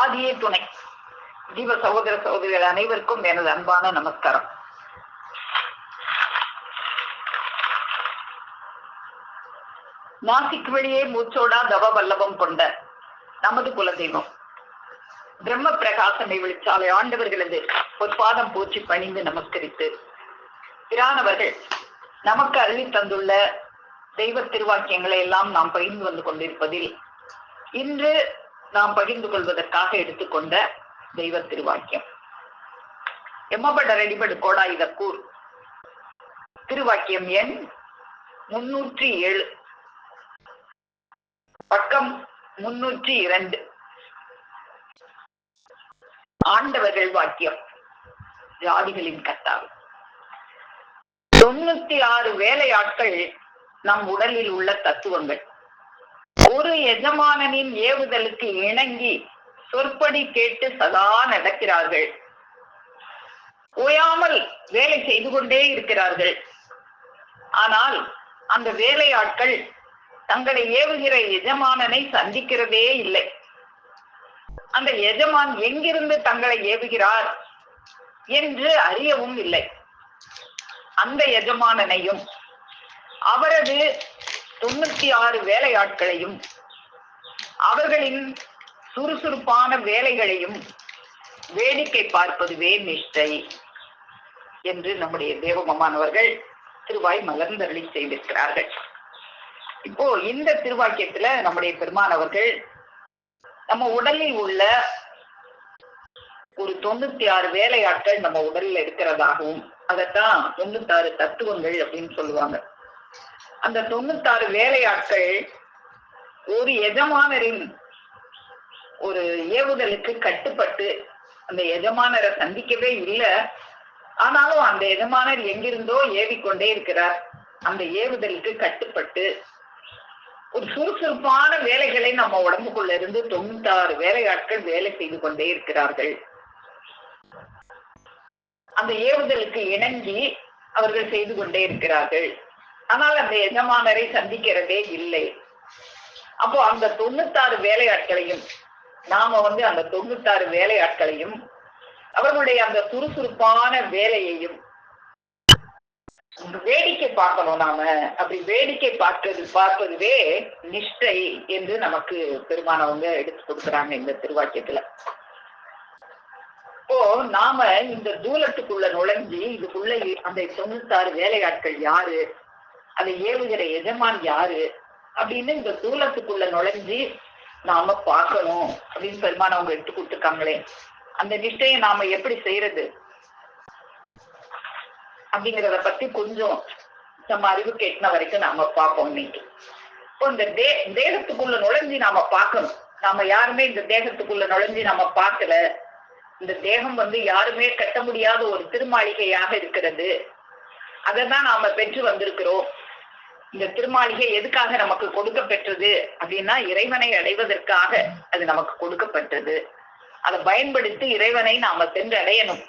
ஆதியே துணை. ஜீவ சகோதர சகோதரிகள் அனைவருக்கும் எனது அன்பான நமஸ்காரம். நாசிக் வெளியே மூச்சோடா தவ வல்லபம் கொண்ட நமது குலதெய்வம் பிரம்ம பிரகாசனை விழிச்சாலை ஆண்டவர்களது பொற்பாதம் போற்றி பணிந்து நமஸ்கரித்து பிரானவர்கள் நமக்கு அருளி தந்துள்ள தெய்வ திருவாக்கியங்களை எல்லாம் நாம் பகிர்ந்து வந்து கொண்டிருப்பதில் இன்று நாம் பகிர்ந்து கொள்வதற்காக எடுத்துக்கொண்ட தெய்வ திருவாக்கியம் எம்மபட ரெடிபடு கோடாயுதக்கூர் திருவாக்கியம் எண் 307, பக்கம் 302. ஆண்டவர்கள் வாக்கியம். ஜாதிகளின் கட்டாவு. 96 வேலையாட்கள் நம் உடலில் உள்ள தத்துவங்கள். ஒரு எஜமானனின் ஏவுதலுக்கு இணங்கி சொற்படி கேட்டு சதா நடக்கிறார்கள். ஓயாமல் வேலை செய்து கொண்டே இருக்கிறார்கள். ஆனால் அந்த வேலையாட்கள் தங்களை ஏவுகிற எஜமானனை சந்திக்கிறதே இல்லை. அந்த எஜமான் எங்கிருந்து தங்களை ஏவுகிறார் என்று அறியவும் இல்லை. அந்த எஜமானனையும் அவரது 96 வேலையாட்களையும் அவர்களின் சுறுசுறுப்பான வேலைகளையும் வேடிக்கை பார்ப்பதுவே நிஷ்டை என்று நம்முடைய தேவமானவர்கள் திருவாய் மலர்ந்தருளி செய்திருக்கிறார்கள். இப்போ இந்த திருவாக்கியத்துல நம்முடைய பெருமானவர்கள் நம்ம உடலில் உள்ள ஒரு 96 வேலையாட்கள் நம்ம உடல்ல இருக்கிறதாகவும் அதைத்தான் 96 தத்துவங்கள் அப்படின்னு சொல்லுவாங்க. அந்த 96 வேலையாட்கள் ஒரு எஜமானரின் ஒரு ஏவுதலுக்கு கட்டுப்பட்டு அந்த எஜமானரை சந்திக்கவே இல்லை. ஆனாலும் அந்த எஜமானர் எங்கிருந்தோ ஏவிக்கொண்டே இருக்கிறார். அந்த ஏவுதலுக்கு கட்டுப்பட்டு ஒரு சுறுசுறுப்பான வேலைகளை நம்ம உடம்புக்குள்ள இருந்து 96 வேலையாட்கள் வேலை செய்து கொண்டே இருக்கிறார்கள். அந்த ஏவுதலுக்கு இணங்கி அவர்கள் செய்து கொண்டே இருக்கிறார்கள். ஆனால் அந்த எஜமானரை சந்திக்கிறதே இல்லை. அப்போ அந்த 96 வேலையாட்களையும் நாம அந்த 96 வேலையாட்களையும் அவர்களுடைய அந்த சுறுசுறுப்பான வேலையையும் வேடிக்கை பார்க்கணும். நாம அப்படி வேடிக்கை பார்ப்பதுவே நிஷ்டை என்று நமக்கு பெருமானவங்க எடுத்து கொடுக்குறாங்க இந்த திருவாக்கியத்துல. இப்போ நாம இந்த தூலத்துக்குள்ள நுழைஞ்சி இதுக்குள்ள அந்த 96 வேலையாட்கள் யாரு, அதை ஏவுகிற எஜமான் யாரு அப்படின்னு இந்த தூலத்துக்குள்ள நுழைஞ்சி நாம பார்க்கணும் அப்படின்னு பெருமானவங்க எடுத்து கொடுத்துருக்காங்களே. அந்த நிஷ்டையை நாம எப்படி செய்யறது அப்படிங்கிறத பத்தி கொஞ்சம் நம்ம அறிவு கேட்டின வரைக்கும் நாம பார்ப்போம் இன்னைக்கு. இப்போ இந்த தேகத்துக்குள்ள நுழைஞ்சி நாம பார்க்கணும். நாம யாருமே இந்த தேகத்துக்குள்ள நுழைஞ்சி நாம பார்க்கல. இந்த தேகம் யாருமே கட்ட முடியாத ஒரு திருமாளிகையாக இருக்கிறது. அதைதான் நாம பெற்று வந்திருக்கிறோம். இந்த திருமாளிகை எதுக்காக நமக்கு கொடுக்கப்பெற்றது அப்படின்னா இறைவனை அடைவதற்காக அது நமக்கு கொடுக்கப்பட்டது. அதை பயன்படுத்தி இறைவனை நாம சென்று அடையணும்.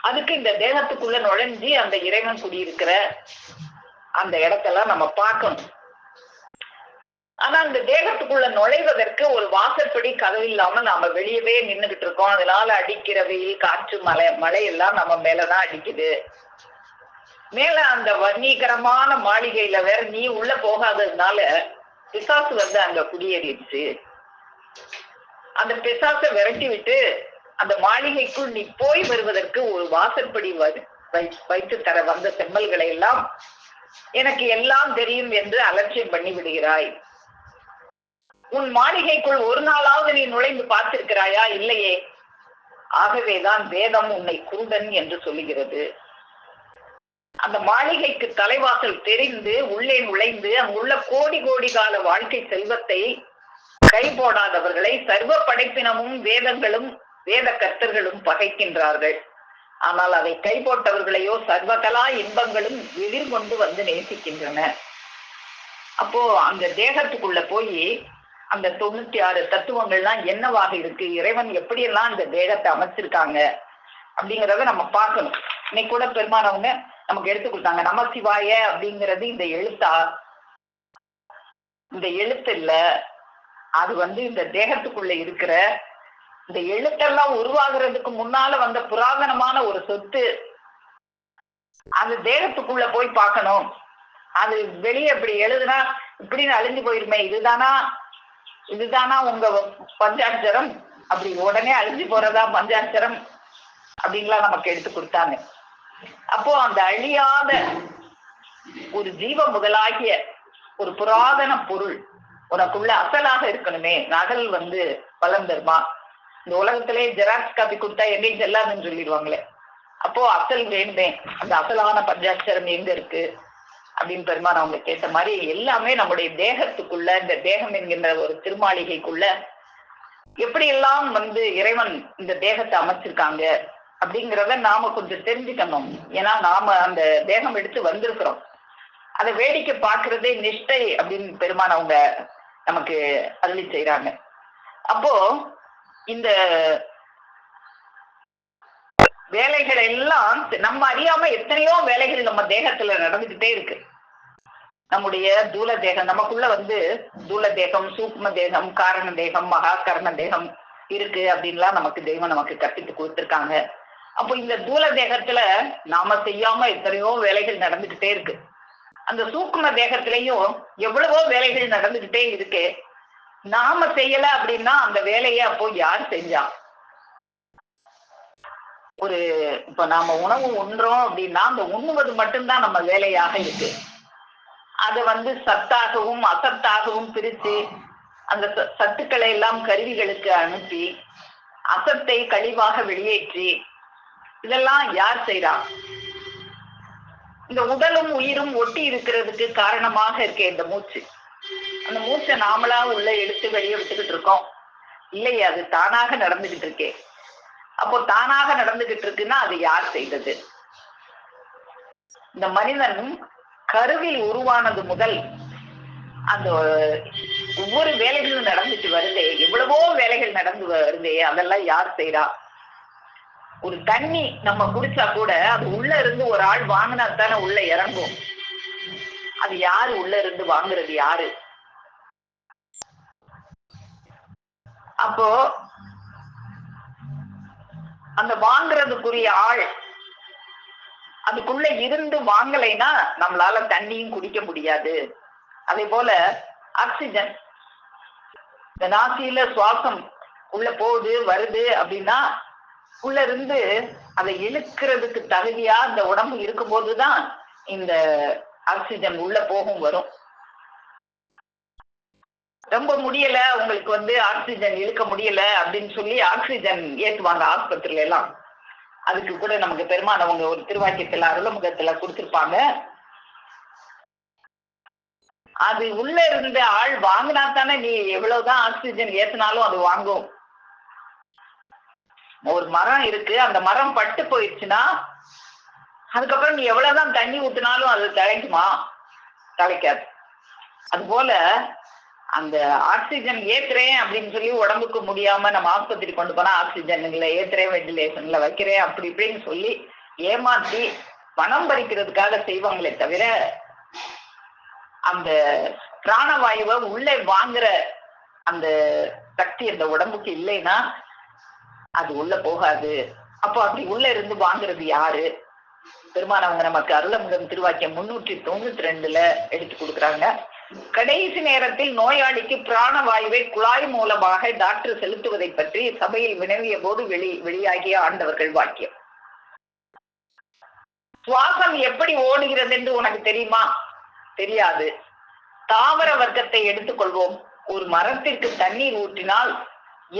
அதுக்கு இந்த தேகத்துக்குள்ள நுழைஞ்சி அந்த இறைவன் குடியிருக்கிற அந்த இடத்தெல்லாம் நம்ம பார்க்கணும். ஆனா அந்த தேகத்துக்குள்ள நுழைவதற்கு ஒரு வாசற்படி கதவு இல்லாம நாம வெளியவே நின்றுகிட்டு இருக்கோம். அதனால அடிக்கிற வெயில், காற்று, மழை எல்லாம் நம்ம மேலதான் அடிக்குது. மேல அந்த வர்ணீகரமான மாளிகையில வேற நீ உள்ள போகாததுனால பிசாசு அங்க குடியேறிடுச்சு. அந்த பிசாசை விரட்டி விட்டு அந்த மாளிகைக்குள் நீ போய் வருவதற்கு ஒரு வாசற்படி வைத்து தர வந்த செம்மல்களை எல்லாம் எனக்கு எல்லாம் தெரியும் என்று அலட்சியம் பண்ணி விடுகிறாய். உன் மாளிகைக்குள் ஒரு நாளாவது நீ நுழைந்து பார்த்திருக்கிறாயா? இல்லையே. ஆகவேதான் வேதம் உன்னை குருடன் என்று சொல்லுகிறது. அந்த மாளிகைக்கு தலைவாசல் தெரிந்து உள்ளே நுழைந்து அங்குள்ள கோடி கோடி கால வாழ்க்கை செல்வத்தை கை போடாதவர்களை சர்வ படைப்பினமும் வேதங்களும் வேத கர்த்தர்களும் பகைக்கின்றார்கள். ஆனால் அதை கை போட்டவர்களையோ சர்வகலா இன்பங்களும் எதிர்கொண்டு நேசிக்கின்றன. அப்போ அந்த தேகத்துக்குள்ள போய் அந்த 96 தத்துவங்கள்லாம் என்னவாக இருக்கு, இறைவன் எப்படியெல்லாம் அந்த தேகத்தை அமைச்சிருக்காங்க அப்படிங்கிறத நம்ம பார்க்கணும். இன்னைக்கு கூட பெருமானவங்க நமக்கு எடுத்து கொடுத்தாங்க. நமசிவாய அப்படிங்கிறது இந்த எழுத்தா? இந்த எழுத்து இல்ல, அது இந்த தேகத்துக்குள்ள இருக்கிற இந்த எழுத்தெல்லாம் உருவாகிறதுக்கு முன்னால வந்த புராதனமான ஒரு சொத்து. அது தேகத்துக்குள்ள போய் பார்க்கணும். அது வெளியே இப்படி எழுதுனா இப்படின்னு அழிஞ்சு போயிருமே, இதுதானா உங்க பஞ்சாட்சரம், அப்படி உடனே அழிஞ்சு போறதா பஞ்சாட்சரம் அப்படின்லாம் நமக்கு எடுத்து கொடுத்தாங்க. அப்போ அந்த அழியாத ஒரு ஜீவ முதலாகிய ஒரு புராதன பொருள் உனக்குள்ள அசலாக இருக்கணுமே. நகல் பலம் தருமா? இந்த உலகத்திலே ஜெராக்ஸ் காப்பி கொடுத்தா எங்கேயும் செல்லாதுன்னு சொல்லிடுவாங்களே. அப்போ அசல் வேணுமே. அந்த அசலான பஞ்சாட்சரம் எங்க இருக்கு அப்படின்னு பெருமான் அவங்க கேட்ட மாதிரி எல்லாமே நம்முடைய தேகத்துக்குள்ள, இந்த தேகம் என்கின்ற ஒரு திருமாளிகைக்குள்ள எப்படி எல்லாம் இறைவன் இந்த தேகத்தை அமைச்சிருக்காங்க அப்படிங்கிறத நாம கொஞ்சம் தெரிஞ்சுக்கணும். ஏன்னா நாம அந்த தேகம் எடுத்து வந்திருக்கிறோம். அதை வேடிக்கை பார்க்கறதே நிஷ்டை அப்படின்னு பெருமான் அவங்க நமக்கு அருளி செய்யறாங்க. அப்போ இந்த வேலைகள் எல்லாம் நம்ம அறியாம எத்தனையோ வேலைகள் நம்ம தேகத்துல நடந்துகிட்டே இருக்கு. நம்முடைய தூல தேகம் நமக்குள்ள தூல தேகம், சூக்ம தேகம், காரண தேகம், மகா கரண தேகம் இருக்கு அப்படின்லாம் தெய்வம் நமக்கு கற்பித்து கொடுத்துருக்காங்க. அப்போ இந்த தூல தேகத்துல நாம செய்யாம எத்தனையோ வேலைகள் நடந்துகிட்டே இருக்கு. அந்த சூக்ம தேகத்திலையும் எவ்வளவோ வேலைகள் நடந்துகிட்டே இருக்கு. நாம செய்யல அப்படின்னா அந்த வேலையை அப்போ யார் செஞ்சா? இப்ப நாம உணவு உண்றோம் அப்படின்னா அந்த உண்ணுவது மட்டும்தான் நம்ம வேலையாக இருக்கு. அதை சத்தாகவும் அசத்தாகவும் பிரிச்சு அந்த சத்துக்களை எல்லாம் கருவிகளுக்கு அனுப்பி அசத்தை கழிவாக வெளியேற்றி இதெல்லாம் யார் செய்றா? இந்த உடலும் உயிரும் ஒட்டி இருக்கிறதுக்கு காரணமாக இருக்க இந்த மூச்சு. அந்த மூச்சை நாமளா உள்ள எடுத்து வெளியே விட்டுக்கிட்டு இருக்கோம் இல்லையா? அது தானாக நடந்துகிட்டு இருக்கே. அப்போ தானாக நடந்துகிட்டு இருக்குன்னா அது யார் செய்தது? இந்த மனிதன் கருவில் உருவானது முதல் அந்த ஒவ்வொரு வேலைகளும் நடந்துட்டு வருதே, எவ்வளவோ வேலைகள் நடந்து வருதே, அதெல்லாம் யார் செய்றா? ஒரு தண்ணி நம்ம குடிச்சா கூட அது உள்ள இருந்து ஒரு ஆள் வாங்கினா தானே உள்ள இறங்கும். அது யாரு உள்ள இருந்து வாங்குறது? யாரு? அப்போ அந்த வாங்குறதுக்குரிய ஆள் அதுக்குள்ள இருந்து வாங்கலைன்னா நம்மளால தண்ணியும் குடிக்க முடியாது. அதே போல ஆக்சிஜன் இந்த நாசியில சுவாசம் உள்ள போகுது வருது அப்படின்னா உள்ள இருந்து அதை இழுக்கிறதுக்கு தகுதியா இந்த உடம்பு இருக்கும் போதுதான் இந்த ஆக்சிஜன் உள்ள போகும் வரும். ரொம்ப முடியல உங்களுக்கு ஆக்சிஜன் இழுக்க முடியல அப்படின்னு சொல்லி ஆக்சிஜன் ஏற்றுவாங்க ஆஸ்பத்திரியில எல்லாம். அதுக்கு கூட நமக்கு பெருமானவங்க ஒரு திருவாக்கியத்துல அருளமுகத்துல கொடுத்திருப்பாங்க. அது உள்ள இருந்த ஆள் வாங்கினா தானே நீ எவ்வளவுதான் ஆக்சிஜன் ஏத்தினாலும் அது வாங்கும். ஒரு மரம் இருக்கு, அந்த மரம் பட்டு போயிடுச்சுன்னா அதுக்கப்புறம் நீ எவ்வளவுதான் தண்ணி ஊத்தினாலும் அது தலைக்குமா? தலைக்காது. அது போல அந்த ஆக்சிஜன் ஏத்துறேன் அப்படின்னு சொல்லி உடம்புக்கு முடியாம நம்ம ஆஸ்பத்திரி கொண்டு போனா ஆக்சிஜன் இல்ல ஏத்துறேன், வெண்டிலேஷன்ல வைக்கிறேன் அப்படி இப்படின்னு சொல்லி ஏமாற்றி பணம் பறிக்கிறதுக்காக செய்வாங்களே தவிர அந்த பிராணவாயுவை உள்ளே வாங்குற அந்த சக்தி அந்த உடம்புக்கு இல்லைன்னா அது உள்ள போகாது. அப்போ அப்படி உள்ள இருந்து வாங்குறது யாரு? பெருமானவங்க நமக்கு அருளமுகம் திருவாக்கியம் 392 எடுத்து கொடுக்குறாங்க. கடைசி நேரத்தில் நோயாளிக்கு பிராணவாயுவை குழாய் மூலமாக டாக்டர் செலுத்துவதை பற்றி சபையில் வினவிய போது வெளியாகிய ஆண்டவர்கள் வாக்கியம். சுவாசம் எப்படி ஓடுகிறது என்று உனக்கு தெரியுமா? தெரியாது. தாவர வர்க்கத்தை எடுத்துக்கொள்வோம். ஒரு மரத்திற்கு தண்ணீர் ஊற்றினால்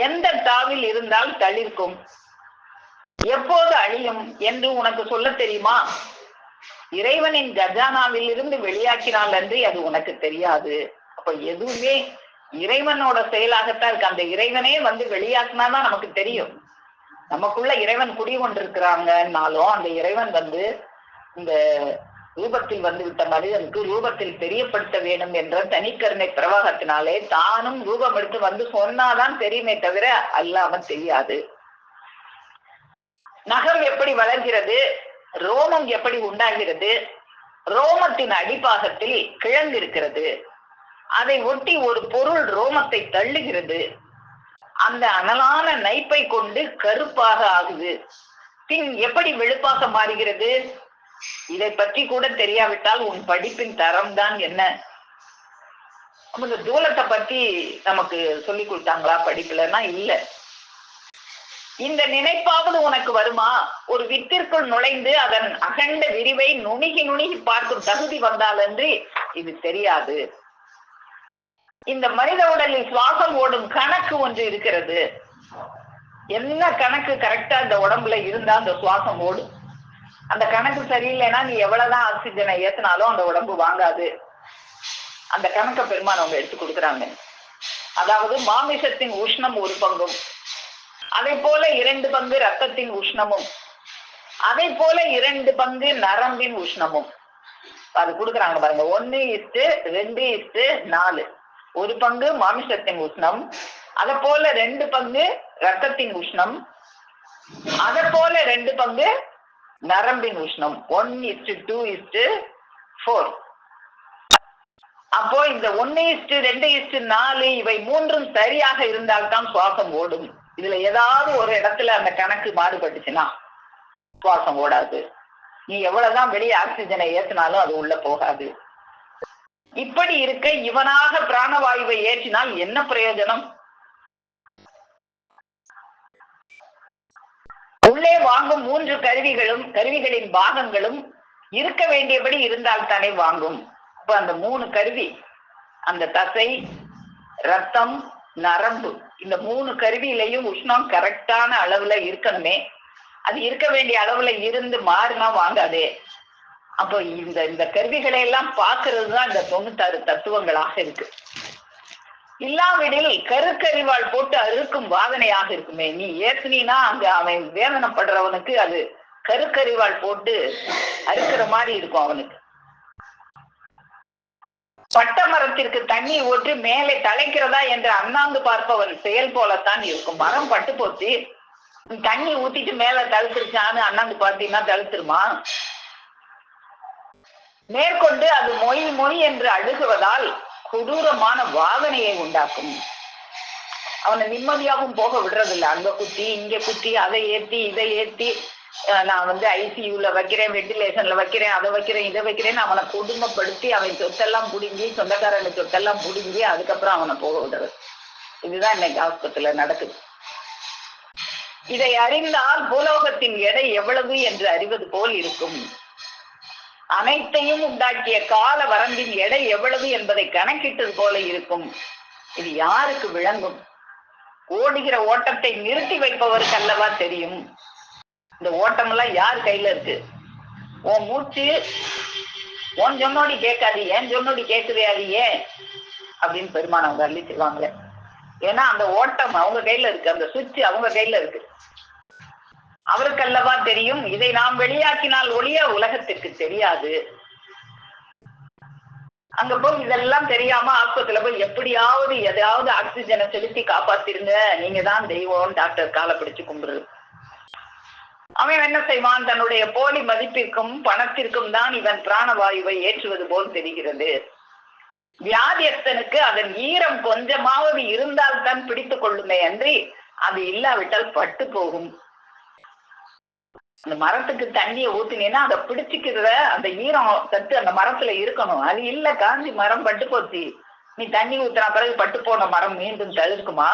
எந்த தாவில் இருந்தால் தளிர்க்கும், எப்போது அழியும் என்று உனக்கு சொல்ல தெரியுமா? இறைவனின் கஜானாவில் இருந்து வெளியாக்கினால் அன்றி அது உனக்கு தெரியாது. அப்ப எதுவுமே இறைவனோட செயலாகத்தான் இருக்கு. அந்த இறைவனே வெளியாக்குனாதான் நமக்கு தெரியும். நமக்குள்ள இறைவன் குடி கொண்டிருக்கிறாங்கன்னாலும் அந்த இறைவன் இந்த ரூபத்தில் விட்ட மனிதனுக்கு ரூபத்தில் தெரியப்படுத்த வேண்டும் என்ற தனிக்கருணை பிரவாகத்தினாலே தானும் ரூபம் எடுத்து சொன்னாதான் தெரியுமே தவிர அல்லாமல் தெரியாது. நகம் எப்படி வளர்கிறது, ரோமம் எப்படி உண்டாகிறது? ரோமத்தின் அடிப்பாகத்தில் கிழங்கு இருக்கிறது. அதை ஒட்டி ஒரு பொருள் ரோமத்தை தள்ளுகிறது. அந்த அனலான நைப்பை கொண்டு கருப்பாக ஆகுது. பின் எப்படி வெளுப்பாக மாறுகிறது? இதை பற்றி கூட தெரியாவிட்டால் உன் படிப்பின் தரம் தான் என்ன? இந்த தூலத்தை பத்தி நமக்கு சொல்லி கொடுத்தாங்களா படிக்கலன்னா? இல்ல. இந்த நினைப்பாவது உனக்கு வருமா? ஒரு வித்திற்குள் நுழைந்து அதன் அகண்ட விரிவை நுணுகி நுணுகி பார்க்கும் தகுதி வந்தாலன்றி இது தெரியாது. இந்த மனித உடலில் சுவாசம் ஓடும் கணக்கு ஒன்று இருக்கிறது. என்ன கணக்கு கரெக்டா இந்த உடம்புல இருந்தா அந்த சுவாசம் ஓடும். அந்த கணக்கு சரியில்லைன்னா நீ எவ்வளவுதான் ஆக்சிஜனை ஏத்தினாலும் அந்த உடம்பு வாங்காது. அந்த கணக்கை பெருமான் அவங்க எடுத்து கொடுக்குறாங்க. அதாவது மாமிசத்தின் உஷ்ணம் ஒரு பங்கும், அதை போல 2 பங்கு ரத்தத்தின் உஷ்ணமும், அதை போல 2 பங்கு நரம்பின் உஷ்ணமும் அது கொடுக்குறாங்க பாருங்க. 1:2:4. 1 பங்கு மாமிசத்தின் உஷ்ணம், அதை போல 2 பங்கு ரத்தத்தின் உஷ்ணம், அதை போல 2 பங்கு நரம்பின் உஷ்ணம். 1:2:4. அப்போ இந்த 1:2:4 இவை 3ம் சரியாக இருந்தால்தான் சுவாசம் ஓடும். இதுல ஏதாவது ஒரு இடத்துல அந்த கணக்கு மாறுபட்டுச்சுன்னா சுவாசம் ஓடாது. நீ எவ்வளவுதான் வெளியே ஆக்சிஜனை ஏற்றினாலும் அது உள்ள போகாது. இப்படி இருக்க இவனாக பிராணவாயுவை ஏற்றினால் என்ன பிரயோஜனம்? உள்ளே வாங்கும் 3 கருவிகளின் பாகங்களும் இருக்க வேண்டியபடி இருந்தால் தானே வாங்கும். இப்ப அந்த 3 கருவி, அந்த தசை, ரத்தம், நரம்பு, இந்த 3 கருவியிலையும் உஷ்ணம் கரெக்டான அளவுல இருக்கணுமே. அது இருக்க வேண்டிய அளவுல இருந்து மாறினா வாங்காதே. அப்போ இந்த கருவிகளை எல்லாம் பார்க்கறது தான் இந்த 96 தத்துவங்களாக இருக்கு. இல்லாவிடில் கருக்கறிவாள் போட்டு அறுக்கும் வாதனையாக இருக்குமே. நீ ஏத்துனா அங்க அவன் வேதனைப்படுறவனுக்கு அது கருக்கறிவாள் போட்டு அறுக்கிற மாதிரி இருக்கும் அவனுக்கு. பட்ட மரத்திற்கு தண்ணி ஊற்றி மேலே தலைக்கிறதா என்று அண்ணாந்து பார்ப்பவன் செயல் போலத்தான் இருக்கும். மரம் பட்டு போச்சு, தண்ணி ஊத்திட்டு மேல தழுத்துருச்சான்னு அண்ணாந்து பார்த்தீங்கன்னா தழுத்துருமா? மேற்கொண்டு அது மொய் மொய் என்று அழுகுவதால் கொடூரமான வாதனையை உண்டாக்கும். அவனை நிம்மதியாகவும் போக விடுறதில்லை. அங்க குத்தி இங்க குத்தி, அதை ஏத்தி இதை ஏத்தி, நான் ஐசியூல வைக்கிறேன், வெண்டிலேஷன்ல வைக்கிறேன், அதை வைக்கிறேன், இதை வைக்கிறேன்னு அவனை கொடுமைப்படுத்தி அவன் சொத்தெல்லாம் புடுங்கி, சொந்தக்காரன் சொத்தெல்லாம் புடுங்கி அதுக்கப்புறம் அவனை போக விடுறது. இதுதான் இன்னைக்கு ஆஸ்பத்திரியில நடக்குது. இதை அறிந்தால் பூலோகத்தின் எடை எவ்வளவு என்று அறிவது போல் இருக்கும். அனைத்தையும் உண்டாக்கிய கால வரம்பின் எடை எவ்வளவு என்பதை கணக்கிட்டது போல இருக்கும். இது யாருக்கு விளங்கும்? ஓடுகிற ஓட்டத்தை நிறுத்தி வைப்பவருக்கு அல்லவா தெரியும். இந்த ஓட்டம் எல்லாம் யார் கையில இருக்கு? உன் மூச்சு உன் சொன்னோடி கேட்காது, ஏன் சொன்னோடி கேட்குதே, அது ஏன் அப்படின்னு பெருமான் அவங்க அள்ளிச்சிருவாங்க. ஏன்னா அந்த ஓட்டம் அவங்க கையில இருக்கு, அந்த சுவிட்ச் அவங்க கையில இருக்கு. அவருக்கு அல்லவா தெரியும். இதை நாம் வெளியாக்கினால் ஒழிய உலகத்திற்கு தெரியாது. அங்க போய் இதெல்லாம் தெரியாம ஆஸ்பத்திரியில போய் எப்படியாவது எதையாவது ஆக்சிஜனை செலுத்தி காப்பாத்திருங்க, நீங்க தான் தெய்வம், டாக்டர் காலை பிடிச்சு கும்பிடுறது. அவன் என்ன செய்வான்? தன்னுடைய போலி மதிப்பிற்கும் பணத்திற்கும் தான் இவன் பிராணவாயுவை ஏற்றுவது போல் தெரிகிறது. வியாதியஸ்தனுக்கு அதன் ஈரம் கொஞ்சமாவது இருந்தால் தான் பிடித்துக் கொள்ளுமே அன்றி அது இல்லாவிட்டால் பட்டு போகும். அந்த மரத்துக்கு தண்ணியை ஊத்தினீன்னா அதை பிடிச்சிக்கிறத அந்த ஈரம் சத்து அந்த மரத்துல இருக்கணும். அது இல்ல, காஞ்சி மரம் பட்டு போச்சு. நீ தண்ணி ஊத்துனா பிறகு பட்டு போன மரம் மீண்டும் தழுக்குமா?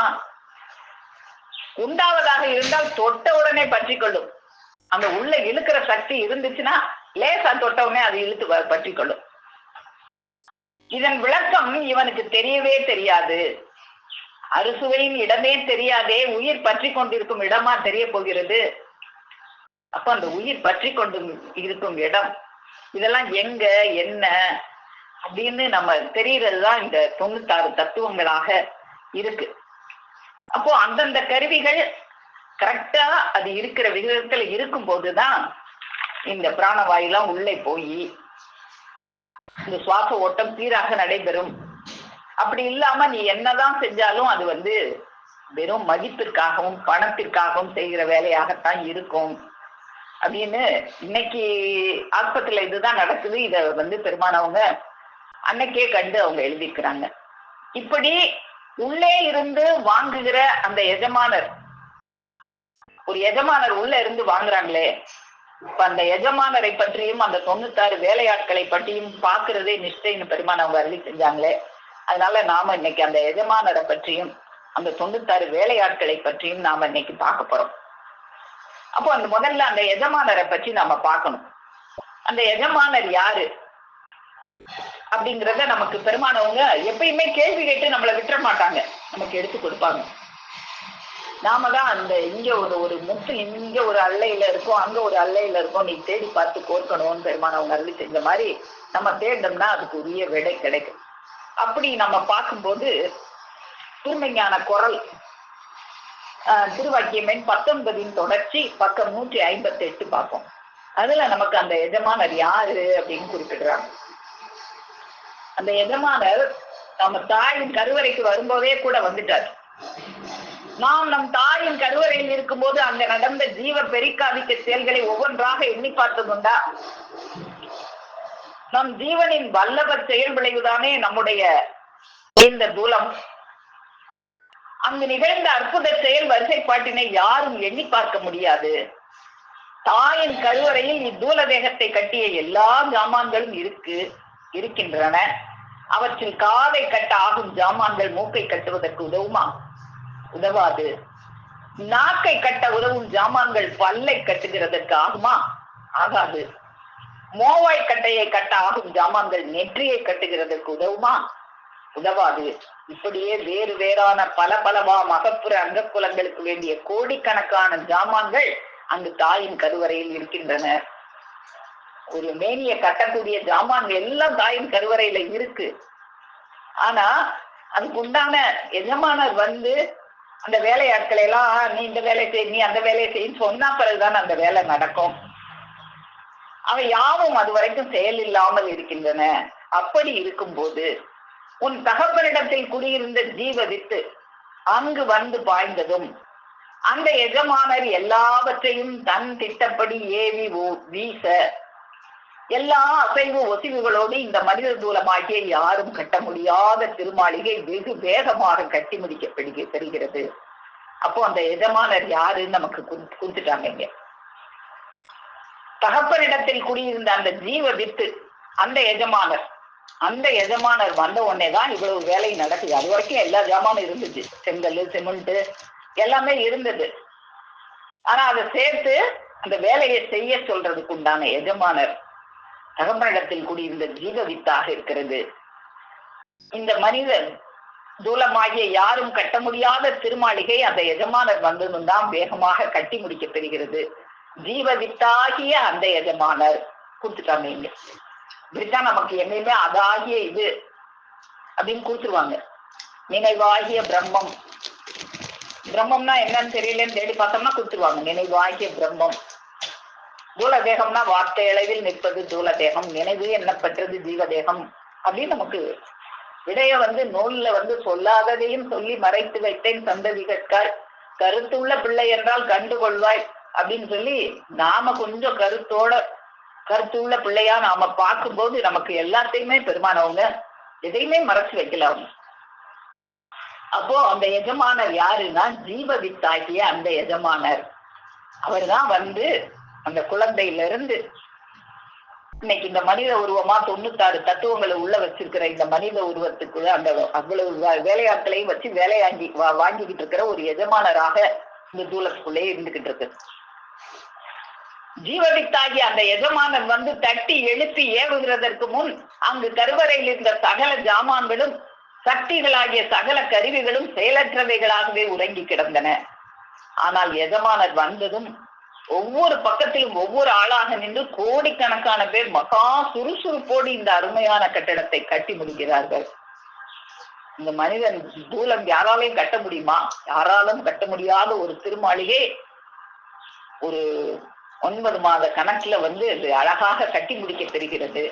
உண்டாவதாக இருந்தால் தொட்ட உடனே பற்றி கொள்ளும். அந்த உள்ள இழுக்கிற சக்தி இருந்துச்சுன்னா லேசா தொட்ட உடனே அது இழுத்து பற்றி கொள்ளும். இதன் விளக்கம் இவனுக்கு தெரியவே தெரியாது. அறுசுவையின் இடமே தெரியாதே உயிர் பற்றி கொண்டிருக்கும் இடமா தெரிய போகிறது. அப்ப அந்த உயிர் பற்றி கொண்டு இருக்கும் இடம் இதெல்லாம் எங்க என்ன அப்படின்னு நம்ம தெரியறதுதான் இந்த 96 தத்துவங்களாக இருக்கு. அப்போ அந்தந்த கருவிகள் கரெக்டா அது இருக்கிற விகிதத்துல இருக்கும் போதுதான் இந்த பிராணவாயுலாம் உள்ளே போய் இந்த சுவாச ஓட்டம் சீராக நடைபெறும். அப்படி இல்லாம நீ என்னதான் செஞ்சாலும் அது வெறும் மதிப்பிற்காகவும் பணத்திற்காகவும் செய்கிற வேலையாகத்தான் இருக்கும் அப்படின்னு இன்னைக்கு ஆஸ்பத்திரியில இதுதான் நடக்குது. இத பெருமானவங்க அன்னைக்கே கண்டு அவங்க எழுதியிருக்கிறாங்க. இப்படி உள்ளே இருந்து வாங்குகிற அந்த எஜமானர், ஒரு எஜமானர் உள்ள இருந்து வாங்குறாங்களே, இப்ப அந்த எஜமானரை பற்றியும் அந்த 96 வேலையாட்களை பற்றியும் பாக்குறதே நிஷ்டைன்னு பெருமான் அவங்க அருளி செஞ்சாங்களே. அதனால நாம இன்னைக்கு அந்த எஜமானரை பற்றியும் அந்த 96 வேலையாட்களை பற்றியும் நாம இன்னைக்கு பார்க்க போறோம். அப்போ அந்த முதல்ல அந்த எஜமானரை பற்றி நாம பார்க்கணும். அந்த எஜமானர் யாரு அப்படிங்கிறத நமக்கு பெருமானவங்க எப்பயுமே கேள்வி கேட்டு நம்மளை விட்டுற மாட்டாங்க, நமக்கு எடுத்து கொடுப்பாங்க. நாம தான் அந்த இங்க ஒரு முத்து இங்க ஒரு அல்லையில இருக்கும், அங்க ஒரு அல்லையில இருக்கும், நீ தேடி பார்த்து கோர்க்கணும்னு பெருமானவங்க அருளி செஞ்ச மாதிரி நம்ம தேடினோம்னா அதுக்கு உரிய விடை கிடைக்கும். அப்படி நம்ம பார்க்கும்போது தூய்மையான குரல் திருவாக்கியமேன் 19 தொடர்ச்சி பக்கம் 158 பார்ப்போம். அதுல நமக்கு அந்த எஜமானர் யாரு அப்படின்னு குறிப்பிடுறாங்க. அந்த எஜமானர் நம்ம தாயின் கருவறைக்கு வரும்போதே கூட வந்துட்டார். நாம் நம் தாயின் கருவறையில் இருக்கும்போது அங்க நடந்த ஜீவ பெரிக்காதிக்க செயல்களை ஒவ்வொன்றாக எண்ணி பார்த்ததுண்டா? நம் ஜீவனின் வல்லப செயல் விளைவுதானே நம்முடைய இந்த தூலம். அங்கு நிகழ்ந்த அற்புத செயல் வரிசைப்பாட்டினை யாரும் எண்ணி பார்க்க முடியாது. தாயின் கருவறையில் இத்தூல தேகத்தை கட்டிய எல்லா ஜாமான்களும் இருக்கின்றன. அவற்றில் காதை கட்ட ஆகும் ஜாமான்கள் மூக்கை கட்டுவதற்கு உதவுமா? உதவாது. நாக்கை கட்ட உதவும் ஜாமான்கள் பல்லை கட்டுகிறதற்கு ஆகுமா? ஆகாது. மோவாய் கட்டையை கட்ட ஆகும் ஜாமான்கள் நெற்றியை கட்டுகிறதற்கு உதவுமா? உதவாது. இப்படியே வேறு வேறான பலவா மகப்புற அங்கக்குலங்களுக்கு வேண்டிய கோடிக்கணக்கான ஜாமான்கள் அங்கு தாயின் கருவறையில் இருக்கின்றன. ஒரு மேனிய கட்டக்கூடிய ஜாமான்கள் எல்லாம் தாயின் கருவறையில இருக்கு. ஆனா அதுக்கு உண்டான எஜமானர் வந்து அந்த வேலையாட்களை எல்லாம் நீ இந்த வேலையை செய், நீ அந்த வேலையை செய்யு சொன்னா பிறகுதான் அந்த வேலை நடக்கும். அவை யாவும் அது வரைக்கும் செயல் இல்லாமல் இருக்கின்றன. அப்படி இருக்கும்போது உன் தகப்பனிடத்தில் குடியிருந்த ஜீவ வித்து அங்கு வந்து பாய்ந்ததும் அந்த எஜமானர் எல்லாவற்றையும் தன் திட்டப்படி ஏவி வீச எல்லா அசைவு ஒசிவுகளோடு இந்த மனித தூலமாகிய யாரும் கட்ட முடியாத திருமாளிகை வெகு வேகமாக கட்டி முடிக்கப்படுகிறது. அப்போ அந்த எஜமானர் யாருன்னு நமக்கு கொடுத்துட்டாங்க. இங்க தகப்பனிடத்தில் குடியிருந்த அந்த ஜீவ வித்து அந்த எஜமானர் வந்த உடனேதான் இவ்வளவு வேலை நடக்குது. அது வரைக்கும் எல்லா ஜாமானும் இருந்துச்சு, செங்கல் சிமெண்ட் எல்லாமே இருந்தது. ஆனா அதை சேர்த்து அந்த வேலையை செய்ய சொல்றதுக்கு உண்டான எஜமானர் தகப்பனிடத்தில் குடியிருந்த ஜீவ வித்தாக இருக்கிறது. இந்த மனிதன் தூலமாகிய யாரும் கட்ட முடியாத திருமாளிகை அந்த எஜமானர் வந்ததும் தான் வேகமாக கட்டி முடிக்க பெறுகிறது. ஜீவ வித்தாகிய அந்த எஜமானர் கொடுத்துட்டாங்க. இங்க இப்படித்தான் நமக்கு என்னையுமே அதாகிய இது அப்படின்னு கொடுத்துருவாங்க. நினைவாகிய பிரம்மம், பிரம்மம்னா என்னன்னு தெரியலன்னு தேடி பார்த்தோம்னா கொடுத்துருவாங்க. நினைவாகிய பிரம்மம். தூல தேகம்னா வார்த்தை அளவில் நிற்பது தூல தேகம், நினைவு என்னப்பட்டது ஜீவதேகம் அப்படின்னு நமக்கு விடைய நூல்ல சொல்லாததையும் சொல்லி மறைத்து வைத்தேன் சந்ததிகற்காய், கருத்துள்ள பிள்ளை என்றால் கண்டுகொள்வாய் அப்படின்னு சொல்லி நாம கொஞ்சம் கருத்துள்ள பிள்ளையா நாம பார்க்கும்போது நமக்கு எல்லாத்தையுமே பெருமானவங்க எதையுமே மறைச்சு வைக்கலாம். அப்போ அந்த எஜமானர் யாருன்னா ஜீவ வித்தாகிய அந்த எஜமானர். அவர் தான் அந்த குழந்தையில இருந்து இன்னைக்கு இந்த மனித உருவமா 96 தத்துவங்களை உள்ள வச்சிருக்கிற இந்த மனித உருவத்துக்குள்ள அந்த அவ்வளவு வேலையாட்களையும் வச்சு வாங்கிக்கிட்டு இருக்கிற ஒரு எஜமானராக இந்த தூலத்துக்குள்ளே இருந்துகிட்டு இருக்கு. ஜீவவித்தாகிய அந்த எஜமானர் தட்டி எழுப்பி ஏவுகிறதற்கு முன் அங்கு கருவறையில் இருந்த சகல ஜாமான்களும் சக்திகளாகிய சகல கருவிகளும் செயலற்றவைகளாகவே உறங்கி கிடந்தன. ஆனால் எஜமானர் வந்ததும் ஒவ்வொரு பக்கத்திலும் ஒவ்வொரு ஆளாக நின்று கோடிக்கணக்கான பேர் மகா சுறுசுறுப்போடு இந்த அருமையான கட்டடத்தை கட்டி முடிக்கிறார்கள். இந்த மனிதன் தூலம் யாராலையும் கட்ட முடியுமா? யாராலும் கட்ட முடியாத ஒரு திருமாளிகை ஒரு 9 மாத கணக்குல இது அழகாக கட்டி முடிக்க பெறுகிறது.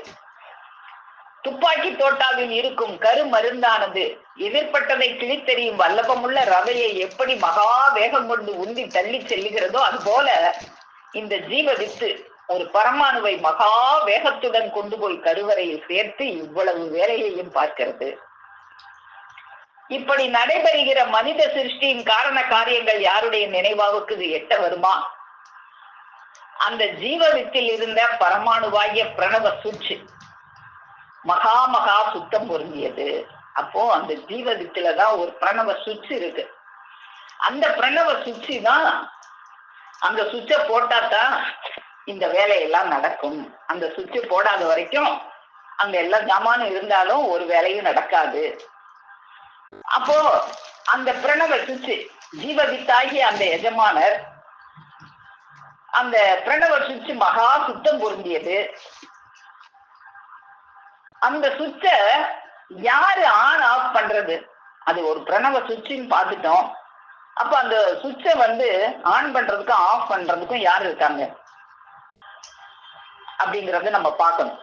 துப்பாக்கி தோட்டாவில் இருக்கும் கருமருந்தானது எதிர்பட்டதை கிழித்தெறியும் வல்லபமுள்ள ரவையை எப்படி மகா வேகம் கொண்டு உந்தி தள்ளி செல்லுகிறதோ அதுபோல இந்த ஜீவ வித்து ஒரு பரமாணுவை மகா வேகத்துடன் கொண்டு போய் கருவறையில் சேர்த்து இவ்வளவு வேலையையும் பார்க்கிறது. இப்படி நடைபெறுகிற மனித சிருஷ்டியின் காரண காரியங்கள் யாருடைய நினைவாவுக்கு இது எட்ட வருமா? அந்த ஜீவவித்தில் இருந்த பரமாணுவாகிய பிரணவ சுற்று மகா மகா சுத்தம் பொருந்தியது. அப்போ அந்த ஜீவவித்துலதான் ஒரு பிரணவ சுவிட்ச் இருக்கு. அந்த பிரணவ சுவிட்சு தான், அந்த சுவிட்சை போட்டாதான் இந்த வேலையெல்லாம் நடக்கும். அந்த சுவிட்சு போடாத வரைக்கும் அங்க எல்லா ஜாமானும் இருந்தாலும் ஒரு வேலையும் நடக்காது. அப்போ அந்த பிரணவ சுவிட்சு ஜீவவித்தாகி அந்த எஜமானர் அந்த பிரணவ சுவிட்சு மகா சுத்தம் பொருந்தியது. அந்த சுவிட்ச யாரு ஆன் ஆஃப் பண்றது? அது ஒரு பிரணவ சுவிட்சுன்னு பார்த்துட்டோம். அப்ப அந்த சுவிட்சை ஆன் பண்றதுக்கும் ஆஃப் பண்றதுக்கும் யாரு இருக்காங்க அப்படிங்கறத நம்ம பார்க்கணும்.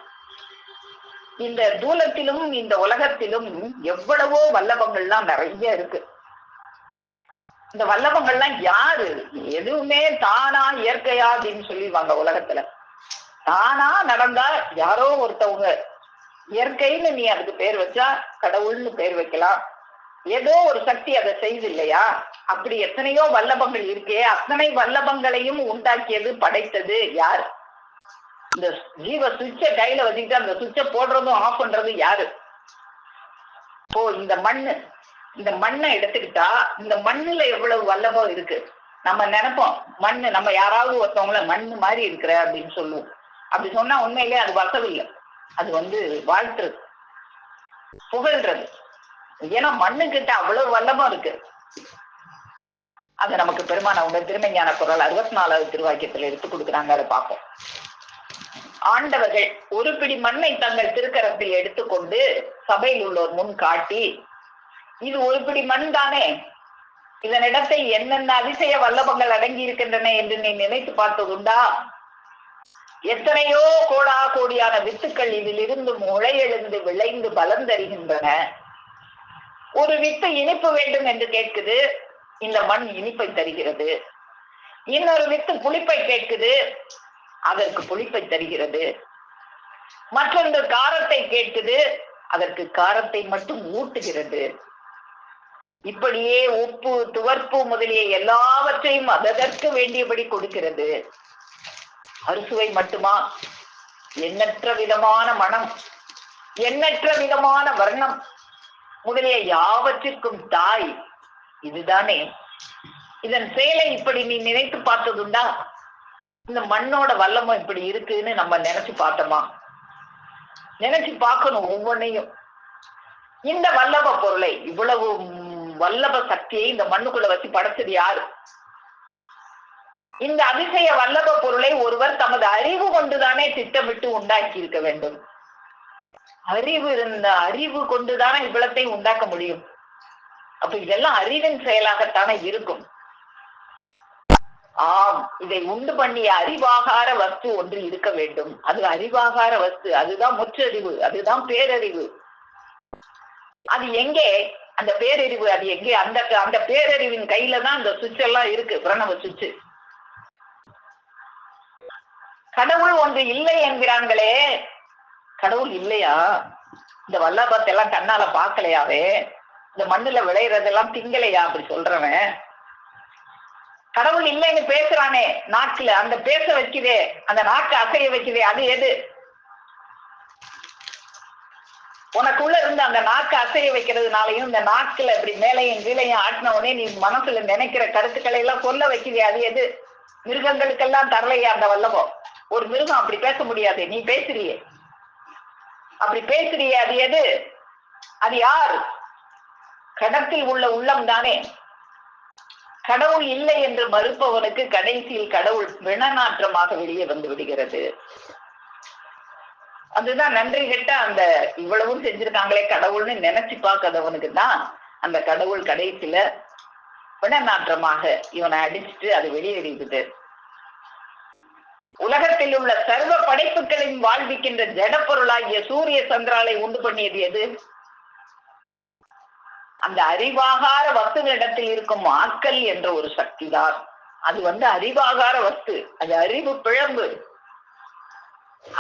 இந்த தூலத்திலும் இந்த உலகத்திலும் எவ்வளவோ வல்லபங்கள்லாம் நிறைய இருக்கு. இந்த வல்லபங்கள்லாம் யாரு? எதுவுமே தானா இயற்கையா அப்படின்னு சொல்லிடுவாங்க உலகத்துல. தானா நடந்தா யாரோ ஒருத்தவங்க, இயற்கைன்னு நீ அதுக்கு பேர் வச்சா கடவுள்னு பேர் வைக்கலாம். ஏதோ ஒரு சக்தி அதை செய்து இல்லையா? அப்படி எத்தனையோ வல்லபங்கள் இருக்கே, அத்தனை வல்லபங்களையும் உண்டாக்கியது படைத்தது யார்? இந்த ஜீவ சுவிட்சை கையில வச்சுக்கிட்டு அந்த சுவிட்சை போடுறதும் ஆஃப் பண்றதும் யாரு? இப்போ இந்த மண்ணை எடுத்துக்கிட்டா இந்த மண்ணுல எவ்வளவு வல்லபம் இருக்கு. நம்ம நினைப்போம் மண்ணு, நம்ம யாராவது ஒருத்தவங்கள மண்ணு மாதிரி இருக்கிற அப்படின்னு சொல்லுவோம். அப்படி சொன்னா உண்மையிலே அது வசவில்லை. அது வாழ்த்துறது, புகழ்றது. ஏன்னா மண்ணுகிட்ட அவ்வளவு வல்லபம் இருக்கு. அது நமக்கு பெருமான அவங்க திருமஞான குரல் 64வது திருவாக்கியத்துல எடுத்து கொடுக்குறாங்க. அதை பார்ப்போம். ஆண்டவர்கள் ஒரு பிடி மண்ணை தங்கள் திருக்கரத்தில் எடுத்துக்கொண்டு சபையில் உள்ளோர் முன் காட்டி, இது ஒரு பிடி மண் தானே, இதனிடத்தை என்னென்ன அதிசய வல்லபங்கள் அடங்கி இருக்கின்றன என்று நீ நினைத்து பார்த்ததுண்டா? எத்தனையோ கோடா கோடியான வித்துக்கள் இதிலிருந்து முளையெழுந்து விளைந்து பலம் தருகின்றன. ஒரு வித்து இனிப்பு வேண்டும் என்று கேட்குது, இந்த மண் இனிப்பை தருகிறது. இன்னொரு வித்து புளிப்பை கேட்குது, அதற்கு புளிப்பை தருகிறது. மற்றொன்று காரத்தை கேட்குது, அதற்கு காரத்தை மட்டும் ஊட்டுகிறது. இப்படியே உப்பு துவர்ப்பு முதலிய எல்லாவற்றையும் அதற்கு வேண்டியபடி கொடுக்கிறது. அறுசுவை மட்டுமா? எண்ணற்ற விதமான மனம், எண்ணற்ற விதமான வர்ணம் முதலிய யாவற்றிற்கும் தாய் இதுதானே. இதன் செயலை இப்படி நீ நினைத்து பார்த்ததுண்டா? இந்த மண்ணோட வல்லமும் இப்படி இருக்குன்னு நம்ம நினைச்சு பார்த்தோமா? நினைச்சு பார்க்கணும் ஒவ்வொன்னையும். இந்த வல்லப பொருளை, இவ்வளவு வல்லப சக்தியை இந்த மண்ணுக்குள்ள வச்சு படைச்சது யாரு? இந்த அதிசய வல்லப பொருளை ஒருவர் தமது அறிவு கொண்டுதானே திட்டமிட்டு உண்டாக்கி இருக்க வேண்டும். அறிவு கொண்டுதானே இவ்வளத்தை உண்டாக்க முடியும். அப்ப இதெல்லாம் அறிவின் செயலாகத்தானே இருக்கும். ஆம், இதை உண்டு பண்ணிய அறிவாகார வஸ்து ஒன்று இருக்க வேண்டும். அது அறிவாகார வஸ்து, அதுதான் முற்றறிவு, அதுதான் பேரறிவு. அது எங்கே? அந்த பேரறிவு அது எங்கே? அந்த பேரறிவின் கையில தான் அந்த சுவிட்ச் எல்லாம் இருக்கு, பிரணவ சுவிட்ச். கடவுள் ஒன்று இல்லை என்கிறாங்களே, கடவுள் இல்லையா? இந்த வல்லபத்தை எல்லாம் கண்ணால பாக்கலையாவே? இந்த மண்ணுல விளையிறதெல்லாம் திங்கலையா? அப்படி சொல்றவன் கடவுள் இல்லைன்னு பேசுறானே நாக்குல, அந்த பேச வைக்குதே, அந்த நாக்கு அசைய வைக்குதே, அது எது? உனக்குள்ள இருந்து அந்த நாக்கு அசைய வைக்கிறதுனாலையும் இந்த நாக்குல இப்படி மேலையும் கீழையும் ஆட்டின உடனே நீ மனசுல நினைக்கிற கருத்துக்களை எல்லாம் சொல்ல வைக்குதே, அது எது? மிருகங்களுக்கெல்லாம் தரலையா அந்த வல்லபம்? ஒரு மிருகம் அப்படி பேச முடியாது, நீ பேசுறியே. அப்படி பேசுறியே, அது எது? அது யார்? கடத்தில் உள்ள உள்ளம் தானே. கடவுள் இல்லை என்று மறுப்பவனுக்கு கடைசியில் கடவுள் வினநாற்றமாக வெளியே வந்து விடுகிறது. அதுதான் நன்றி கெட்ட அந்த இவ்வளவும் செஞ்சிருக்காங்களே கடவுள்னு நினைச்சு பார்க்காதவனுக்கு தான் அந்த கடவுள் கடைசியில வினநாற்றமாக இவனை அடிச்சுட்டு அது வெளியேறிடுது. உலகத்தில் உள்ள சர்வ படைப்புகளின் வாழ்விக்கின்ற ஜடப்பொருளாகிய சூரிய சந்திராலை உண்டு பண்ணியது எது? அந்த அறிவாகார வஸ்துவினிடத்தில் இருக்கும் ஆக்கல் என்ற ஒரு சக்தி தான். அது அறிவாகார வஸ்து, அது அறிவு பிழம்பு.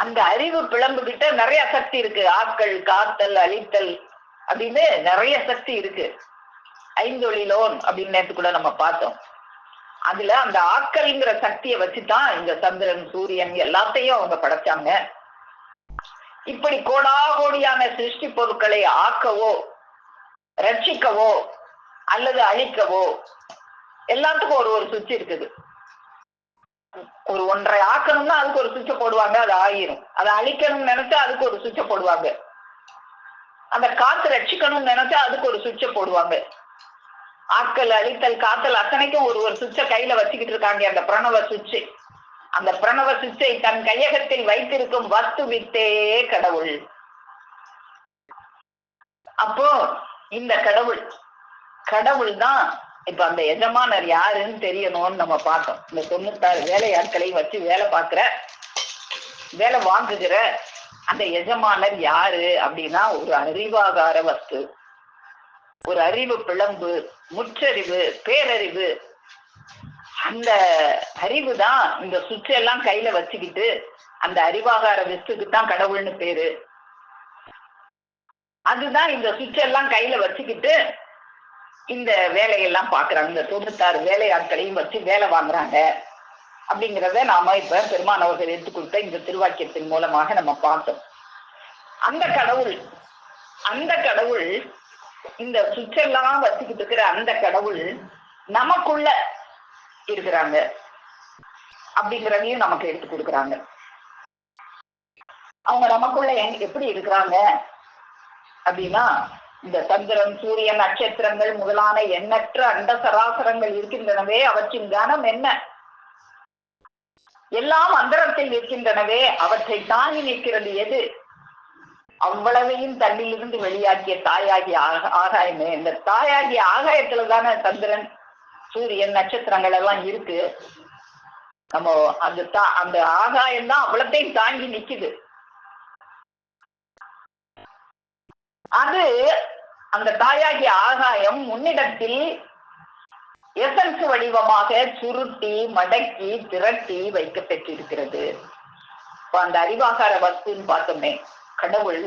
அந்த அறிவு பிழம்பு கிட்ட நிறைய சக்தி இருக்கு. ஆக்கல், காத்தல், அழித்தல் அப்படின்னு நிறைய சக்தி இருக்கு. ஐந்தொழிலோன் அப்படின்னு நேற்று கூட நம்ம பார்த்தோம். அதுல அந்த ஆக்கல்ங்கிற சக்தியை வச்சுதான் இந்த சந்திரன் சூரியன் எல்லாத்தையும் அவங்க படைச்சாங்க. இப்படி கோடாகோடியான சிருஷ்டி பொருட்களை ஆக்கவோ ரட்சிக்கவோ அல்லது அழிக்கவோ எல்லாத்துக்கும் ஒரு ஒரு சுவிட்ச் இருக்குது. ஒரு ஒன்றை ஆக்கணும்னா அதுக்கு ஒரு சுவிட்சை போடுவாங்க, அது ஆயிரும். அதை அழிக்கணும்னு நினைச்சா அதுக்கு ஒரு சுவிட்சை போடுவாங்க. அந்த காத்து ரட்சிக்கணும்னு நினைச்சா அதுக்கு ஒரு சுவிட்சை போடுவாங்க. ஆக்கல் அழித்தல் காத்தல் அத்தனைக்கும் ஒரு ஒரு சுவிட்சை கையில வச்சுக்கிட்டு இருக்காங்க. அந்த பிரணவ சுவிட்சை, அந்த பிரணவ சுவிட்சை தன் கையகத்தில் வைத்திருக்கும் வஸ்து வித்தே கடவுள். அப்போ இந்த கடவுள் தான் இப்ப அந்த எஜமானர் யாருன்னு தெரியணும்னு நம்ம பார்த்தோம். இந்த 96 வேலையாட்களையும் வச்சு வேலை பார்க்கிற வேலை வாங்குகிற அந்த எஜமானர் யாரு அப்படின்னா ஒரு அறிவாகார வஸ்து, ஒரு அறிவு பிளம்பு, முற்றறிவு, பேரறிவு. அந்த அறிவு தான் இந்த சுவிட்ச் எல்லாம் கையில வச்சுக்கிட்டு அந்த அறிவாகார வஸ்துக்கு தான் கடவுள்னு பேரு. அதுதான் இந்த சுவிட்ச் எல்லாம் கையில வச்சுக்கிட்டு இந்த வேலையெல்லாம் பாக்குறாங்க. இந்த 96 வேலையாட்களையும் வச்சு வேலை வாங்குறாங்க அப்படிங்கிறத நாம இப்ப பெருமானவர்கள் எடுத்து கொடுத்த இந்த திருவாக்கியத்தின் மூலமாக நம்ம பார்த்தோம். அந்த கடவுள் இந்த சுவிட்ச் எல்லாம் வச்சுக்கிட்டு இருக்கிற அந்த கடவுள் நமக்குள்ள இருக்கிறாங்க அப்படிங்கிறதையும் நமக்கு எடுத்து கொடுக்குறாங்க. அவங்க நமக்குள்ள எப்படி இருக்கிறாங்க அப்படின்னா, இந்த சந்திரன் சூரியன் நட்சத்திரங்கள் முதலான எண்ணற்ற அண்ட சராசரங்கள் இருக்கின்றனவே, அவற்றின் கனம் என்ன? எல்லாம் அந்தரத்தில் இருக்கின்றனவே, அவற்றை தாங்கி நிற்கிறது எது? அவ்வளவையும் தன்னிலிருந்து வெளியாக்கிய தாயாகிய ஆகாயமே. இந்த தாயாகிய ஆகாயத்துலதானே சந்திரன் சூரியன் நட்சத்திரங்கள் எல்லாம் இருக்கு. நம்ம அந்த ஆகாயம்தான் அவ்வளத்தையும் தாங்கி நிக்குது. அது அந்த தாயாகிய ஆகாயம் முன்னிடத்தில் எசன்ஸ் வடிவமாக சுருட்டி மடக்கி திரட்டி வைக்க பெற்றிருக்கிறது. இப்ப அந்த அறிவாகார வஸ்துன்னு பார்த்தோமே கடவுள்,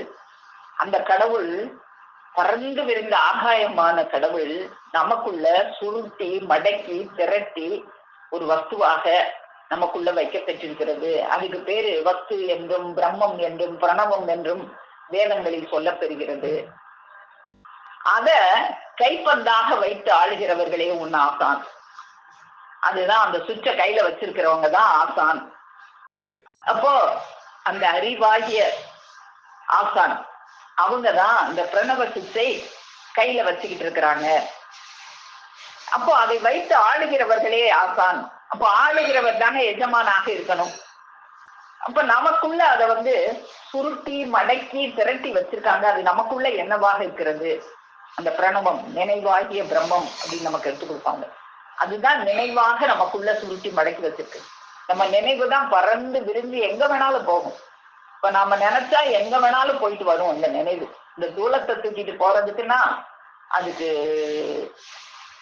அந்த கடவுள் பறந்து விரிந்த ஆகாயமான கடவுள் நமக்குள்ள சுருட்டி மடக்கி திரட்டி ஒரு வஸ்துவாக நமக்குள்ள வைக்க பெற்றிருக்கிறது. அதுக்கு பேரு வஸ்து என்றும் பிரம்மம் என்றும் பிரணவம் என்றும் வேதங்களில் சொல்லப்பெறுகிறது. அத கைப்பந்தாக வைத்து ஆளுகிறவர்களே உன் ஆசான். அதுதான் அந்த சுவிட்ச கையில வச்சிருக்கிறவங்க தான் ஆசான். அப்போ அந்த அறிவாகிய ஆசான் அவங்கதான் அந்த பிரணவ சுவிட்சை கையில வச்சுக்கிட்டு இருக்கிறாங்க. அப்போ அதை வைத்து ஆளுகிறவர்களே ஆசான். அப்போ ஆளுகிறவர் தானே எஜமானாக இருக்கணும். அப்ப நமக்குள்ள அதை சுருட்டி மடக்கி திரட்டி வச்சிருக்காங்க. அது நமக்குள்ள என்னவாக இருக்கிறது? அந்த பிரணவம், நினைவாகிய பிரம்மம் அப்படின்னு நமக்கு எடுத்து கொடுப்பாங்க. அதுதான் நினைவாக நமக்குள்ள சுருட்டி மடக்கி வச்சிருக்கு. நம்ம நினைவு தான் பறந்து விரும்பி எங்க வேணாலும் போகும். இப்ப நாம நினைச்சா எங்க வேணாலும் போயிட்டு வரும் அந்த நினைவு. இந்த தூளத்தை தூக்கிட்டு போறதுக்குன்னா அதுக்கு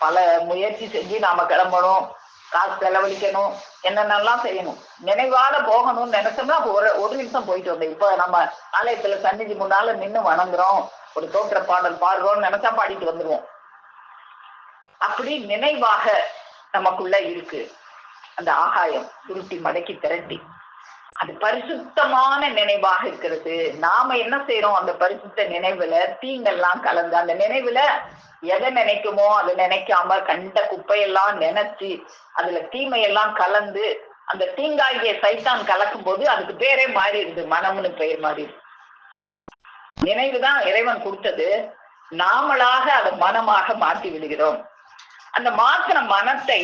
பல முயற்சி செஞ்சு நாம கிளம்பணும், காசு செலவழிக்கணும், என்னென்னலாம் செய்யணும். நினைவால போகணும்னு நினைச்சோம்னா ஒரு நிமிஷம் போயிட்டு வந்தேன். இப்ப நம்ம ஆலயத்துல சந்நிதி முன்னால நின்று வணங்குறோம், ஒரு தோற்ற பாடல் பாடுறோம்னு நினைச்சா பாடிட்டு வந்துருவோம். அப்படி நினைவாக நமக்குள்ள இருக்கு அந்த ஆகாயம் சுருட்டி மடக்கி திரட்டி. அது பரிசுத்தமான நினைவாக இருக்கிறது. நாம என்ன செய்யறோம்? அந்த பரிசுத்த நினைவுல தீங்கெல்லாம் கலந்து, அந்த நினைவுல எதை நினைக்குமோ அதை நினைக்காம கண்ட குப்பையெல்லாம் நினைச்சு அதுல தீமையெல்லாம் கலந்து அந்த தீங்காகிய சைத்தான் கலக்கும் போது அதுக்கு பேரே மாறிடுது, மனம்னு பெயர் மாறிடுது. நினைவுதான் இறைவன் கொடுத்தது, நாமளாக அதை மனமாக மாற்றி விடுகிறோம். அந்த மாற்றின மனத்தை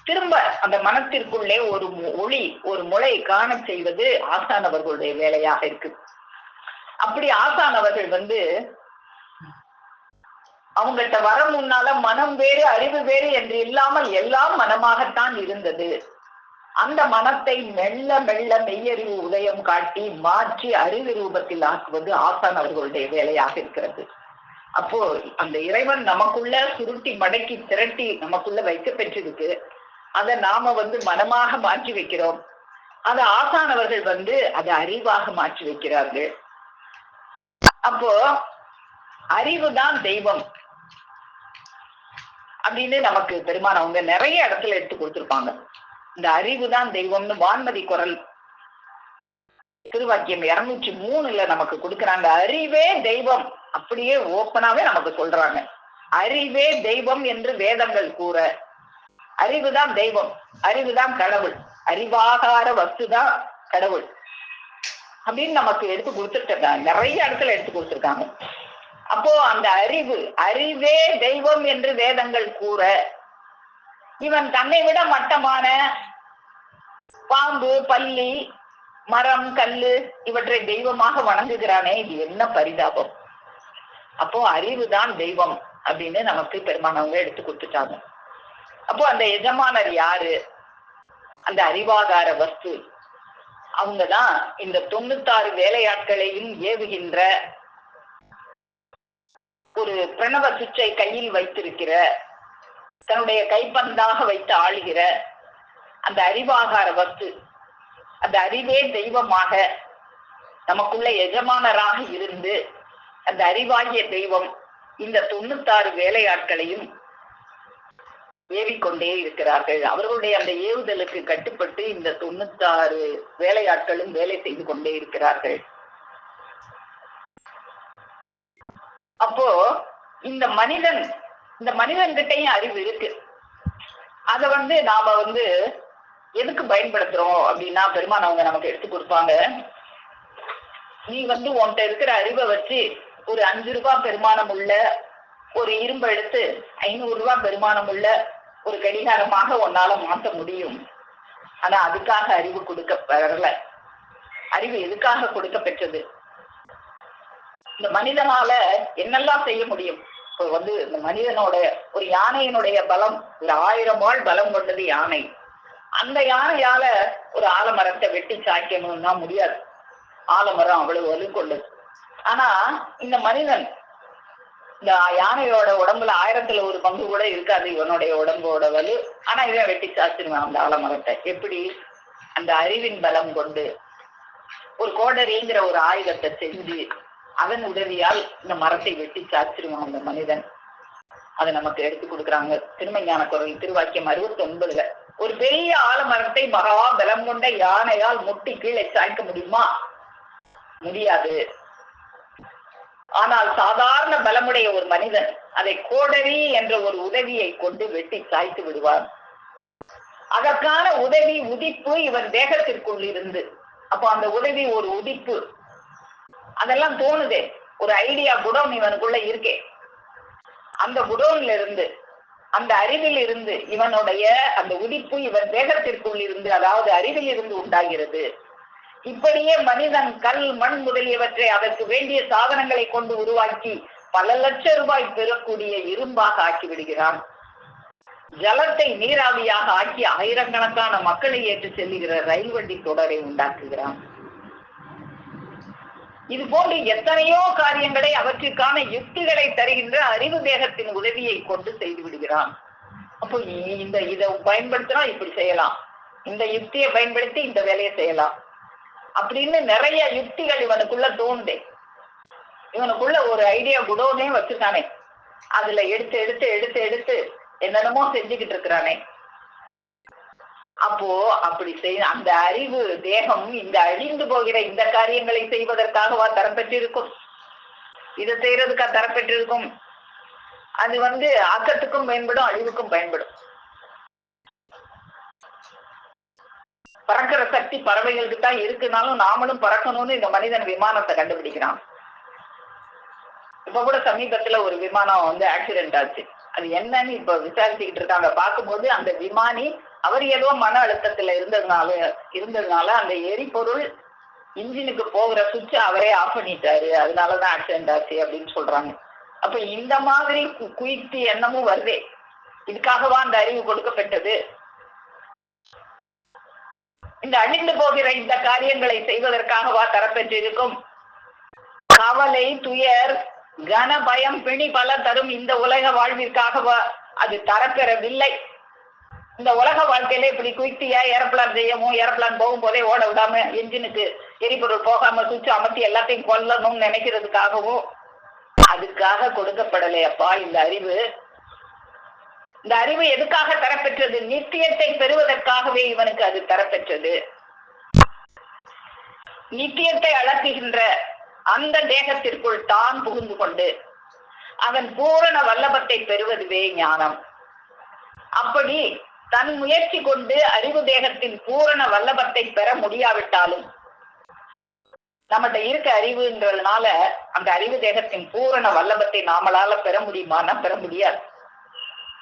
திரும்ப அந்த மனத்திற்குள்ளே ஒரு ஒளி, ஒரு முளை காண செய்வது ஆசானவர்களுடைய வேலையாக இருக்கு. அப்படி ஆசானவர்கள் அவங்கள்ட்ட வர முன்னால மனம் வேறு அறிவு வேறு என்று இல்லாமல் எல்லாம் மனமாகத்தான் இருந்தது. அந்த மனத்தை மெல்ல மெல்ல மெய்யறிவு உதயம் காட்டி மாற்றி அறிவு ரூபத்தில் ஆக்குவது ஆசான் அவர்களுடைய வேலையாக இருக்கிறது. அப்போ அந்த இறைவன் நமக்குள்ள சுருட்டி மடக்கி திரட்டி நமக்குள்ள வைக்க பெற்றிருக்கு. அதை நாம மனமாக மாற்றி வைக்கிறோம். அதை ஆசானவர்கள் அதை அறிவாக மாற்றி வைக்கிறார்கள். அப்போ அறிவுதான் தெய்வம். அப்படின்னு நமக்கு பெருமான் அவங்க நிறைய இடத்துல எடுத்து கொடுத்திருப்பாங்க. இந்த அறிவு தான் தெய்வம்னு வான்மதி குரல் திருவாக்கியம் 203 நமக்கு கொடுக்குறாங்க. அறிவே தெய்வம் அப்படியே ஓப்பனாவே நமக்கு சொல்றாங்க. அறிவே தெய்வம் என்று வேதங்கள் கூற, அறிவுதான் தெய்வம், அறிவுதான் கடவுள், அறிவாகார வஸ்துதான் கடவுள் அப்படின்னு நமக்கு எடுத்து கொடுத்துருக்காங்க. நிறைய இடத்துல எடுத்து கொடுத்துருக்காங்க. அப்போ அந்த அறிவே தெய்வம் என்று வேதங்கள் கூற, இவன் தன்னை விட மட்டமான பாம்பு, பல்லி, மரம், கல்லு இவற்றை தெய்வமாக வணங்குகிறானே, இது என்ன பரிதாபம். அப்போ அறிவுதான் தெய்வம் அப்படின்னு நமக்கு பெருமானவங்க எடுத்து கொடுத்துட்டாங்க. அப்போ அந்த எஜமானர் யாரு? அந்த அறிவாகார வஸ்து. அவங்கதான் இந்த 96 வேலையாட்களையும் ஏவுகின்ற, ஒரு பிரணவ சுச்சை கையில் வைத்திருக்கிற, தன்னுடைய கைப்பந்தாக வைத்து ஆளுகிற அந்த அறிவாகார வஸ்து. அந்த அறிவே தெய்வமாக நமக்குள்ள எஜமானராக இருந்து அந்த அறிவாகிய தெய்வம் இந்த 96 வேலையாட்களையும் ஏவிக்கொண்டே இருக்கிறார்கள். அவர்களுடைய அந்த ஏவுதலுக்கு கட்டுப்பட்டு இந்த 96 வேலையாட்களும் வேலை செய்து கொண்டே இருக்கிறார்கள். அப்போ இந்த மனிதன்கிட்டையும் அறிவு இருக்கு. அத நாம எதுக்கு பயன்படுத்துறோம் அப்படின்னா, பெருமான் அவங்க நமக்கு எடுத்து கொடுப்பாங்க. நீ உன்கிட்ட இருக்கிற அறிவை வச்சு ஒரு 5 ரூபாய் பெருமானம் உள்ள ஒரு இரும்பை எடுத்து 500 ரூபாய் பெருமானம் உள்ள ஒரு கடிகாரமாக உன்னால மாற்ற முடியும். ஆனா அதுக்காக அறிவு கொடுக்க வரல. அறிவு எதுக்காக கொடுக்க பெற்றது? இந்த மனிதனால என்னெல்லாம் செய்ய முடியும்? இப்போ இந்த மனிதனோட ஒரு யானையினுடைய பலம், ஒரு 1000 வாள் பலம் கொண்டது யானை. அந்த யானையால ஒரு ஆலமரத்தை வெட்டி சாய்க்கணும்னா முடியாது. ஆலமரம் அவ்வளவு வலு கொண்டது. ஆனா இந்த மனிதன், இந்த யானையோட உடம்புல 1000ல் 1 பங்கு கூட இருக்காது இவனுடைய உடம்போட வலு. ஆனா இவன் வெட்டி சாய்ச்சிருவான் அந்த ஆலமரத்தை. எப்படி? அந்த அறிவின் பலம் கொண்டு ஒரு கோடரிங்கிற ஒரு ஆயுதத்தை செஞ்சு அதன் உதவியால் இந்த மரத்தை வெட்டி சாய்ச்சிருவான் அந்த மனிதன். அதை நமக்கு எடுத்து கொடுக்குறாங்க திருமஞான குரல் திருவாக்கியம் 69. ஒரு பெரிய ஆலமரத்தை மகா பலம் கொண்ட யானையால் முட்டி கீழே சாய்க்க முடியுமா? முடியாது. ஆனால் சாதாரண பலமுடைய ஒரு மனிதன் அதை கோடரி என்ற ஒரு உதவியை கொண்டு வெட்டி சாய்த்து விடுவார். அதற்கான உதவி உதிப்பு இவன் தேகத்திற்குள் இருந்து, அப்போ அந்த உதவி ஒரு உதிப்பு, அதெல்லாம் தோணுதே. ஒரு ஐடியா குடோன் இவனுக்குள்ள இருக்கே, அந்த குடோன்ல இருந்து, அந்த அறிவில் இருந்து இவனுடைய அந்த உதிப்பு இவன் தேகத்திற்குள் இருந்து, அதாவது அறிவில் இருந்து உண்டாகிறது. இப்படியே மனிதன் கல், மண் முதலியவற்றை அதற்கு வேண்டிய சாதனங்களை கொண்டு உருவாக்கி பல லட்சம் ரூபாய் பெறக்கூடிய இரும்பாக ஆக்கி விடுகிறான். ஜலத்தை நீராவியாக ஆக்கி ஆயிரக்கணக்கான மக்களை ஏற்று செல்லுகிற ரயில் வண்டி தொடரை உண்டாக்குகிறான். இது போன்று எத்தனையோ காரியங்களை அவற்றுக்கான யுக்திகளை தருகின்ற அறிவு தேகத்தின் உதவியை கொண்டு செய்து விடுகிறான். அப்போ இதை பயன்படுத்தினா இப்படி செய்யலாம், இந்த யுக்தியை பயன்படுத்தி இந்த வேலையை செய்யலாம் அப்படின்னு நிறைய யுக்திகள் இவனுக்குள்ள தோணுதே. இவனுக்குள்ள ஒரு ஐடியா குடோனே வச்சிருக்கானே, அதுல எடுத்து எடுத்து எடுத்து எடுத்து என்னென்னமோ செஞ்சுக்கிட்டு இருக்கிறானே. அப்போ அப்படி அந்த அறிவு தேகம் இந்த அழிந்து போகிற இந்த காரியங்களை செய்வதற்காகவா தரப்பெற்றிருக்கும்? இதை செய்யறதுக்கா தரப்பெற்றிருக்கும்? அது ஆக்கத்துக்கும் பயன்படும், அழிவுக்கும் பயன்படும். பறக்கிற சக்தி பறவைகளுக்கு தான் இருக்குனாலும் நாமளும் பறக்கணும்னு இந்த மனிதன் விமானத்தை கண்டுபிடிக்கிறான். இப்ப கூட சமீபத்துல ஒரு விமானம் ஆக்சிடென்ட் ஆச்சு. அது என்னன்னு இப்ப விசாரிச்சுக்கிட்டு இருக்காங்க. பார்க்கும்போது அந்த விமானி அவர் ஏதோ மன அழுத்தத்துல இருந்ததுனால அந்த எரிபொருள் இன்ஜினுக்கு போகிற சுவிட்ச அவரே ஆஃப் பண்ணிட்டாரு, அதனாலதான் ஆக்சிடென்ட் ஆச்சு அப்படின்னு சொல்றாங்க. அப்ப இந்த மாதிரி குயிர்த்தி எண்ணமும் வருதே. இதுக்காகவா அந்த அறிவு கொடுக்கப்பட்டது? இந்த அழிந்து போகிற இந்த காரியங்களை செய்வதற்காகவா தரப்பெற்றிருக்கும்? கவலை, துயர், கன பயம், பிணி பல தரும் இந்த உலக வாழ்விற்காகவா அது தரப்பெறவில்லை. இந்த உலக வாழ்க்கையில இப்படி குயிக்டியா ஏரோப்ளான் செய்யவும், ஏரோப்ளான் போகும் போதே ஓட விடாம என்ஜினுக்கு எரிபொருள் போகாம சுவிட்ச் அமர்த்தி எல்லாத்தையும் கொல்லணும்னு நினைக்கிறதுக்காகவும் அதுக்காக கொடுக்கப்படலையப்பா இந்த அறிவு. இந்த அறிவு எதுக்காக தரப்பெற்றது? நித்தியத்தை பெறுவதற்காகவே இவனுக்கு அது தரப்பெற்றது. நித்தியத்தை அழகுகின்ற அந்த தேகத்திற்குள் தான் புகுந்து கொண்டு அவன் பூரண வல்லபத்தை பெறுவதுவே ஞானம். அப்படி தன் முயற்சி கொண்டு அறிவு தேகத்தின் பூரண வல்லபத்தை பெற முடியாவிட்டாலும் நம்மகிட்ட இருக்க அறிவுன்றதுனால அந்த அறிவு தேகத்தின் பூரண வல்லபத்தை நாமளால பெற முடியுமானா பெற முடியாது.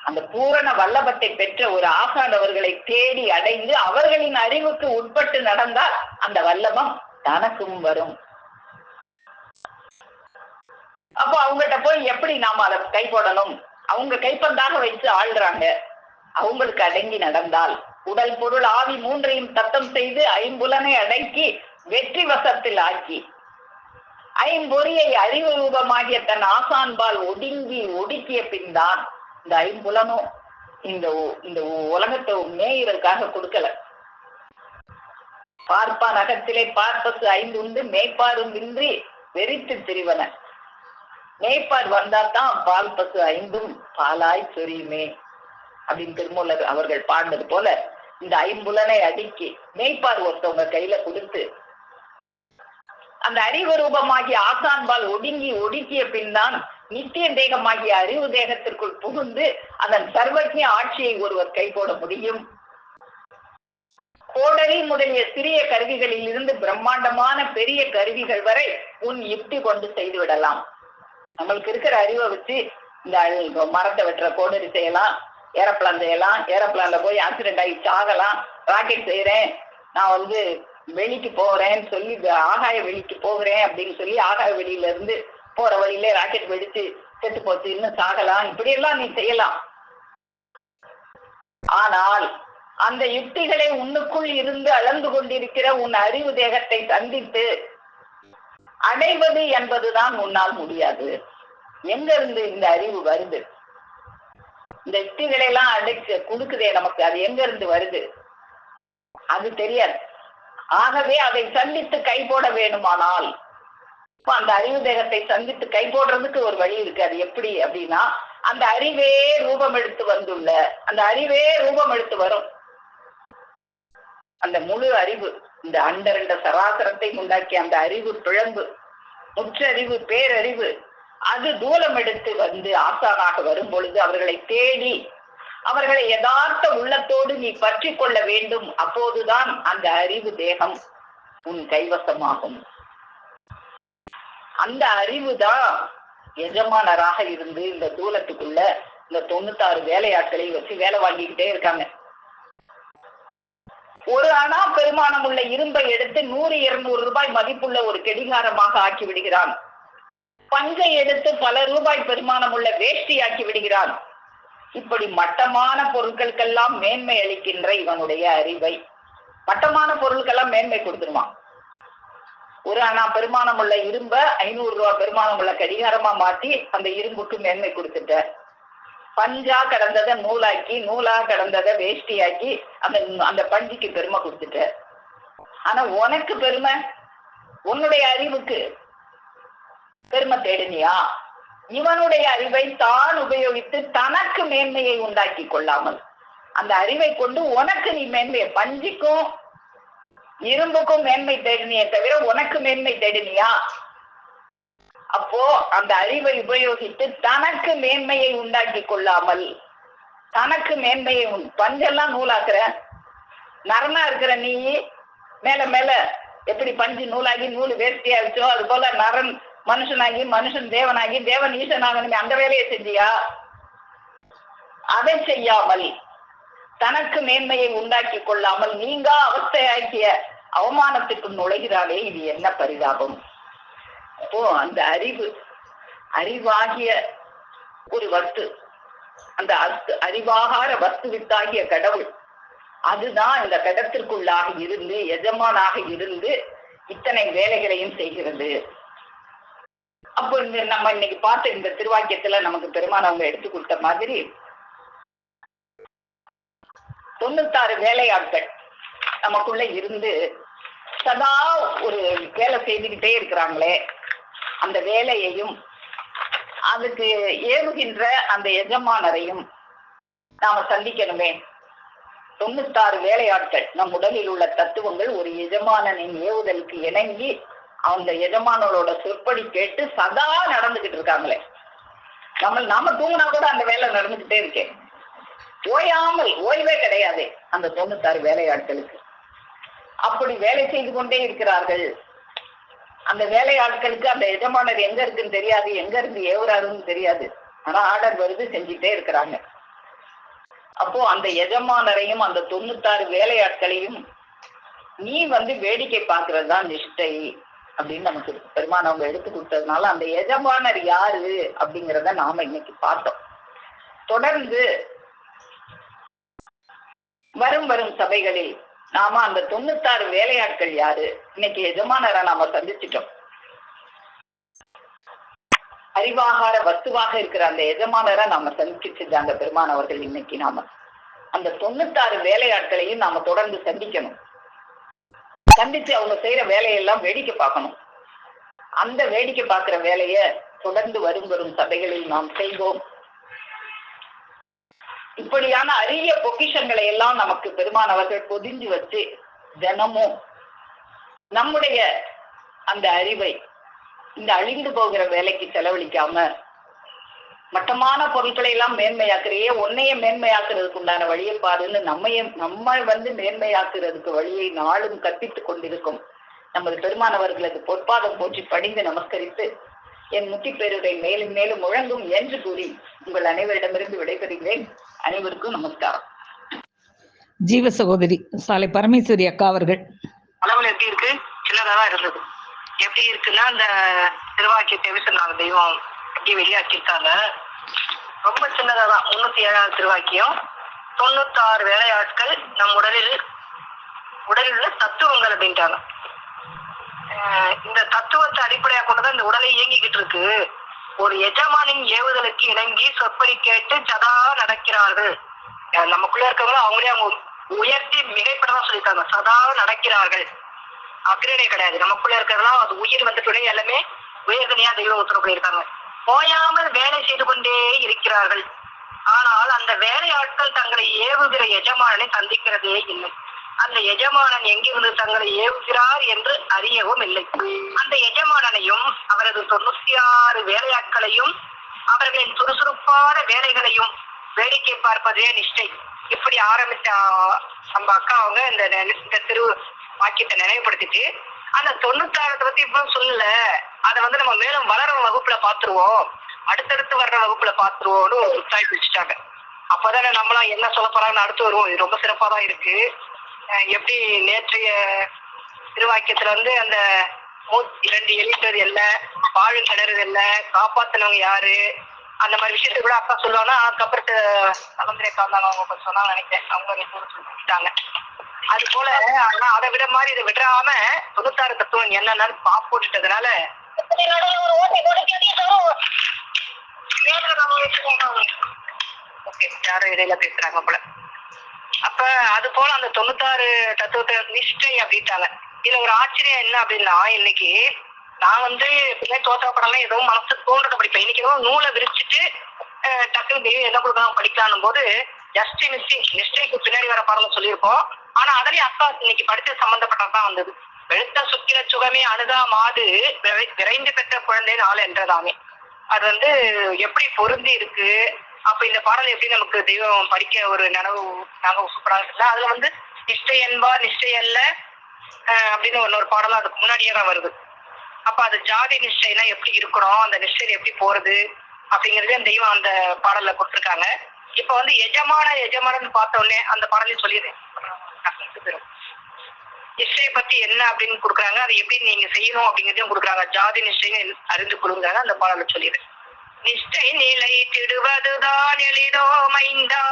அந்த பூரண வல்லபத்தை பெற்ற ஒரு ஆசானவர்களை தேடி அடைந்து அவர்களின் அறிவுக்கு உட்பட்டு நடந்தால் அந்த வல்லபம் தனக்கும் வரும். அப்போ அவங்ககிட்ட போய் எப்படி நாம அதை கை போடணும்? அவங்க கைப்பந்தாக வைத்து ஆள்றாங்க. அவங்களுக்கு அடங்கி நடந்தால் உடல் பொருள் ஆவி மூன்றையும் தத்தம் செய்து ஐம்புலனை அடக்கி வெற்றி வசத்தில் ஆக்கி ஐம்பொறியை அறிவு ரூபமாகிய தன் ஆசான்பால் ஒடுக்கிய பின் தான் இந்த ஐம்புலனும் இந்த உலகத்தை மேயிறதுக்காக கொடுக்கல. பார்ப்பான் அகத்திலே பார்ப்பது 5 உண்டு மேய்ப்பாரும் இன்றி வெறித்து திரிவன. மேய்ப்பார் வந்தாதான் பால் பசு 5ம் பாலாய் சொரியுமே அப்படின்னு திருமூலர் அவர்கள் பாடினது போல இந்த ஐம்புலனை அடுக்கி மேய்ப்பார் ஒருத்தவங்க கையில கொடுத்து அந்த அறிவு ரூபமாகிய ஆசான்பால் ஒடுக்கிய பின் தான் நித்திய தேகமாகிய அறிவு தேகத்திற்குள் புகுந்து அதன் சர்வஜ்ஞ ஆட்சியை ஒருவர் கை போட முடியும். கோடரி முதலிய சிறிய கருவிகளில் இருந்து பிரம்மாண்டமான பெரிய கருவிகள் வரை உன் யுக்தி கொண்டு செய்து விடலாம். நம்மளுக்கு இருக்கிற அறிவை வச்சு இந்த மரத்தை வெட்டுற கோடரி செய்யலாம், ஏரோப்ளான் செய்யலாம், ஏரோப்ளான்ல போய் ஆக்சிடென்ட் ஆகி சாகலாம், ராக்கெட் செய்யறேன், நான் வெளிக்கு போறேன்னு சொல்லி ஆகாய வெளிக்கு போகிறேன் அப்படின்னு சொல்லி ஆகாய வெளியில இருந்து போற வழியிலே ராக்கெட் வெடிச்சு செத்து போச்சு, இன்னும் சாகலாம், இப்படி எல்லாம் நீ செய்யலாம். ஆனால் அந்த யுக்திகளை உன்னுக்குள் இருந்து அளந்து கொண்டிருக்கிற உன் அறிவு தேகத்தை சந்தித்து அடைவது என்பதுதான் உன்னால் முடியாது. எங்க இருந்து இந்த அறிவு வருது? இந்த யுக்திகளை எல்லாம் அடைச்சு கொடுக்குதே நமக்கு, அது எங்க இருந்து வருது? அது தெரியாது. ஆகவே அதை சந்தித்து கை போட வேணுமானால் அந்த அறிவு தேகத்தை சந்தித்து கை போடுறதுக்கு ஒரு வழி இருக்கு. அது எப்படி அப்படின்னா, அந்த அறிவே ரூபம் எடுத்து வந்துள்ள அந்த அறிவே ரூபம் எடுத்து வரும். அந்த முழு அறிவு, இந்த அண்டரண்ட சராசரத்தை உண்டாக்கிய அந்த அறிவு பிழம்பு, முற்றறிவு, பேரறிவு, அது தூலம் எடுத்து வந்து ஆசானாக வரும் பொழுது அவர்களை தேடி அவர்களை யதார்த்த உள்ளத்தோடு நீ பற்றி கொள்ள வேண்டும். அப்போதுதான் அந்த அறிவு தேகம் உன் கைவசமாகும். அந்த அறிவுதான் எஜமானராக இருந்து இந்த தூலத்துக்குள்ள இந்த 96 வேலையாட்களை வச்சு வேலை வாங்கிக்கிட்டே இருக்காங்க. ஒரு அணா பெருமானம் உள்ள இரும்பை எடுத்து 100-200 ரூபாய் மதிப்புள்ள ஒரு கெடிகாரமாக ஆக்கி விடுகிறான். பஞ்சை எடுத்து பல ரூபாய் பெருமானம் உள்ள வேஷ்டி ஆக்கி விடுகிறான். இப்படி மட்டமான பொருட்களுக்கெல்லாம் மேன்மை அளிக்கின்ற இவனுடைய அறிவை மட்டமான பொருட்கெல்லாம் மேன்மை கொடுத்துருவான். ஒரு அணா பெருமானம் உள்ள இரும்ப 500 ரூபாய் பெருமானம் உள்ள கடிகாரமா மாற்றி அந்த இரும்புக்கு மேன்மை கொடுத்துட்ட. பஞ்சா கடந்ததை நூலாக்கி, நூலா கடந்ததை வேஷ்டியாக்கி அந்த பஞ்சுக்கு பெருமை கொடுத்துட்ட. ஆனா உனக்கு பெருமை, உன்னுடைய அறிவுக்கு பெருமை தேடினியா? இவனுடைய அறிவை தான் உபயோகித்து தனக்கு மேன்மையை உண்டாக்கி கொள்ளாமல் அந்த அறிவை கொண்டு உனக்கு நீ மேன்மையை, பஞ்சுக்கும் இரும்புக்கும் மேன்மை தேடினியே தவிர உனக்கு மேன்மை தேடினியா? அப்போ அந்த அறிவை உபயோகித்து தனக்கு மேன்மையை உண்டாக்கி கொள்ளாமல் தனக்கு மேன்மையை பஞ்செல்லாம் நூலாக்குற, நரனா இருக்கிற நீ மேல மேல எப்படி பஞ்சு நூலாகி நூல் வேஷ்டியாச்சோ அது போல நரன் மனுஷனாகி, மனுஷன் தேவனாகி, தேவன் ஈசனாகணுமே, அந்த வேலையை செஞ்சியா? அதை செய்யாமல் தனக்கு மேன்மையை உண்டாக்கி கொள்ளாமல் நீங்க அவஸ்தையாக்கிய அவமானத்துக்கு நுழைகிறானே, இது என்ன பரிதாபம்! அப்போ அந்த அறிவாகிய ஒரு வஸ்து, அந்த அறிவாகார வஸ்து வித்தாகிய கடவுள், அதுதான் இந்த கடத்திற்குள்ளாக இருந்து எஜமானாக இருந்து இத்தனை வேலைகளையும் செய்கிறது. அப்போ நம்ம இன்னைக்கு பார்த்த இந்த திருவாக்கியத்துல நமக்கு பெருமானவங்க எடுத்து கொடுத்த மாதிரி 96 வேலையாட்கள் நமக்குள்ள இருந்து சதா ஒரு வேலை செய்துகிட்டே இருக்கிறாங்களே, அந்த வேலையையும் அதுக்கு ஏவுகின்ற அந்த எஜமானரையும் நாம சந்திக்கணுமே. 96 வேலையாட்கள், நம் உடலில் உள்ள தத்துவங்கள் ஒரு எஜமானனின் ஏவுதலுக்கு இணங்கி அந்த எஜமானோட சொற்படி கேட்டு சதா நடந்துகிட்டு இருக்காங்களே. நாம தூங்கினா கூட அந்த வேலை நடந்துகிட்டே இருக்கேன். ஓயாமல், ஓய்வே கிடையாது அந்த 96 வேலையாட்களுக்கு. அப்படி வேலை செய்து கொண்டே இருக்கிறார்கள். அந்த வேலையாட்களுக்கு அந்த எஜமானர் எங்க இருக்குன்னு தெரியாது, எங்க இருந்து ஏவுறாருன்னு தெரியாது. ஆனா ஆர்டர் வருது, செஞ்சுட்டே இருக்கிறாங்க. அப்போ அந்த எஜமானரையும் அந்த 96 வேலையாட்களையும் நீ வேடிக்கை பார்க்கறது தான் நிஷ்டை அப்படின்னு நமக்கு பெருமான் அவங்க எடுத்து கொடுத்ததுனால அந்த எஜமானர் யாரு அப்படிங்கிறத நாம இன்னைக்கு பார்த்தோம். தொடர்ந்து வரும் சபைகளில் நாம அந்த 96 வேலையாட்கள் யாரு, இன்னைக்கு எஜமானரை நாம சந்திச்சிட்டோம். அறிவாகார வஸ்துவாக இருக்கிற அந்த எஜமானரை நாம சந்திச்சிருந்தாங்க பெருமான் அவர்கள். இன்னைக்கு நாம அந்த 96 வேலையாட்களையும் நாம தொடர்ந்து சந்திக்கணும். சந்திச்சு அவங்க செய்யற வேலையெல்லாம் வேடிக்கை பார்க்கணும். அந்த வேடிக்கை பார்க்கிற வேலைய தொடர்ந்து வரும் சபைகளில் நாம் செய்வோம். இப்படியான அரிய பொக்கிஷங்களை எல்லாம் நமக்கு பெருமான் அவர்கள் பொதிஞ்சு வச்சு தினமும் நம்முடைய அந்த அறிவை இந்த அழிந்து போகிற வேலைக்கு செலவழிக்காம மட்டமான பொருட்களை எல்லாம் மேன்மையாக்குறையே உன்னைய மேன்மையாக்குறதுக்கு உண்டான வழியை பாருன்னு நம்ம மேன்மையாக்குறதுக்கு வழியை நாளும் கற்பித்துக் கொண்டிருக்கும் நமது பெருமானவர்களுக்கு பொற்பாதம் போற்றி படிந்து நமஸ்கரித்து என் முத்தி பேருரை மேலும் மேலும் முழங்கும் என்று கூறி உங்கள் அனைவரிடமிருந்து விடைபெறுகிறேன். அனைவருக்கும் நமஸ்காரம். ஜீவ சகோதரி சாலை பரமேஸ்வரி அக்கா அவர்கள். அளவுல எப்படி இருக்கு? சின்னதான் இருந்தது. எப்படி இருக்குன்னா அந்த திருவாக்கியத்தை விசுநாத தெய்வம் எப்படி வெளியாக்கியிருக்காங்க. ரொம்ப சின்னதான். 307வது திருவாக்கியம். 96 வேலையாட்கள் நம் உடலில் உள்ள தத்துவங்கள் அப்படின்ட்டாங்க. இந்த தத்துவத்தை அடிப்படையாக கொண்டுதான் இந்த உடலை இயங்கிக்கிட்டு இருக்கு. ஒரு எஜமானின் ஏவுதலுக்கு இணங்கி சொற்படி கேட்டு சதா நடக்கிறார்கள். நமக்குள்ள இருக்கவங்க அவங்களே அவங்க உயர்த்தி மிகைப்படதான் சொல்லியிருக்காங்க. சதா நடக்கிறார்கள், அக்ரேனே கிடையாது. நமக்குள்ள இருக்கிறதெல்லாம் அது உயிர் துணை எல்லாமே உயர்தனியா தெய்வம் உத்தரவு பண்ணியிருக்காங்க. ஓயாமல் வேலை செய்து கொண்டே இருக்கிறார்கள். ஆனால் அந்த வேலையாட்கள் தங்களை ஏவுகிற எஜமானனை சந்திக்கிறதே இல்லை. அந்த எஜமானன் எங்கிருந்து தங்களை ஏவுகிறார் என்று அறியவும் இல்லை. அந்த எஜமானனையும் அவரது 96 வேலையாட்களையும் அவர்களின் சுறுசுறுப்பான வேலைகளையும் வேடிக்கை பார்ப்பதே நிஷ்டை. இப்படி ஆரம்பித்த நம்ம அக்கா அவங்க இந்த திரு வாக்கியத்தை நினைவுபடுத்திட்டு அந்த 96 பத்தி இப்ப சொல்லல, அதை நம்ம மேலும் வளர வகுப்புல பாத்துருவோம், அடுத்தடுத்து வர்ற வகுப்புல பாத்துருவோம்னு ஒரு உத்தாய் பிடிச்சிட்டாங்க. அப்பதானே நம்மளாம் என்ன சொல்ல போறாங்கன்னு அடுத்து வருவோம். இது ரொம்ப சிறப்பா தான் இருக்கு. எப்படி நேற்றைய திருவாக்கியத்துல அந்த 2 எலிட்டர் இல்ல, பாழும் கிணறு இல்ல, காப்பாத்தினவங்க யாரு, அந்த மாதிரி விஷயத்த கூட அக்கா சொல்லுவாங்க. அதுக்கப்புறத்து சமந்திரக்கா அவங்க சொன்னாங்க நினைக்கிறேன். அவங்க சொல்லிட்டாங்க. அது போல ஆனா அதை விட மாதிரி இதை விடாம 96 தத்துவம் என்னன்னு போட்டுட்டதுனால யாரும் இடையில பேசுறாங்க போல. அப்ப அது போல அந்த 96 தத்துவத்தை நிஷ்டை அப்படின்ட்டாங்க. இதுல ஒரு ஆச்சரியம் என்ன அப்படின்னா, இன்னைக்கு நான் தோற்ற படம்லாம் ஏதோ மனசு தோன்றத படிப்பேன். இன்னைக்கு ஏதோ நூலை விரிச்சிட்டு டக்குனு என்ன கொடுக்கலாம் படிக்கலான்னும் போது ஜஸ்ட் நிஷ்டைக்கு பின்னாடி வர பாடம் சொல்லியிருக்கோம். ஆனா அதுலயும் அக்கா இன்னைக்கு படித்து சம்பந்தப்பட்டதான் வந்தது. வெளுத்த சுக்கிர சுகமே அணுகா மாது விரைந்து பெற்ற குழந்தை நாள் என்றதாமே. அது எப்படி பொருந்தி இருக்கு. அப்ப இந்த பாடல் எப்படி நமக்கு தெய்வம் படிக்க ஒரு நனவு சூப்பரா இருக்குல்ல. அதுல நிஷ்டை என்பார் நிஷ்டை அல்ல அப்படின்னு இன்னொரு பாடலாம் அதுக்கு முன்னாடியே தான் வருது. அப்ப அது ஜாதி நிஷ்டைனா எப்படி இருக்கணும், அந்த நிஷ்டையில எப்படி போறது அப்படிங்கறது தெய்வம் அந்த பாடல்ல கொடுத்துருக்காங்க. இப்ப எஜமானன்னு பார்த்த உடனே அந்த பாடலையும் சொல்லிடுறேன். நிஷ்டையை பத்தி என்ன அப்படின்னு கொடுக்குறாங்க, அது எப்படி நீங்க செய்யணும் அப்படிங்கிறதையும் கொடுக்குறாங்க. ஜாதி நிஷ்டைன்னு அறிந்து கொடுக்குறாங்க. அந்த பாடல சொல்லிடுறேன். நிஷ்டை நிலை திடுவதுதான் எளிதோ மைந்தா,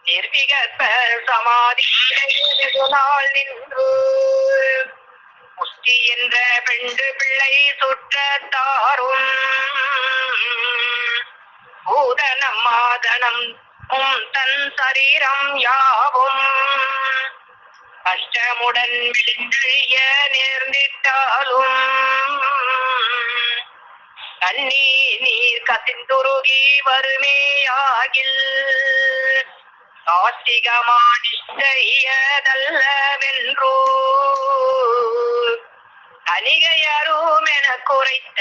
நிர்விகற்ப சமாதி நின்று முஷ்டி என்ற பெண்டு பிள்ளை சுற்றத்தாரும் பூதனம் மாதனம் தன் சரீரம் யாவும் கஷ்டமுடன் விழிய நேர்ந்திட்டாலும் கண்ணி நீர் கசிந்துருகி வருமேயாகில் சாத்திகமா நிஷ்டையதல்லவென்றோ கனிகையரும் என குறைத்த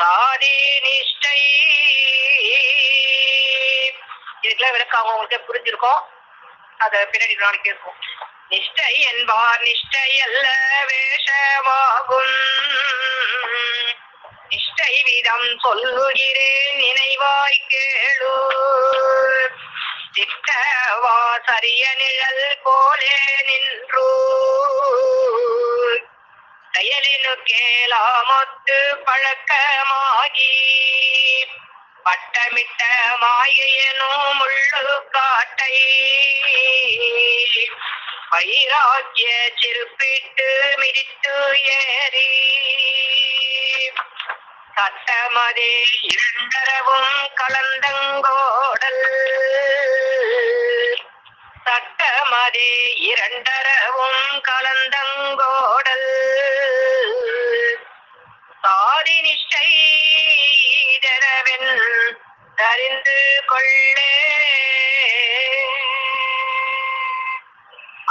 சாதி நிஷ்டை. இதுக்கெல்லாம் விளக்கம் அவங்களுக்கு புரிஞ்சிருக்கும், அத பின்னாடி நான் கேட்போம். நிஷ்டை என்பார் நிஷ்டை அல்ல வேஷமாகும், நிஷ்டை விதம் சொல்லுகிறேன் நினைவாய் கேளு. திட்டவா சரிய நிழல் போலே நின்று செயலினு கேளாமொத்து பழக்கமாகி பட்டமிட்ட மாயனும் முள்ளு காட்டை வைராக்கிய சிறுப்பிட்டு மிதித்து ஏறி சட்டமதே இரண்டரவும் கலந்தங்கோடல், சட்டமதே இரண்டரவும் கலந்தங்கோடல் சாதி நிஷ்டை தரவென் அறிந்து கொள்ளே.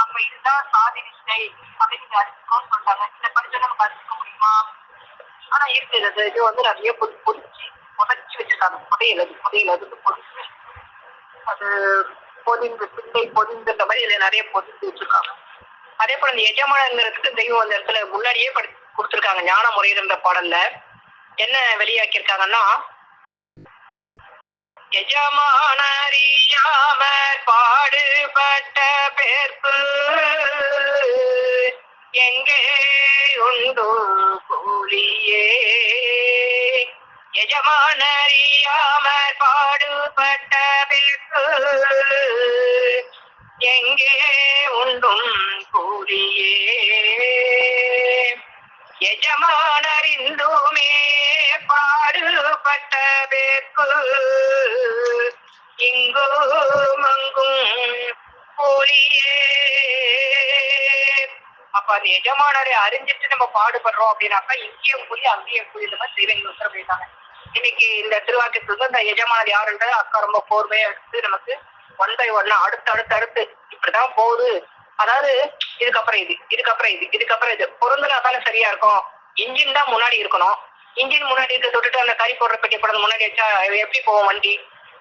அப்ப இதுதான் சாதி நிஷ்டை அப்படின்னு அறிஞ்சுக்கோன்னு சொல்றாங்க. இதை படிச்சு நம்ம கற்றுக்க முடியுமா? ஆனா இருக்கிறது இது வந்து நிறைய புதிச்சு வச்சிருக்காங்க. புதையல் பொதிச்சு அது பொதிந்து பிள்ளை பொதிந்துன்ற மாதிரி இதுல நிறைய பொதிந்து வச்சிருக்காங்க. அதே போல இந்த எஜமானங்கிறதுக்கு தெய்வம் அந்த இடத்துல முன்னாடியே கொடுத்துருக்காங்க. ஞான முறையின்ற பாடல்ல என்ன வெளியாக்கியிருக்காங்கன்னா, எஜமானறியாம பாடுபட்ட பேர்ப்பு எங்கே உண்டு கூலியே. எஜமானறியாம பாடுபட்ட பேர்ப்பு எங்கே உண்டும் கூலியே. எஜமானறிந்துமே பாடுபட்ட பேர்ப்பு இங்கும் அங்கும் கூலியே. அப்ப அந்த எஜமானரை அறிஞ்சிட்டு நம்ம பாடுபடுறோம் அப்படின்னாக்கா இங்கேயும் கூலி அங்கேயும் கூலி இந்த மாதிரி தெய்வங்கள் உத்தரவிட்டாங்க. இன்னைக்கு இந்த திருவாக்கியத்துக்கு இந்த எஜமானர் யாருன்றது அக்கா ரொம்ப போர்வையா எடுத்து நமக்கு 1 by 1 அடுத்து இப்படிதான் போகுது. அதாவது இதுக்கப்புறம் இது பொருந்துனா தானே சரியா இருக்கும். இன்ஜின் தான் முன்னாடி இருக்கணும், இன்ஜின் முன்னாடி இருக்க தொட்டுட்டு அந்த கறி போடுற பெட்டி போடுறது முன்னாடி வச்சா எப்படி போவோம் வண்டி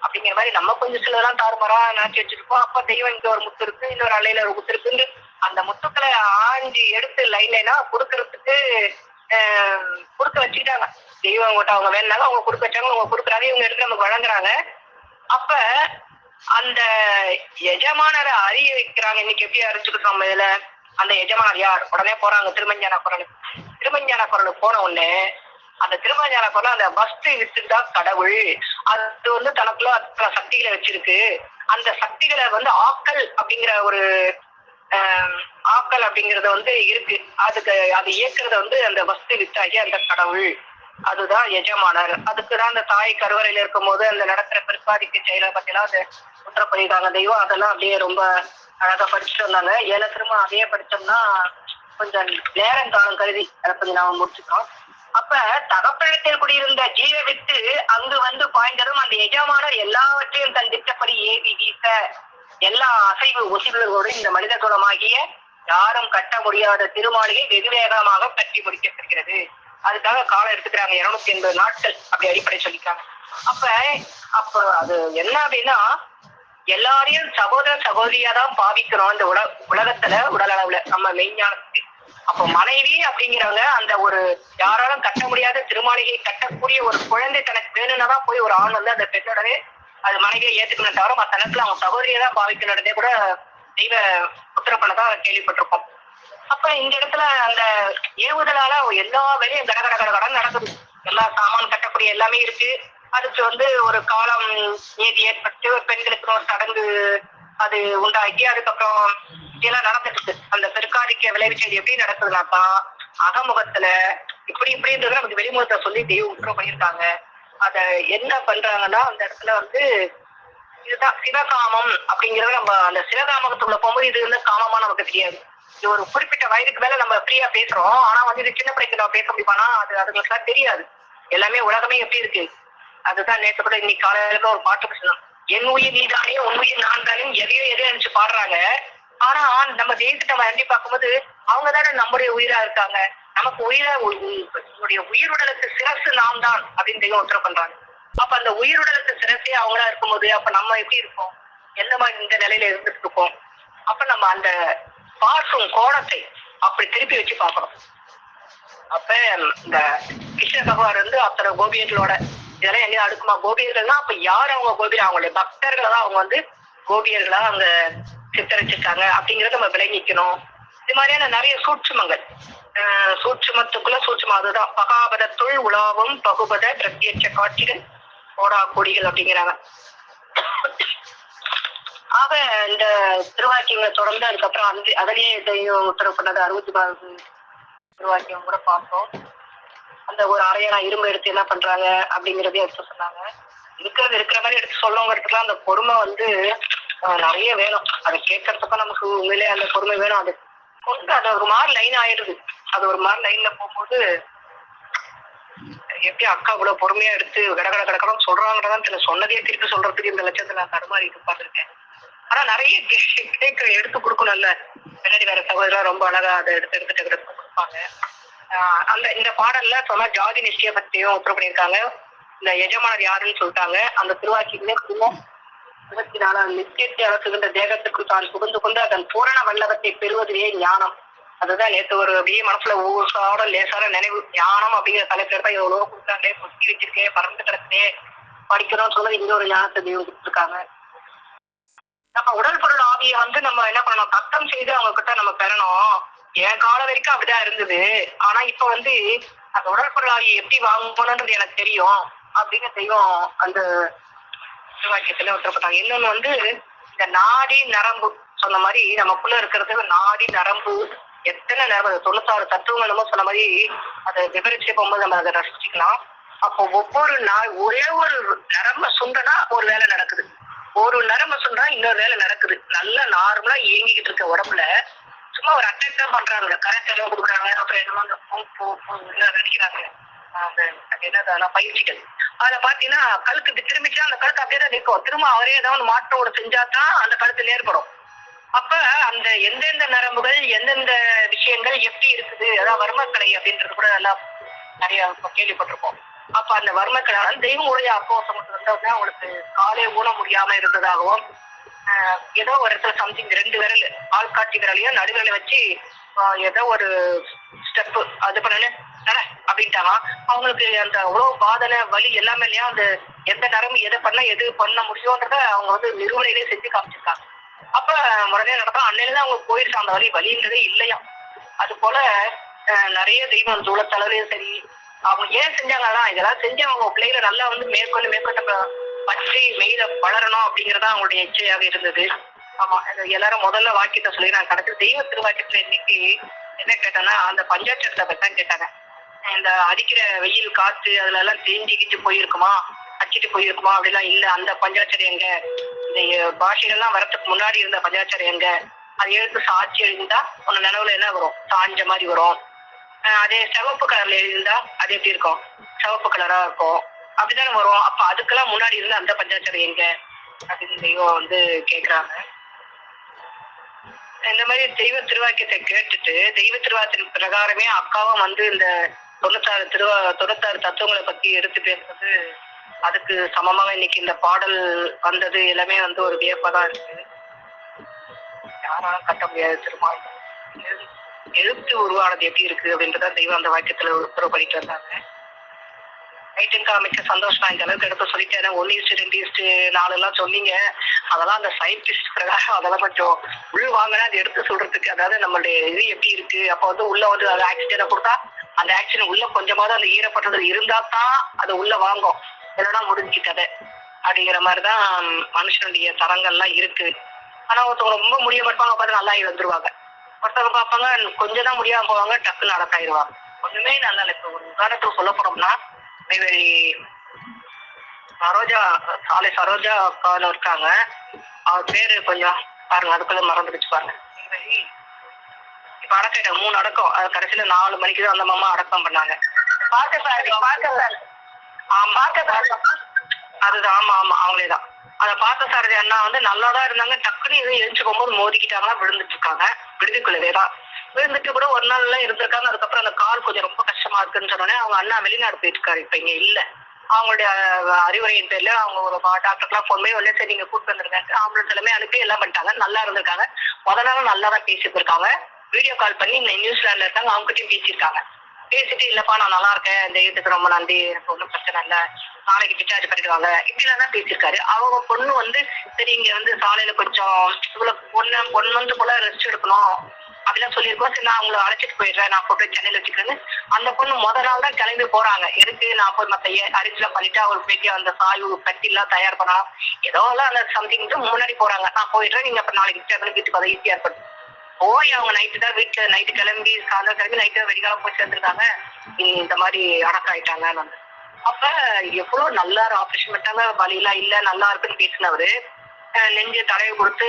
அப்படிங்கிற மாதிரி நம்ம கொஞ்சம் சிலதெல்லாம் தாறுமாறா நினைச்சு வச்சிருக்கோம். அப்ப தெய்வம் இங்க ஒரு முத்து இருக்கு, இன்னொரு அலையில ஒரு முத்து இருக்குன்னு அந்த முத்துக்களை ஆஞ்சி எடுத்து லைனா கொடுக்கறதுக்கு கொடுக்க வச்சுக்கிட்டாங்க. தெய்வம் அவங்ககிட்ட அவங்க வேணுனாலும் அவங்க கொடுக்க வச்சாங்க, அவங்க கொடுக்குறாங்க, இவங்க எடுத்து நமக்கு வழங்குறாங்க. அப்ப அந்த எஜமானரை அறிய வைக்கிறாங்க. இன்னைக்கு எப்படி அறிஞ்சுக்கிட்டோம் நம்ம இதுல? அந்த எஜமானர் யார்? உடனே போறாங்க திருமஞ்ஞான குரலுக்கு போன உடனே அந்த திருமஞ்ஞான குரல் அந்த பஸ்ட் வித்துட்டா கடவுள் அது வந்து தனக்குள்ள அத்தனை சக்திகளை வச்சிருக்கு. அந்த சக்திகளை வந்து ஆக்கல் அப்படிங்கிற ஒரு ஆக்கல் அப்படிங்கறது வந்து இருக்கு. அதுக்கு அது இயக்குறத வந்து அந்த வஸ்து வித்தாகி அந்த கடவுள், அதுதான் எஜமானர். அதுக்குதான் அந்த தாய் கருவறையில இருக்கும் போது அந்த நடக்கிற பிற்பாதிக்கு செயலை பத்திலாம் அது குற்றப்பதிவாங்க தெய்வம். அதெல்லாம் அப்படியே ரொம்ப அழகா படிச்சுட்டு வந்தாங்க. ஏன்னா திரும்ப அதையே படிச்சோம்னா கொஞ்சம் நேரம் காலம் கருதி அதை கொஞ்சம் நாம முடிச்சுக்கிறோம். அப்ப தகப்பழத்தில் குடியிருந்த ஜீவ வித்து அங்கு வந்து பாய்ந்ததும் அந்த எஜமானர் எல்லாவற்றையும் தன் திட்டப்படி ஏவி வீச எல்லா அசைவு ஒசிவுகளோடு இந்த மனித குலமாகிய யாரும் கட்ட முடியாத திருமாளிகை வெகு வேகமாக கட்டி முடிக்கப்படுகிறது. அதுக்காக காலம் எடுத்துக்கிறாங்க 280 நாட்கள் அப்படி அடிப்படை சொல்லிக்கிறாங்க. அப்ப அது என்ன அப்படின்னா எல்லாரையும் சகோதர சகோதரியா தான் பாவிக்கிறோம் இந்த உலகத்துல உடல் அளவுல நம்ம மெய்ஞானத்துக்கு. அப்போ மனைவி அப்படிங்கிறவங்க அந்த ஒரு யாராலும் கட்ட முடியாத திருமாளிகை கட்டக்கூடிய ஒரு குழந்தை தனக்கு வேணும்னா தான் போய் ஒரு ஆண் வந்து அந்த பெண்ணோடவே அது மனைவியை ஏத்துக்கணும் தவிர மற்ற நேரத்துல அவங்க சகோதரியை தான் பாவிக்கணுன்றதே கூட தெய்வ உத்தரப்பணதான் கேள்விப்பட்டிருக்கோம். அப்ப இந்த இடத்துல அந்த ஏவுதலால எல்லா வேலையும் கடகடன் நடக்குது. எல்லா சாமான் கட்டக்கூடிய எல்லாமே இருக்கு. அதுக்கு வந்து ஒரு காலம் நீதி ஏற்பட்டு பெண்களுக்கு ஒரு சடங்கு அது உண்டாக்கி அதுக்கப்புறம் இதெல்லாம் நடந்துட்டு அந்த பிற்காதிக்க விளைவிச்சது எப்படி நடக்குதுனாக்கா அகமுகத்துல இப்படின்றது நமக்கு வெளிமுகத்தை சொல்லி தெய்வம் உத்தரவு பண்ணியிருக்காங்க. அத என்ன பண்றாங்கன்னா அந்த இடத்துல வந்து இதுதான் சிவகாமம் அப்படிங்கறத நம்ம அந்த சிவகாமத்துக்குள்ள போகும்போது இது வந்து காமமா நமக்கு தெரியாது. இது ஒரு குறிப்பிட்ட வயதுக்கு மேல நம்ம ஃப்ரீயா பேசுறோம். ஆனா வந்து இது சின்ன பிள்ளைக்கு நம்ம பேச முடியுமானா அது அதுங்களுக்கு தெரியாது. எல்லாமே உலகமே எப்படி இருக்கு. அதுதான் நேற்று கூட இன்னைக்கு காலையில ஒரு பாட்டு சொன்னோம், என் உயிர் நீதானே உன் உயிர் நான் தானே எதையோ நினைச்சு பாடுறாங்க. ஆனா நம்ம தெய்வத்தை நம்ம எண்ணி பார்க்கும்போது அவங்க தானே நம்முடைய உயிரா இருக்காங்க. நமக்கு உயிருடலுக்கு சிரசு நாம் தான் அப்படின்னு தெய்வம் உத்தரவு பண்றாங்க. அப்ப அந்த உயிருடலுக்கு சிரசே அவங்களா இருக்கும்போது அப்ப நம்ம எப்படி இருப்போம், எந்த மாதிரி இந்த நிலையில இருந்துட்டு இருக்கோம். அப்ப நம்ம அந்த பாசும் கோணத்தை அப்படி திருப்பி வச்சு பார்க்கணும். அப்ப இந்த கிருஷ்ண பகவான் வந்து அத்தனை கோபியர்களோட இதெல்லாம் எங்க அடுக்குமா கோபியர்கள்னா அப்ப யார் அவங்க கோபியர், அவங்களுடைய பக்தர்களை தான் அவங்க வந்து கோபியர்களா அவங்க சித்தரிச்சிருக்காங்க அப்படிங்கறத நம்ம விளங்கிக்கணும். இது மாதிரியான நிறைய சூட்சுமங்கள், சூட்சுமத்துக்குள்ள சூட்சுமம், அதுதான் பகாபதத்துள் உலாவும் பகுபத பிரத்யட்ச காட்சிகள் ஓடா கொடிகள் அப்படிங்கிறாங்க. ஆக இந்த திருவாக்கியங்களை தொடர்ந்து அதுக்கப்புறம் அதிலேயே இதையும் உத்தரவு பண்ணது 64வது திருவாக்கியம் கூட பார்த்தோம். அந்த ஒரு அரையணா இரும்பு எடுத்து என்ன பண்றாங்க அப்படிங்கறதையும் எடுத்து சொன்னாங்க. இருக்கிற மாதிரி எடுத்து சொல்லணுங்கிறதுக்குலாம் அந்த பொறுமை வந்து நிறைய வேணும். அதை கேட்கறதுக்கும் நமக்கு உண்மையிலே அந்த பொறுமை வேணும். அது கொண்டு அது ஒரு மாதிரி லைன் ஆயிடுது. அது ஒரு மாதிரி லைன்ல போகும்போது எப்படி அக்கா கூட பொறுமையா எடுத்து கடக்கணும் சொல்றாங்கன்றதான் தெரியல. சொன்னதே திருப்பி சொல்றதுக்கு இந்த லட்சத்தை நான் தடுமாறிட்டு பார்த்துருக்கேன். ஆனா நிறைய கேட்கிற எடுத்து கொடுக்கணும்ல. பின்னாடி வேற சகோதரா ரொம்ப அழகா அதை எடுத்து கொடுப்பாங்க. அந்த இந்த பாடல்ல சொன்னா ஜாதி நிச்சய பத்தியும் உத்தரவு பண்ணியிருக்காங்க. இந்த எஜமானர் யாருன்னு சொல்லிட்டாங்க. அந்த திருவாக்கியுமே 24 நித்தியத்தை அலசுகின்ற தேகத்துக்கு தான் புகுந்து கொண்டு அதன் பூரண வல்லவத்தை பெறுவதுவே ஞானம். அதுதான் நேற்று ஒரு அப்படியே மனசுல ஊசாட லேசான நினைவு. ஞானம் அப்படிங்கிற தலைப்பில தான் எவ்வளவோ கொடுத்தாங்களே, பொத்தி வச்சிருக்கேன், பறந்து கிடக்குதே, படிக்கணும்னு சொல்லி இங்க ஒரு ஞானத்தை தெய்வம் கொடுத்துருக்காங்க. நம்ம உடல் பொருள் ஆவியை வந்து நம்ம என்ன பண்ணணும், தத்தம் செய்து அவங்க கிட்ட நம்ம பெறணும். என் காலம் வரைக்கும் அப்படிதான் இருந்தது. ஆனா இப்ப வந்து அந்த உடல் பொருள் ஆவியை எப்படி வாங்கணும்ன்றது எனக்கு தெரியும் அப்படின்னு தெய்வம் அந்த வாக்கியத்துல உத்தரப்பட்டாங்க. இன்னொன்னு வந்து இந்த நாடி நரம்பு சொன்ன மாதிரி நமக்குள்ள இருக்கிறது நாடி நரம்பு எத்தனை நரம்பு 96 தத்துவங்களுமோ சொன்ன மாதிரி அதை விவரிச்சு போகும்போது நம்ம அதை ரசிச்சுக்கலாம். அப்போ ஒவ்வொரு ஒரே ஒரு நரம்ப சுண்டனா ஒரு வேலை நடக்குது, ஒரு நரம்ப சுண்டா இன்னொரு வேலை நடக்குது. நல்லா நார்மலா இயங்கிக்கிட்டு இருக்க உடம்புல சும்மா ஒரு அட்டாக் தான் பண்றாங்க, கரெக்ட் எல்லாம் கொடுக்குறாங்க. அப்புறம் என்னமோ நடிக்கிறாங்க அந்த என்னது பயிற்சிகள். அதை பாத்தீங்கன்னா கழுத்துக்கு திரும்பிச்சா அந்த கழுத்து அப்படியே தான் நிற்கும். திரும்ப அவரே ஏதாவது மாற்றோட செஞ்சாதான் அந்த கழுத்துல ஏற்படும். அப்ப அந்த எந்தெந்த நரம்புகள் எந்தெந்த விஷயங்கள் எப்படி இருக்குது, அதாவது வர்மக்கலை அப்படின்றது கூட நல்லா நிறைய கேள்விப்பட்டிருக்கோம். அப்ப அந்த வர்மக்கலை தெய்வமுடைய அப்போசம் வந்தவங்க அவங்களுக்கு காலை ஊன முடியாம இருந்ததாகவும், ஏதோ ஒரு இடத்துல சம்திங் 2 விரல் ஆள்காட்சி விரலையும் நடுவிரலை வச்சு ஏதோ ஒரு ஸ்டெப் அது பண்ணு அப்படின்ட்டாங்க. அவங்களுக்கு அந்த உணவு பாதனை வலி எல்லாமே இல்லையா, அந்த எந்த நரம்பு எதை எது பண்ண முடியும்ன்றத அவங்க வந்து நிறுவனையிலே செஞ்சு காமிச்சிருக்காங்க. அப்ப முறையே நடக்கும். அன்னையில அவங்க போயிருச்சு, அந்த வலின்றதே இல்லையா. அது போல நிறைய தெய்வம் தூளத்தளவுலயும் சரி அவங்க ஏன் செஞ்சாங்கன்னா இதெல்லாம் செஞ்சு அவங்க பிள்ளைகளை நல்லா வந்து மேற்கொண்டு பற்றி மெயில வளரணும் அப்படிங்கறதா அவங்களுடைய இச்சையாக இருந்தது. ஆமா, எல்லாரும் முதல்ல வாக்கியத்தை சொல்லி நான் கடைசி தெய்வ திருவாக்கியத்துல இன்னைக்கு என்ன கேட்டேன்னா அந்த பஞ்சாட்சரத்தை பத்தி தான் கேட்டாங்க. இந்த அடிக்கிற வெயில் காத்து அதுல எல்லாம் தேஞ்சிக்கிட்டு போயிருக்குமா, அச்சிட்டு போயிருக்குமா அப்படிலாம் இல்ல. அந்த பஞ்சாட்சரம் எங்க, இந்த பாஷைகள்லாம் வரத்துக்கு முன்னாடி இருந்த பஞ்சாட்சரம் எங்க, அது எழுத்து சாட்சி எழுந்தா உன்ன நினைவுல என்ன வரும், சாஞ்ச மாதிரி வரும். அதே சிவப்பு கலர்ல எழுந்தா அது எப்படி இருக்கும், சிவப்பு கலரா இருக்கும், அப்படித்தானே வரும். அப்ப அதுக்கெல்லாம் முன்னாடி இருந்த அந்த பஞ்சாட்சரம் எங்க அப்படின்னு தெய்வம் வந்து கேக்குறாங்க. இந்த மாதிரி தெய்வ திருவாக்கியத்தை கேட்டுட்டு தெய்வ திருவாக்கியின் பிரகாரமே அக்காவும் வந்து இந்த 96 தத்துவங்களை பத்தி எடுத்து பேசுறது அதுக்கு சமமாக இன்னைக்கு இந்த பாடல் வந்தது எல்லாமே வந்து ஒரு வியப்பாதான் இருக்கு. யாராலும் கட்ட முடியாது திருமால் எழுத்து உருவானது எப்படி இருக்கு அப்படின்றத தெய்வம் அந்த வாக்கியத்துல உத்தரவு பண்ணிட்டு வந்தாங்க. ரைட்டுங்கா, மிக்க சந்தோஷமா இந்த அளவுக்கு எடுத்து சொல்லிட்டேன். 1:2:4 எல்லாம் சொன்னீங்க. அதெல்லாம் அந்த சயின்டிஸ்ட் பிரகாரம் அதெல்லாம் கொஞ்சம் உள் வாங்கினா அது எடுத்து சொல்றதுக்கு, அதாவது நம்மளுடைய இது எப்படி இருக்கு. அப்ப வந்து உள்ள வந்து அது ஆக்சிடென்ட் கொடுத்தா அந்த ஆக்சிடென்ட் உள்ள கொஞ்சமாவது அந்த ஈரப்பட்டது இருந்தா தான் அது உள்ள வாங்கும், இல்லைன்னா முடிஞ்சு கதை அப்படிங்கிற மாதிரிதான் மனுஷனுடைய தரங்கள்லாம் இருக்கு. ஆனா ஒருத்தவங்க ரொம்ப முடிய மாட்டாங்க, பார்த்து நல்லாயி வந்துருவாங்க. ஒருத்தவங்க பார்ப்பாங்க கொஞ்சம் தான் முடியாம போவாங்க, டக்குன்னு அடக்காயிருவாங்க. ஒண்ணுமே நல்லா இல்லை. இப்போ ஒரு உதாரணத்துக்கு சொல்ல போனோம்னா சரோஜா அக்கான்னு இருக்காங்க. அவர் பேரு கொஞ்சம் பாருங்க, அதுக்குள்ள மறந்துடுச்சு பாருங்க. இப்ப அடக்கம் 3 அடக்கம், அது கடைசியில 4 மணிக்கு தான் அந்த மாமா அடக்கம் பண்ணாங்க. அதுதான், ஆமா ஆமா அவங்களேதான். அத பார்த்த சாரதி அண்ணா வந்து நல்லாதான் இருந்தாங்க. டக்குன்னு எதுவும் எழுந்து போகும்போது மோதிக்கிட்டாங்களா, விழுந்துட்டு இருக்காங்க. விடுதிக்குள்ளவேதான் விழுந்துட்டு கூட ஒரு நாள் எல்லாம் இருந்திருக்காங்க. அதுக்கப்புறம் அந்த கால் கொஞ்சம் ரொம்ப கஷ்டமா இருக்குன்னு சொன்னோடனே அவங்க அண்ணா வெளிநாடு போயிருக்காரு, இப்ப இங்க இல்ல. அவங்களுடைய அறிவுரையின் பேர்ல அவங்க ஒரு டாக்டருக்குலாம் போன் பண்ணி உடனே சரி நீங்க கூப்பிட்டு வந்துருங்க, ஆம்புலன்ஸ் எல்லாமே அனுப்பி எல்லாம் பண்ணிட்டாங்க. நல்லா இருந்திருக்காங்க. நாளும் நல்லா தான் பேசிட்டு இருக்காங்க. வீடியோ கால் பண்ணி நியூசிலாந்துல இருக்காங்க, அவங்க கிட்டயும் பேசியிருக்காங்க. பேசிட்டு இல்லப்பா நான் நல்லா இருக்கேன், இந்த இதுக்கு ரொம்ப நன்றி, எனக்கு ஒன்றும் பிரச்சனை இல்லை, நாளைக்கு டிஸ்சார்ஜ் பண்ணிடுவாங்க இப்படிலாம் தான் பேசியிருக்காரு. அவங்க பொண்ணு வந்து சரி இங்க வந்து சாலையில கொஞ்சம் இவ்வளவு 1 மந்த் போல ரெஸ்ட் எடுக்கணும் அப்படிலாம் சொல்லியிருக்கோம். சரி நான் அவங்களை அழைச்சிட்டு போயிடுறேன், நான் போட்டு சென்னையில வச்சுக்கிறேன்னு அந்த பொண்ணு முத நாள் தான் கிளம்பி போறாங்க. எதுக்கு நான் போய் மத்த அரிசிலாம் பண்ணிட்டு அவங்களுக்கு பேட்டி அந்த சாய்வு கட்டி எல்லாம் தயார் பண்ணலாம் ஏதோ எல்லாம் அந்த சம்திங் முன்னாடி போறாங்க. நான் போயிடுறேன், நீங்க அப்ப நாளைக்கு டிஸ்சார்ஜ் பண்ணி வீட்டுக்கு அதை ஈஸியா ஏற்படும். போய் அவங்க நைட்டு தான் வீட்டுல நைட்டு கிளம்பி சாயந்தரம் கிளம்பி நைட்டு வெடிகாலம் போய் சேர்ந்துருக்காங்க. இந்த மாதிரி அடக்கம் ஆயிட்டாங்க. அப்ப எவ்வளவு நல்லா ஆபரேஷன் பண்ணிட்டாங்க, வலியெல்லாம் இல்ல, நல்லா இருக்குன்னு பேசினவரு நெஞ்சு தடவை கொடுத்து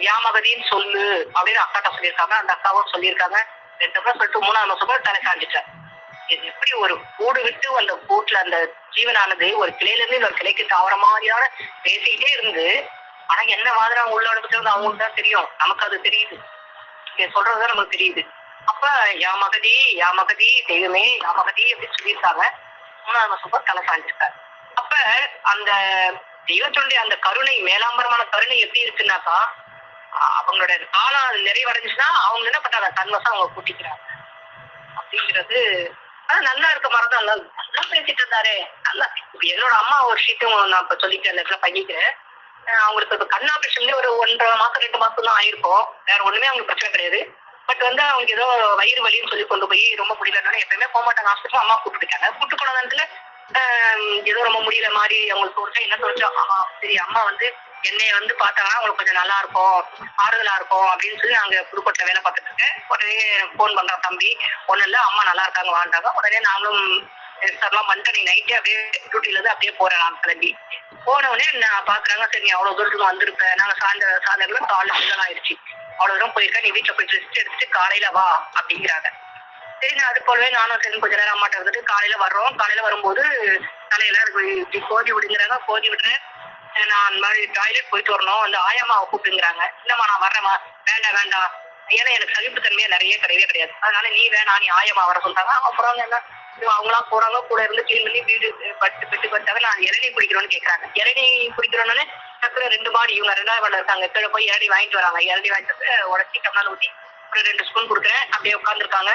யாமகதின்னு சொல்லு அப்படின்னு அக்காட்ட சொல்லியிருக்காங்க. அந்த அக்காவும் சொல்லியிருக்காங்க. 2 முறை சொல்லிட்டு 3ஆவது மாசம் தலை சாஞ்சிட்டார். இது எப்படி ஒரு கூடு விட்டு அந்த கூட்டுல அந்த ஜீவனானது ஒரு கிளையில இருந்து இன்னொரு கிளைக்கு தாவர மாதிரியான பேசிக்கிட்டே இருந்து, ஆனா என்ன மாதிரி அவங்க உள்ள அனுப்பிச்சது அவங்களுக்கு தான் தெரியும், நமக்கு அது தெரியுது, சொல்றதுதான் நமக்கு தெரியுது. அப்ப யாமகதி தெய்வமே யாமகதி அப்படின்னு சொல்லியிருக்காங்க. 3ஆவது மாசம் தலை சாஞ்சிருக்காரு. அப்ப அந்த தெய்வத்தினுடைய அந்த கருணை, மேலாம்பரமான கருணை எப்படி இருக்குன்னாக்கா, அவங்களோட காலம் நிறைவடைஞ்சுன்னா அவங்க என்ன பண்றாங்க, தன்வசம் அவங்க கூட்டிக்கிறாங்க அப்படிங்கிறது. நல்லா இருக்க மாதிரிதான் நல்லா பேசிட்டு இருந்தாரு. நல்லா என்னோட அம்மா ஒரு ஷீட்டும் நான் இப்ப சொல்லிட்டு அந்த இடத்துல பண்ணிக்கிறேன். அவங்களுக்கு இப்ப கண் ஆபரேஷன்லயே ஒரு 1.5 மாசம் 2 மாசம் தான் ஆயிருக்கும். வேற ஒண்ணுமே அவங்களுக்கு பிரச்சனை கிடையாது. பட் வந்து அவங்க ஏதோ வயிறு வலின்னு சொல்லி கொண்டு போய் ரொம்ப முடியலன்னு எப்பயுமே போக மாட்டாங்க ஹாஸ்பிட்டல். அம்மா கூப்பிட்டுட்டாங்க. கூப்பிட்டு போன நேரத்துல ஏதோ ரொம்ப முடியல மாதிரி அவங்களுக்கு தோணுச்சா என்ன தோணுச்சா, சரி அம்மா வந்து என்னைய வந்து பார்த்தாங்கன்னா அவங்களுக்கு கொஞ்சம் நல்லா இருக்கும், ஆறுதலா இருக்கும் அப்படின்னு சொல்லி நாங்க புதுக்கோட்டையில வேலை பார்த்துட்டு இருக்கேன். உடனே போன் பண்றோம், தம்பி ஒண்ணு இல்ல அம்மா நல்லா இருக்காங்க வாழ்ந்தாங்க. உடனே நாங்களும் ரெஜிஸ்டர்லாம் பண்ணிட்டு நீ நைட்டே அப்படியே டியூட்டில இருந்து அப்படியே போறேன். நான் கிளம்பி போன உடனே நான் பாக்குறாங்க, சரி நீ அவ்வளவு தூரத்துக்கு வந்திருப்பேன், நாங்க சாயந்தரம் காலைல முதல் ஆயிடுச்சு, அவ்வளவு தூரம் போயிருக்கேன், நீ வீட்டுல போயிட்டு ரெஸ்ட் எடுத்துட்டு காலையில வா அப்படிங்கிறாங்க. சரி நான் அது போலவே நானும் சரி கொஞ்ச நேரம் அம்மாட்ட இருந்துட்டு காலையில வர்றோம். காலையில வரும்போது தலையில இப்படி கோதி விடுங்கிறாங்க. கோதி விடுறேன், நான் அந்த மாதிரி டாய்லெட் போயிட்டு வரணும், அந்த ஆயாமாவை கூப்பிட்டுங்கிறாங்க. இல்லம்மா நான் வர்றேம்மா. வேண்டாம் ஏன்னா எனக்கு சகிப்புத்தன்மையா நிறைய கிடையாது, அதனால நீ வேணாம், நீ ஆயமா வர சொல்றாங்க. அப்புறம் என்ன அவங்களாம் போறாங்க, கூட இருந்து கிளீன் பண்ணி வீடு பெட்டு வச்சாங்க. நான் இளநீ குடிக்கிறோன்னு கேட்கறாங்க. இளநீ குடிக்கிறோன்னு டக்குனு 2 மாடி இவங்க 2வது மாடி இருக்காங்க, கீழே போய் இளநீ வாங்கிட்டு வராங்க. இளநீ வாங்கிட்டு உடச்சி டம்ளால ஊற்றி ஒரு 2 ஸ்பூன் கொடுக்குறேன். அப்படியே உட்காந்துருக்காங்க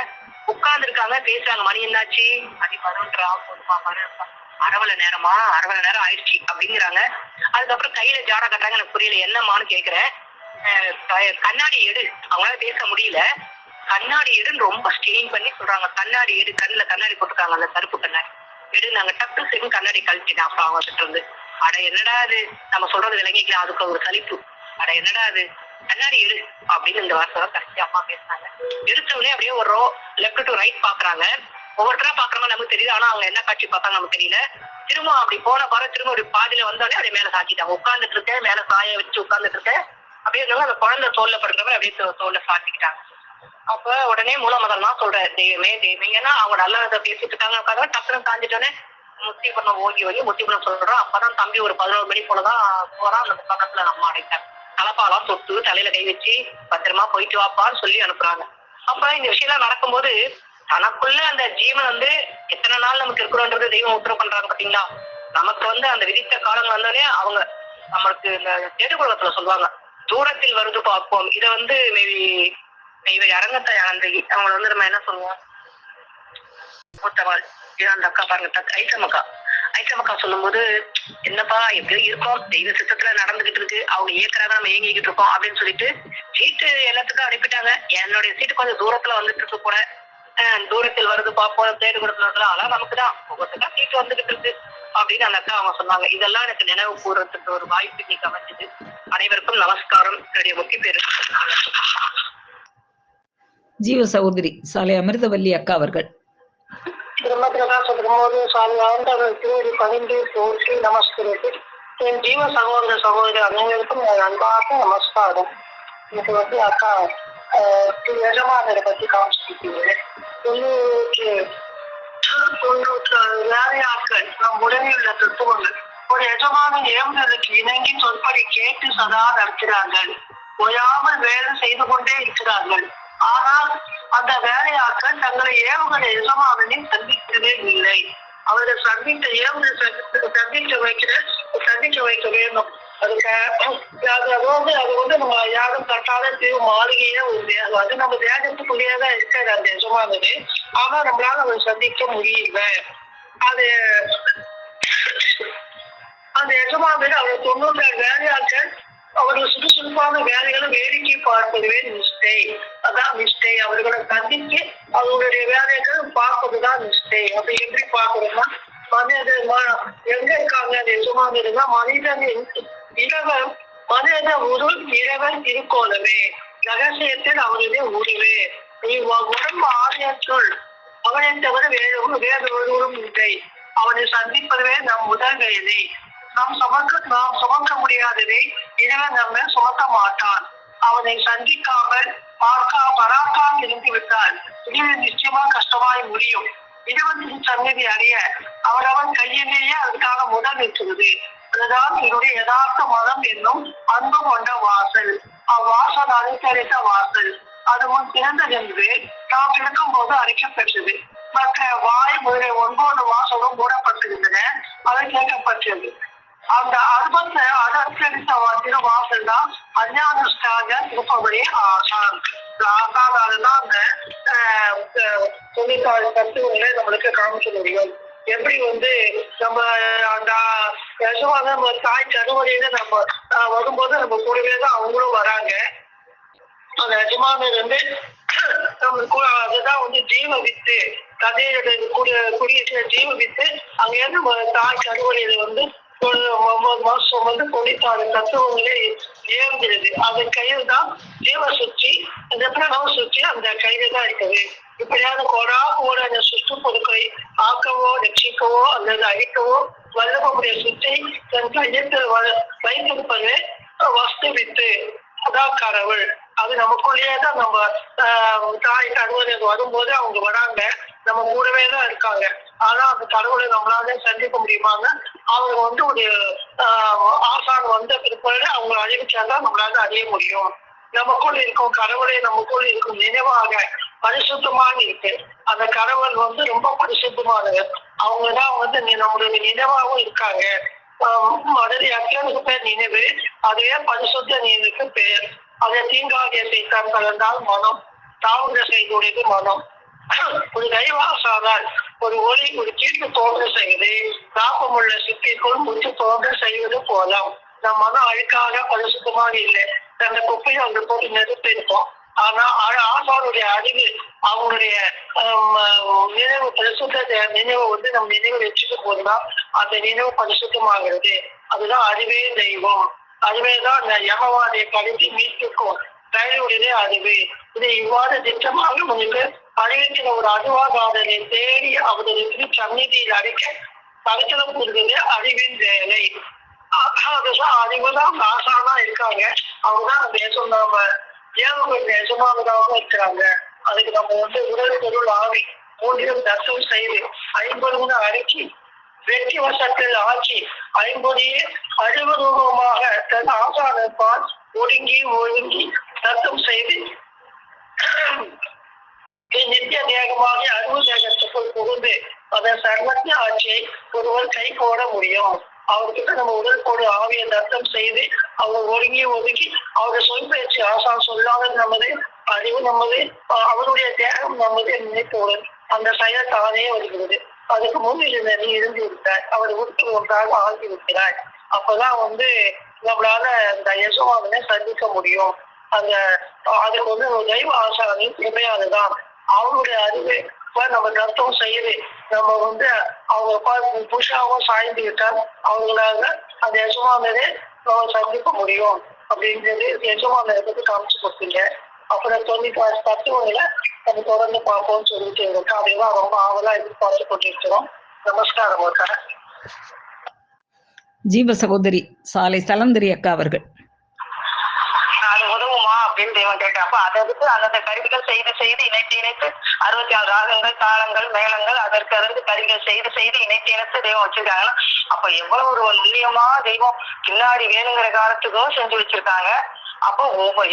பேசுறாங்க. மணி என்னாச்சு, மணி 11:30 போதுமா, 1/2 நேரம் ஆயிடுச்சு அப்படிங்கிறாங்க. அதுக்கப்புறம் கையில ஜாட கட்டுறாங்க. எனக்கு புரியல என்னம்மான்னு கேட்கிறேன். கண்ணாடி எடு, அவங்களால பேச முடியல, கண்ணாடி எடுன்னு ரொம்ப ஸ்டெயின் பண்ணி சொல்றாங்க. கண்ணாடி எடு, கண்ணுல கண்ணாடி போட்டுருக்காங்க, அந்த கருப்பு கண்ணாடி எடு. நாங்க டக்கு செகண்ட் கண்ணாடி கழிச்சிட்டேன். அப்ப அவங்க கிட்ட இருந்து அட என்னடா அது, நம்ம சொல்றது விளங்கிக்கலாம், அதுக்கு ஒரு கழிப்பு. அட என்னடா அது, கண்ணாடி எடு அப்படின்னு இந்த வார்த்தை தான் கடைசி அம்மா பேசினாங்க. எடுத்தவொடனே அப்படியே ஒரு ரோ லெஃப்ட் டு ரைட் பாக்குறாங்க. ஒவ்வொருத்தரா பாக்குறவங்க நமக்கு தெரியுது, ஆனா அவங்க என்ன காட்சி பார்த்தாங்க நமக்கு தெரியல. திரும்ப அப்படி போன பாரு, திரும்ப ஒரு பாதியில வந்தோடனே அப்படியே மேல சாத்திட்டாங்க. உட்கார்ந்துட்டு இருக்கேன், மேல சாய வச்சு உட்கார்ந்துட்டு இருக்கேன். அப்படியே இருந்தாலும் அந்த குழந்தை தோல்ல படுக்கிறவங்க அப்படியே தோல்ல சாத்திக்கிட்டாங்க. அப்ப உடனே மூலமதம் தான் சொல்றேன், தெய்வமே ஏன்னா அவங்க நல்ல இதை பேசிட்டு இருக்காங்க. டக்குனு சாஞ்சிட்டோன்னே முத்திபுரம் ஓங்கி முத்திபுரம் சொல்றோம். அப்பதான் தம்பி ஒரு 11 மணி போலதான் போறான். அந்த பக்கத்துல நம்ம அடைத்தேன். தலப்பாலாம் தொட்டு தலையில கை வச்சு பத்திரமா போயிட்டு வாப்பான்னு சொல்லி அனுப்புறாங்க. அப்ப இந்த விஷயம் எல்லாம் நடக்கும்போது தனக்குள்ள அந்த ஜீவன் வந்து எத்தனை நாள் நமக்கு இருக்கிறோன்றது தெய்வம் உத்தரவு பண்றாங்க பாத்தீங்களா. நமக்கு வந்து அந்த விதித்த காலங்கள் வந்தோடனே அவங்க நம்மளுக்கு இந்த தேடுகுலத்துல சொல்லுவாங்க, தூரத்தில் வருது பார்ப்போம். இதை வந்து இவை அரங்கத்தை ஆனந்தகி அவங்களை வந்து நம்ம என்ன சொல்லுவோம், மூத்தவாள் அந்த அக்கா பாருங்க, ஐசமக்கா சொல்லும் போது என்னப்பா எப்படியோ இருக்கோம், தெய்வ சித்தத்துல நடந்துகிட்டு இருக்கு, அவங்க இயக்குறாங்க, நம்ம இயங்கிக்கிட்டு இருக்கோம் அப்படின்னு சொல்லிட்டு சீட்டு எல்லாத்துக்கும் அனுப்பிட்டாங்க. என்னுடைய சீட்டு கொஞ்சம் தூரத்துல வந்துட்டு இருக்கு கூட, தூரத்தில் வருது பார்ப்போம் தேடு கொடுத்துல, ஆனா நமக்குதான் ஒவ்வொருத்தருக்கா சீட்டு வந்துகிட்டு இருக்கு அப்படின்னு அந்த அக்கா அவங்க சொன்னாங்க. இதெல்லாம் எனக்கு நினைவு கூறத்துக்கு ஒரு வாய்ப்பு இன்னைக்கு அமைஞ்சது. அனைவருக்கும் நமஸ்காரம். என்னுடைய முக்கிய பேரு ஜீவ சகோதரி சாலை அமிர்தவல்லி அக்கா அவர்கள். திருமணத்தில்தான் சொல்லும் போது சாலை ஆண்டவருக்கு ஒரு 12 போற்றி நமஸ்கரித்து என் ஜீவ சகோதரி அனைவருக்கும் அன்பாக நமஸ்காரம். எனக்கு வந்து அக்கா எஜமானரை பத்தி காமிச்சிருக்கீங்க. தொண்ணூற்றி வேலையாட்கள் நம் உடலிலுள்ள தத்துவங்கள் ஒரு எஜமான ஏவுதலுக்கு இணங்கி சொற்படி கேட்டு சதா நடக்கிறார்கள். ஓயாமல் வேலை செய்து கொண்டே இருக்கிறார்கள். ஆனால் அந்த வேலையாட்கள் தங்களை ஏவுகிற எஜமானனை சந்திக்கவே இல்லை. அவர்கள் சந்திக்க ஏவுதல் சந்திக்க வைக்க வேண்டும். அது நம்ம யாரும் கட்டாத தீவு மாளிகையே அது நம்ம தேகத்துக்குள்ளேயேதான் இருக்காது அந்த எஜமானது. ஆனா நம்மளால அவரை சந்திக்க முடியல. அது அந்த எஜமானது அவர் 90 வேலையாட்கள் அவர்கள் சுறுசுறுப்பான வேலைகளை வேடிக்கை பார்ப்பதுவே நிஷ்டை. அதான் நிஷ்டை. அவர்களை சந்தித்து அவர்களுடைய வேலைகள் பார்ப்பதுதான் நிஷ்டை. அப்படி எப்படி பார்க்கணும்னா எங்க இருக்காங்க அந்த எஜமானதுன்னா மனிதன் இரவன் மனித உருள் இரவன் திருக்கோலமே ரகசியத்தில் அவருடைய உருவே உடம்பு ஆலயத்துள் அவனை தவிர வேறு ஒருவரும் இல்லை. அவனை சந்திப்பதுவே நம் முதல் வேலை. நாம் சுமக்க முடியாததை இறைவன் நம்ம சுமக்க மாட்டான். அவனை சந்திக்காமல் பராக்காமல் இருந்து விட்டால் இது நிச்சயமா கஷ்டமாய் முடியும். இறைவன் சந்நிதி அறிய அவரவன் கையிலேயே அதுக்கான முதல் இருக்கிறது. அதுதான் என்னுடைய யதார்த்த மதம் என்னும் அன்பு கொண்ட வாசல். அவ்வாசல் அழைத்தளித்த வாசல் அது முன் திறந்ததென்று நாம் இருக்கும் போது அழைக்கப்பட்டது. மற்ற வாய் முதலிய 9 வாசலும் மூடப்பட்டிருந்தன. அது கேட்கப்பட்டது. அந்த அதற்கடித்த திருவாசல் தான் அஞ்ஞானுஷ்டான திருப்பபடி ஆசான். ஆசானால்தான் அந்த தொண்ணூத்தாறு தத்துவங்களை நம்மளுக்கு காமிக்க முடியும். எப்படி நம்ம அந்த யசோவான தாய் கருவறையில நம்ம வரும்போது நம்ம கூடவே தான் அவங்களும் வராங்க. அந்த யஜமானர் அதுதான் ஜீவ வித்து கதையோட குடியிருக்கிற ஜீவ வித்து அங்க இருந்து தாய் கருவறையில 9 மாசம் 96 தத்துவங்களே ஏவுகிறது. அதன் கையில் தான் ஜீவ சுற்றி அந்த பிரணவ சுற்றி அந்த கையில தான் இருக்குது. இப்படியான கோடான அந்த சுற்று பொருட்களை ஆக்கவோ ரட்சிக்கவோ அல்லது அழிக்கவோ வல்லக்கூடிய சுற்றி தன் கையத்தில் வைத்திருப்பது வஸ்து வித்து. அதான் கடவுள். அது நமக்குள்ளேயே தான் நம்ம தாய் கடவுள் வரும்போது அவங்க வராங்க, நம்ம கூடவே தான் இருக்காங்க. ஆனா அந்த கடவுளை நம்மளால சந்திக்க முடியுமாங்க? அவங்க ஒரு ஆசான் வந்த பிற்பாடு அவங்க அறிவிச்சாதான் நம்மளால அறிய முடியும். நமக்குள் இருக்கும் கடவுளை நமக்குள் இருக்கும் நினைவாக பரிசுத்தமாக இருக்கு. அந்த கடவுள் ரொம்ப பரிசுத்தமானவர். அவங்கதான் நம்மளுடைய நினைவாகவும் இருக்காங்க. மனதை அக்கனுக்கு பேர் நினைவு, அதே பரிசுத்த நினைவுக்கு பேர். அதை தீங்காகிய சைத்தான் கலந்தால் மனம், தாவுகிற செய்துடையது மனம். ஒரு தெய்வாசானால் ஒரு ஒளி ஒரு கீழ்க்கு தோன்ற செய்வது தாப்பமுள்ள சித்திக்குள் முற்று தோன்ற செய்வது போலாம். நம் மனம் அழுக்காக பரிசுத்தமாக இல்லை. அந்த குப்பையை அவங்க போட்டு நிறுத்திருப்போம். ஆனா ஆசாருடைய அறிவு அவங்களுடைய நினைவு பரிசுத்த நினைவு நம்ம நினைவு வச்சுக்க போதுதான் அந்த நினைவு பரிசுத்தமாகிறது. அதுதான் அறிவே தெய்வம். அறிவேதான் அந்த யமவாதியை கருதி மீட்கும் கையுடையதே அறிவு. இது இவ்வாறு திட்டமாக உங்களுக்கு அறிவிக்கிற ஒரு அதுவாகாதனை தேடி அவர்களுக்கு சந்நிதியில் அடைக்கலம் கொடுக்கிறது அறிவின் வேலை. அதுதான் அறிவுதான் ஆசானா இருக்காங்க. அவங்கதான் அந்த நாம ஏவுகள் எஜமானதாக இருக்கிறாங்க. அதுக்கு நம்ம உடல் பொருள் ஆவி 3 தர்சனம் செய்து 50 அடுக்கி வெற்றி வசத்தில் ஆட்சி 50 அறிவு ரூபமாக தன் ஆசானப்பால் ஒடுங்கி தத்தம் செய்து நித்திய தேகமாக அறிவு தேகத்துக்குள் புகுந்து அதன் சர்வத்திய ஆட்சியை ஒருவர் கை கோட முடியும். அவர்கிட்ட நம்ம உடல் போடு ஆவியை தத்தம் செய்து அவர் ஒதுங்கி அவருடைய சொல் பேச்சு ஆசான் சொல்லாத நமது அறிவு நமது அவருடைய தேகம் நமது நினைப்போடு அந்த செயல் தானே வருகிறது. அதுக்கு முன் இருந்த நீ இருந்து விட்டாய், அவர் உறுப்பு ஒன்றாக ஆகி விட்டாய். அப்பதான் நம்மளால அந்த யசோவாவினை சந்திக்க முடியும். அதுக்கு தெய்வ ஆசானின் உண்மையானதுதான். அவருடைய அறிவை நம்ம தத்துவம் செய்து நம்ம அவங்க புஷாவும் சாய்ந்து விட்டால் அவங்களால அந்த யசோவானதை நம்ம சந்திக்க முடியும் அப்படின்றது யசோவானை பத்தி காமிச்சு கொடுத்தீங்க. அப்புறம் 96 தத்துவங்களை நம்ம தொடர்ந்து பார்ப்போம்னு சொல்லிட்டு இருக்கோம். அதெல்லாம் ரொம்ப ஆவலா எதிர்பார்த்து கொண்டிருக்கிறோம். நமஸ்காரம் அக்கா. ஜீவ சகோதரி சாலை சலந்திரி அக்கா அவர்கள். அது உதவுமா? அப்படின்னு தெய்வம் கேட்கிறப்ப அதற்கு அந்தந்த கருவிகள் செய்து செய்து இணைத்து 64 ராகங்கள், தாளங்கள், மேளங்கள் அதற்கு கருவிகள் செய்து இணைத்து தெய்வம் வச்சிருக்காங்கன்னா அப்ப எவ்வளவு ஒரு நுண்ணியமா தெய்வம் பின்னாடி வேணுங்கிற காலத்துக்கும் செஞ்சு வச்சிருக்காங்க. அப்போ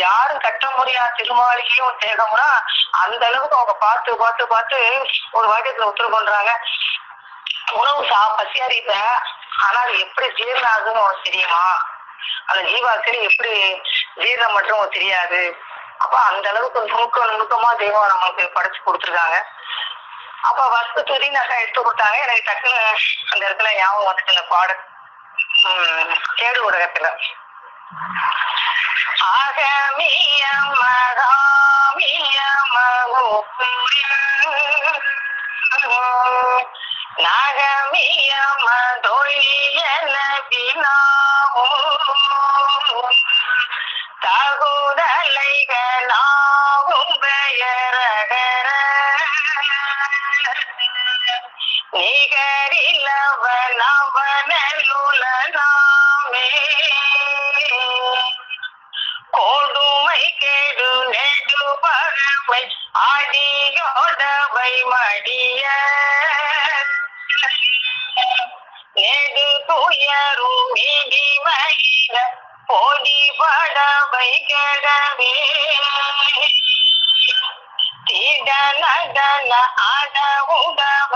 யாரும் கட்ட முடியாத திருமாளிகையும் தேகம்னா அந்த அளவுக்கு அவங்க பார்த்து பார்த்து பார்த்து ஒரு வாக்கியத்துல உத்தரவு பண்றாங்க. உணவு பசியாரிட்ட ஆனா அது எப்படி ஜீரணம் ஆகுதுன்னு உனக்கு தெரியுமா? அந்த ஜீவாக்கள் எப்படி ஜீரணம் மட்டும் தெரியாது. அப்ப அந்த அளவுக்கு நுணுக்கமா தெய்வம் நம்மளுக்கு படைச்சு கொடுத்துருக்காங்க. அப்ப வஸ்து துதி நகை எடுத்து கொடுத்தாங்க. எனக்கு டக்குன்னு அந்த இடத்துல ஞாபகம் வந்துட்டு இந்த பாடல் கேடு ஊடகத்துல தகுதலைகளாவும் பெயரகர நிகரிலவனவனலுலனாமே கோடுமை கெடு நெடு பரமை அடியோடவை மடிய நெடு துயரும் இடிமையில பொடி படவை கெடவே திடனடன அடவுடவ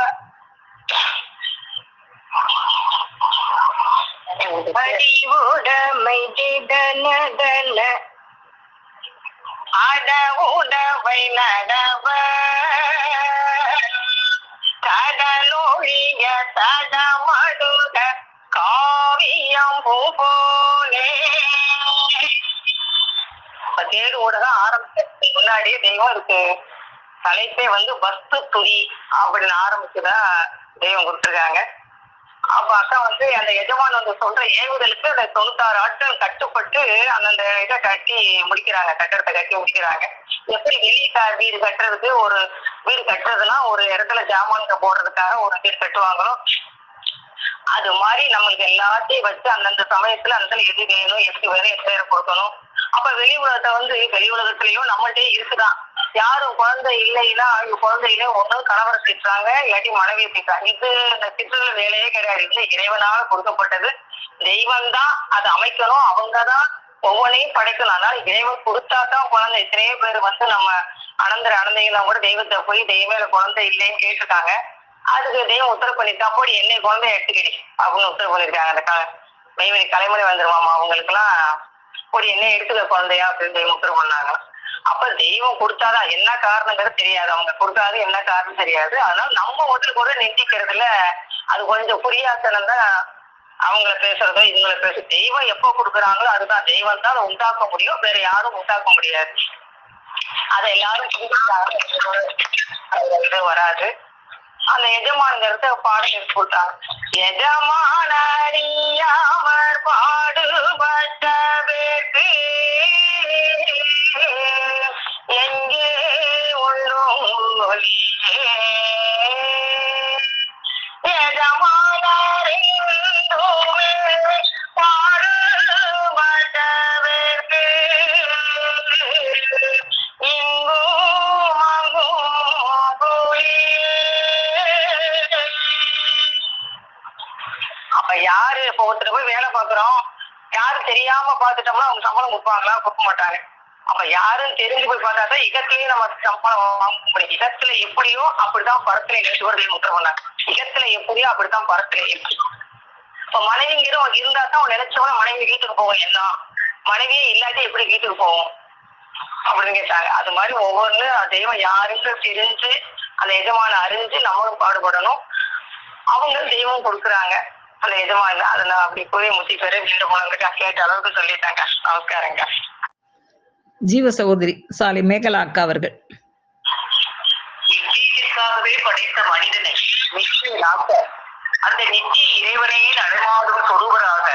அடிவுடமை திடனடன அடவுடவை நடவ கடலொழிய தடமடுக காவியம் போலே. தேடு ஊடகம் ஆரம்பிக்கிறதுக்கு முன்னாடியே தெய்வம் இருக்கு தலைப்பே வஸ்து துதி அப்படின்னு ஆரம்பிச்சுதான் தெய்வம் கொடுத்துருக்காங்க. அப்ப அக்கா அந்த எஜமான் சொல்ற ஏவுதலுக்கு அந்த 96 ஆட்கள் கட்டுப்பட்டு அந்தந்த இதை கட்டி முடிக்கிறாங்க, கட்டடத்தை கட்டி முடிக்கிறாங்க. எப்படி வெளியே வீடு கட்டுறதுக்கு ஒரு வீடு கட்டுறதுன்னா ஒரு இடத்துல ஜாமான்க போடுறதுக்காக ஒரு வீடு கட்டுவாங்களோ அது மாதிரி நம்மளுக்கு எல்லாத்தையும் வச்சு அந்தந்த சமயத்துல அந்த எது வேணும் எப்படி வேணும் எத்தனை கொடுக்கணும். அப்ப வெளி உலகத்தை வெளி உலகத்திலயும் நம்மள்டே இருக்குதான். யாரும் குழந்தை இல்லைன்னா அவங்க குழந்தை இல்லை ஒண்ணு கணவரை திட்டுறாங்க இல்லாட்டி மனைவியை திட்டுறாங்க. இது இந்த திட்டுற வேலையே கிடையாது. இது இறைவனாக கொடுக்கப்பட்டது. தெய்வம் தான் அதை அமைக்கணும், அவங்கதான் ஒவ்வொன்றையும் படைக்கணும். அதனால இறைவன் கொடுத்தாதான் குழந்தை. எத்தனையோ பேர் நம்ம அனந்தைகளாம் கூட தெய்வத்தை போய் தெய்வ குழந்தை இல்லைன்னு கேட்டிருக்காங்க. அதுக்கு தெய்வம் உத்தரவு பண்ணிருக்கா போடி என்னை குழந்தை எடுத்துக்கிடி அப்படின்னு உத்தரவு பண்ணிருக்காங்க. அந்த மெய்வெளி கலைமணி வந்துருவாமா அவங்களுக்கு எல்லாம் போடி என்ன எடுத்துக்க குழந்தையா அப்படின்னு தெய்வம் உத்தரவு பண்ணாங்க. அப்ப தெய்வம் கொடுத்தாதான் என்ன காரணங்கிறது தெரியாது, அவங்க கொடுக்காது என்ன காரணம் தெரியாது. அதனால நம்ம ஒருத்தருக்கு கூட நிந்திக்கிறதுல அது கொஞ்சம் புரியாதனம் தான். அவங்கள பேசுறதோ இவங்களை பேச தெய்வம் எப்போ கொடுக்குறாங்களோ அதுதான் தெய்வம் தான் அதை உண்டாக்க முடியும், வேற யாரும் உண்டாக்க முடியாது. அதை எல்லாரும் புரிஞ்சுக்கிட்டாங்க வராது. அந்த எஜமானங்கிறத பாடம் எடுத்து கொடுத்தாங்க. எஜமான அறியாமற் பாடுபட்ட வேட்டு எங்கே உள்ளும் எஜமான பாடுபட்ட வேட்டு இங்கும் அங்கும் அப்ப யாரு இப்ப ஒருத்தர் போய் வேலை பாக்குறோம், யாரும் தெரியாம பாத்துட்டோம்னா அவங்க சம்பளம் கொடுப்பாங்களா? கொடுக்க மாட்டாங்க. அப்ப யாரும் தெரிஞ்சு போய் பார்த்தாதான் இகத்திலேயே நம்ம சம்பளம் வாங்க முடியும். இகத்துல எப்படியோ அப்படித்தான் பரத்திலே சுவர்கள் முற்ற பண்ணாங்க. இகத்துல எப்படியோ அப்படித்தான் பரத்திலே. இப்ப மனைவிங்கிற இருந்தா தான் அவன் நினைச்சவன மனைவி வீட்டுக்கு போவோம். என்ன மனைவியே இல்லாட்டி எப்படி வீட்டுக்கு போவோம் அப்படின்னு கேட்டாங்க. அது மாதிரி ஒவ்வொரு தெய்வம் யாருக்கும் தெரிஞ்சு அந்த எஜமான அறிஞ்சு நம்மளும் பாடுபடணும். அவங்க தெய்வம் கொடுக்குறாங்க அந்த எஜமான. அதை நான் அப்படி போய் முத்தி பேரு வீட்டு போனவங்க கேட்ட அளவுக்கு சொல்லிட்டாங்க. நமஸ்காரங்க. ஜீவ சகோதரி சாலை மேகலா அக்கா அவர்கள். நிச்சயத்திற்காகவே படைத்த மனிதனை நிச்சயனாக்க அந்த நிச்சய இறைவனையே நடமாடும் சொருவராக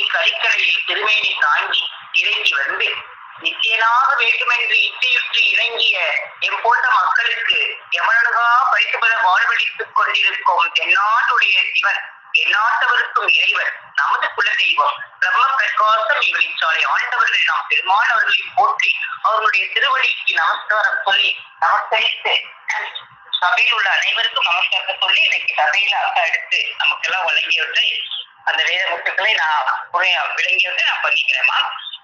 இக்கலிக்கடையில் திருமேனி தாங்கி இறங்கி வந்து நிச்சயனாக வேண்டுமென்று இச்சையுற்று இறங்கிய போன்ற மக்களுக்கு எமனனுகா பரிசுபத வாழ்வழித்துக் கொண்டிருக்கும் தென்னாட்டுடைய சிவன் எந்நாட்டவருக்கும் இறைவர் நமது குல தெய்வம் பிரம்ம பிரகாசம் எங்களின் சாலை ஆண்டவர்களை நாம் பெருமானவர்களை போற்றி அவர்களுடைய திருவடிக்கு நமஸ்காரம் சொல்லி நமஸ்கரித்து சபையில் உள்ள அனைவருக்கும் நமஸ்காரம் சொல்லி இன்னைக்கு சபையில அக்கா எடுத்து நமக்கெல்லாம் வழங்கியவற்றை அந்த வேத முத்துக்களை நான் விளங்கியவற்றை நான் பண்ணிக்கிறேன்மா.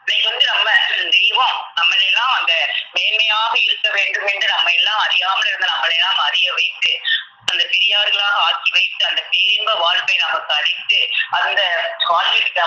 இன்னைக்கு நம்ம தெய்வம் நம்மளெல்லாம் அந்த மேன்மையாக இருக்க வேண்டும் என்று நம்ம எல்லாம் அறியாமல் இருந்த நம்மளெல்லாம் அறிய வைத்து அந்த பெரியார்களாக ஆக்கி வைத்து அந்த பேரின்ப வாழ்வை நமக்கு அளித்து அந்த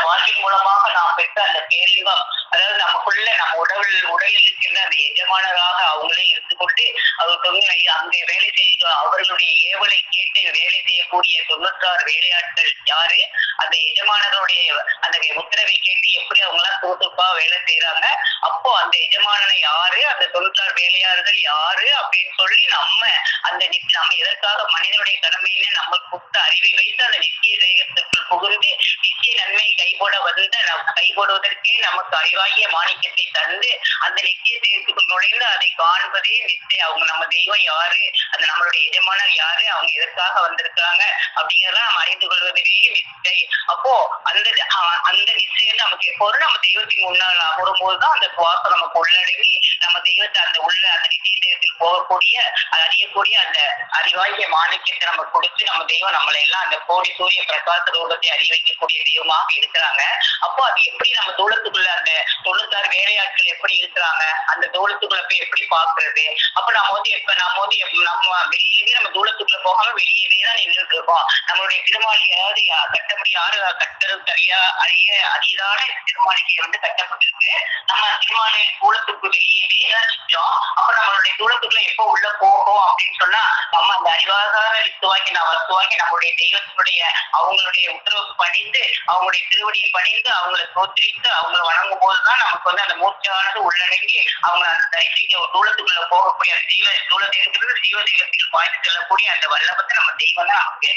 வாழ்வின் மூலமாக நாம் பெற்ற அந்த பேரின்பம், அதாவது நமக்குள்ள நம்ம உடலில் இருக்கின்ற அந்த எஜமானராக அவங்களே இருந்து கொண்டு அவருக்கு அங்கே வேலை செய்ய அவர்களுடைய ஏவலை கேட்டு வேலை செய்யக்கூடிய 96 வேலையாட்கள் யாரு, அந்த எஜமானருடைய அந்த உத்தரவை கேட்டு எப்படி அவங்க எல்லாம் தோத்துப்பா வேலை செய்யறாங்க, அப்போ அந்த எஜமானனை யாரு, அந்த 96 வேலையாளர்கள் யாரு அப்படின்னு சொல்லி நம்ம அந்த நம்ம எதற்காக மனிதனுடைய கடமையில நம்ம கொடுத்த அறிவை வைத்து அந்த நித்திய தேகத்திற்குள் புகுந்து நித்திய நன்மை கைபோடுவதற்கே நமக்கு அறிவாகிய மாணிக்கத்தை தந்து அந்த நித்திய தேகத்துக்குள் நுழைந்து அதை காண்பதே நிச்சயம். அவங்க நம்ம தெய்வம் யாரு, அந்த நம்மளுடைய எஜமானர் யாரு, அவங்க எதற்காக வந்திருக்காங்க அப்படிங்கிறதெல்லாம் நம்ம அறிந்து கொள்வதே நிச்சை. அப்போ அந்த நிச்சயம் நமக்கு எப்போதும் நம்ம தெய்வத்தின் முன்னால் வரும்போதுதான் அந்த சுவாசம் நமக்கு உள்ளடங்கி நம்ம தெய்வத்தை அந்த அந்த நித்திய தேகத்தில் போகக்கூடிய அறியக்கூடிய அந்த அறிவாகிய மாணிக்கத்தை நம்ம கொடுத்து நம்ம தெய்வம் நம்மளை எல்லாம் அந்த கோடி சூரிய பிரகாச ரூபத்தை அறிய வைக்கக்கூடிய தெய்வமாக இருக்கிறாங்க. அப்போ அது எப்படி நம்ம தூளத்துக்குள்ள அந்த 96 வேலையாட்கள் எப்படி இருக்கிறாங்க, அந்த தூளத்துக்குள்ள போய் எப்படி பாக்குறது, அப்ப நம்ம வெளியிலே நம்ம தூளத்துக்குள்ள போகாம வெளியவே தான் நின்றுட்டு இருக்கோம். நம்மளுடைய திருமாளிகையாவது கட்டப்படி யாரு கட்டுறது அரிதான திருமாளிகை கட்டப்பட்டிருக்கு. நம்ம திருமாளிகை தூளத்துக்கு வெளியவே தான் நிச்சோம். அப்ப நம்மளுடைய தூளத்துக்குள்ள எப்போ உள்ள போகும் அப்படின்னு சொன்னா நம்ம அந்த அறிவாதார லித்துவாக்கி நம்மளுடைய தெய்வத்தினுடைய அவங்களுடைய உத்தரவுக்கு பணிந்து அவங்களுடைய திருவடியை பணிந்து அவங்களை தோற்றித்து அவங்களை வணங்கும் போதுதான் நமக்கு அந்த மூச்சானது உள்ளடங்கி அவங்க அந்த தரிசிக்க தூளத்துக்குள்ள போகக்கூடிய அந்த தூளத்திலிருந்து ஜீவதேகத்தில் பாய்ந்து செல்லக்கூடிய அந்த வல்லபத்தை நம்ம தெய்வம் தான் நமக்கு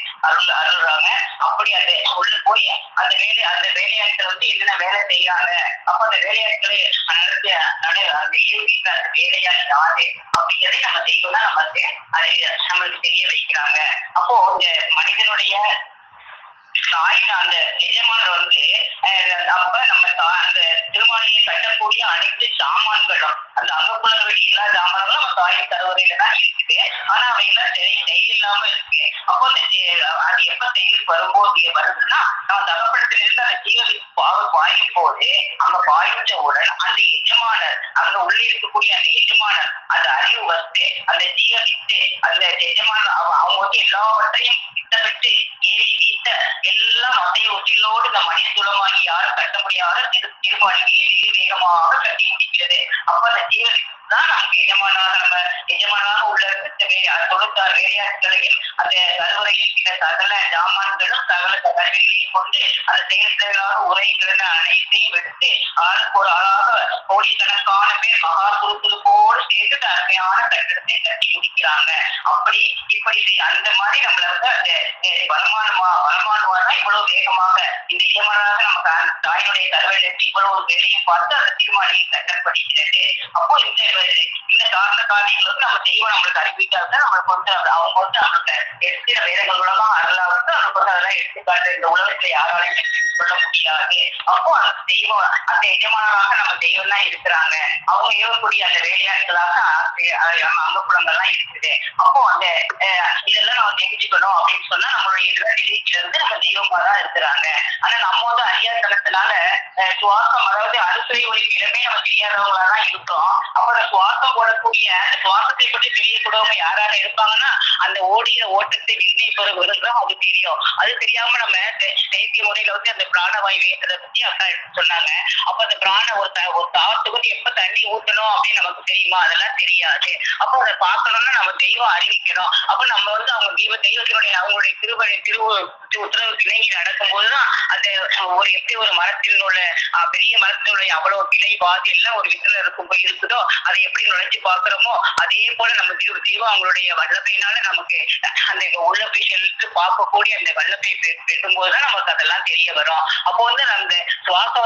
அருள்றாங்க. அப்படி அந்த உள்ள போய் அந்த வேலையாட்கள் என்னென்ன வேலை செய்யறாங்க, அப்ப அந்த வேலையாட்களை அந்த இயற்கைக்கு அந்த வேலையாள் யாரு அப்படிங்கிறதை நம்ம தெய்வம் தான் நம்மளுக்கு தெரிய வைக்கிறாங்க. அப்போ இந்த மனிதனுடைய தாய் அந்த எஜமானர் அப்ப நம்ம அந்த திருமாளிகை கட்டக்கூடிய அனைத்து சாமான்களும் அந்த அங்கப்புலங்கள் எல்லா சாமான்களும் நம்ம தாயின் கருவறையில தான் இருக்குது. ஆனா அவை எல்லாம் செயல் இல்லாம இருக்கு. அப்போ அது எப்ப செயல் வருதுன்னா நம்ம தகப்படத்திலிருந்து அந்த ஜீவனுக்கு பாயும் போது அங்க பாய்ச்சவுடன் அந்த எஜமானர் அங்க உள்ள இருக்கக்கூடிய அந்த எஜமானர் அந்த அறிவு அந்த ஜீவனிட்டு அந்த எஜமானர் அவங்க எல்லாவற்றையும் திட்டமிட்டு ஏறி வீட்ட எல்லாம் அதைய ஒற்றிலோடு இந்த மனித குலமாகி யாரும் கட்ட முடியாத திருமாளிகையை வெகு வேகமாக கட்டி முடிக்கிறது. அப்ப அந்த ஜீவனுக்கு தான் நமக்கு எஜமானாக உள்ள 96 வேலையாட்களையும் அந்த கருவறையில் இருக்கிற சகல ஜாமான்களும் சகல கருவிகளையும் கொண்டு அந்த செயல்களாக உரைக்கிற அனைத்தையும் எடுத்து ஆளுக்கு ஒரு ஆளாக கோடிக்கணக்கான பேர் மகா குருத்துருப்போடு சேர்த்து அருமையான கட்டிடத்தை கட்டி முடிக்கிறாங்க. அப்படி இப்படி அந்த மாதிரி நம்மள அந்த வருமானமாதான் இவ்வளவு வேகமாக இந்த எஜமானாக நமக்கு தாயினுடைய கருவையில இவ்வளவு வேலையும் பார்த்து அந்த தீர்மானியை கட்டப்படுகிறது. அப்போ இந்த காரண காரியங்களுக்கு நம்ம தெய்வம் நம்மளுக்கு அறிவிக்காத நம்மளுக்கு அவங்க நம்மளுக்கு எடுக்கிற வேலைகள் மூலமா அருளாவது அவங்களுக்கு அதெல்லாம் எடுத்துக்காட்டு இந்த உலகத்துல யாராலையும் சொல்ல முடியாது. அப்போ அந்த தெய்வம் அந்த எஜமானராக நம்ம தெய்வம் தான் இருக்கிறாங்க. அவங்க ஏவக்கூடிய அந்த வேலையாட்களாக அங்கப்புலங்கள்லாம் இருக்குது. அப்போ அந்த இதெல்லாம் நம்ம தெரிஞ்சுக்கணும் அப்படின்னு சொன்னா நம்மளுடைய நிலையிலிருந்து நம்ம தெய்வமா தான் இருக்கிறாங்க. ஆனா நம்ம அறியாதனத்தினால சுவாசம், அதாவது அறுசுவை ஒலிப்பிடமே நம்ம தெரியாதவங்களா தான் இருக்கோம். அப்ப அந்த சுவாசம் போடக்கூடிய அந்த சுவாசத்தை பற்றி தெரியக்கூடியவங்க யாராக இருப்பாங்கன்னா அந்த ஓடிய ஓட்டத்தை நிர்ணயிப்பவர்கள் தான் அது தெரியும். அது தெரியாம நம்ம செயற்கை முறையில அந்த பிராணவாயு ஏற்றதை பத்தி அக்கா எடுத்து சொன்னாங்க. அப்ப அந்த பிராண ஒரு தாவத்துக்கு எப்ப தண்ணி ஊற்றணும் அப்படின்னு நமக்கு தெரியுமா? அதெல்லாம் தெரியாது. அப்போ அதை பார்க்கணும்னா நம்ம தெய்வம் அறிவிக்கணும். அப்ப நம்ம அவங்க தெய்வத்தினுடைய அவங்களுடைய உத்தரவு இணங்கி நடக்கும் போதுதான் அந்த எப்படி ஒரு மரத்தில் உள்ள பெரிய மரத்தினுடைய அவ்வளவு கிளை பாதி எல்லாம் ஒரு வித்துல இருக்குதோ அதை எப்படி நுழைச்சு பாக்குறோமோ அதே போல நம்ம தெய்வம் அவங்களுடைய வல்லப்பையினால நமக்கு அந்த உள்ள போய் செலுத்து பார்க்கக்கூடிய அந்த வல்லப்பை பெட்டும் போதுதான் நமக்கு அதெல்லாம் தெரிய வரும். அப்போ அந்த சுவாசம்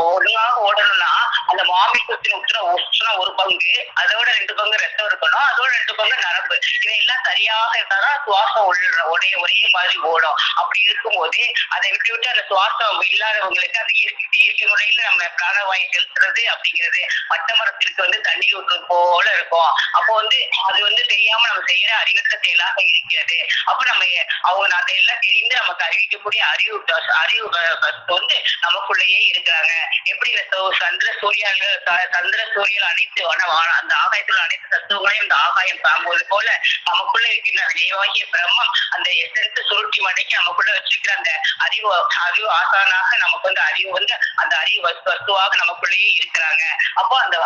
ஒழுங்காக ஓடணும்னா அந்த மாமிசத்தின் உஷ்ணம் ஒரு பங்கு, அதோட 2 பங்கு ரத்தம் இருக்கணும், அதோட 2 பங்கு நரம்பு. இதையெல்லாம் சரியாக இருந்தாதான் சுவாசம் ஒரே மாதிரி ஓடும். அப்படி இருக்கும்போது அதை விட்டு விட்டு அந்த சுவாசம் இல்லாதவங்களுக்கு அது இயற்கை முறையில நம்ம பிராணவாயு செலுத்துறது அப்படிங்கிறது பட்டை மரத்திற்கு தண்ணி ஊற்றுறது போல இருக்கும். அப்போ அது தெரியாம நம்ம செய்யற அறிவற்ற செயலாக இருக்கிறது. அப்ப நம்ம அவங்க அதையெல்லாம் தெரிந்து நமக்கு அறிவிக்கக்கூடிய அறிவு நமக்குள்ளேயே இருக்கிறாங்க. எப்படி சந்திர சூரியன் அனைத்து அந்த ஆகாயத்தில் அனைத்து தத்துவங்களையும் இந்த ஆகாயம் தாங்குவது போல நமக்குள்ள இருக்கின்ற அந்த தேவாகிய பிரம்மம் அந்த எசன்ஸ் சுருட்டி மடக்கி நமக்குள்ள வச்சிருக்கிற அந்த அறிவு ஆசானாக நமக்கு அறிவு அந்த அறிவு வஸ்துவாக நமக்குள்ளேயே இருக்கிறாங்க. அப்போ அந்த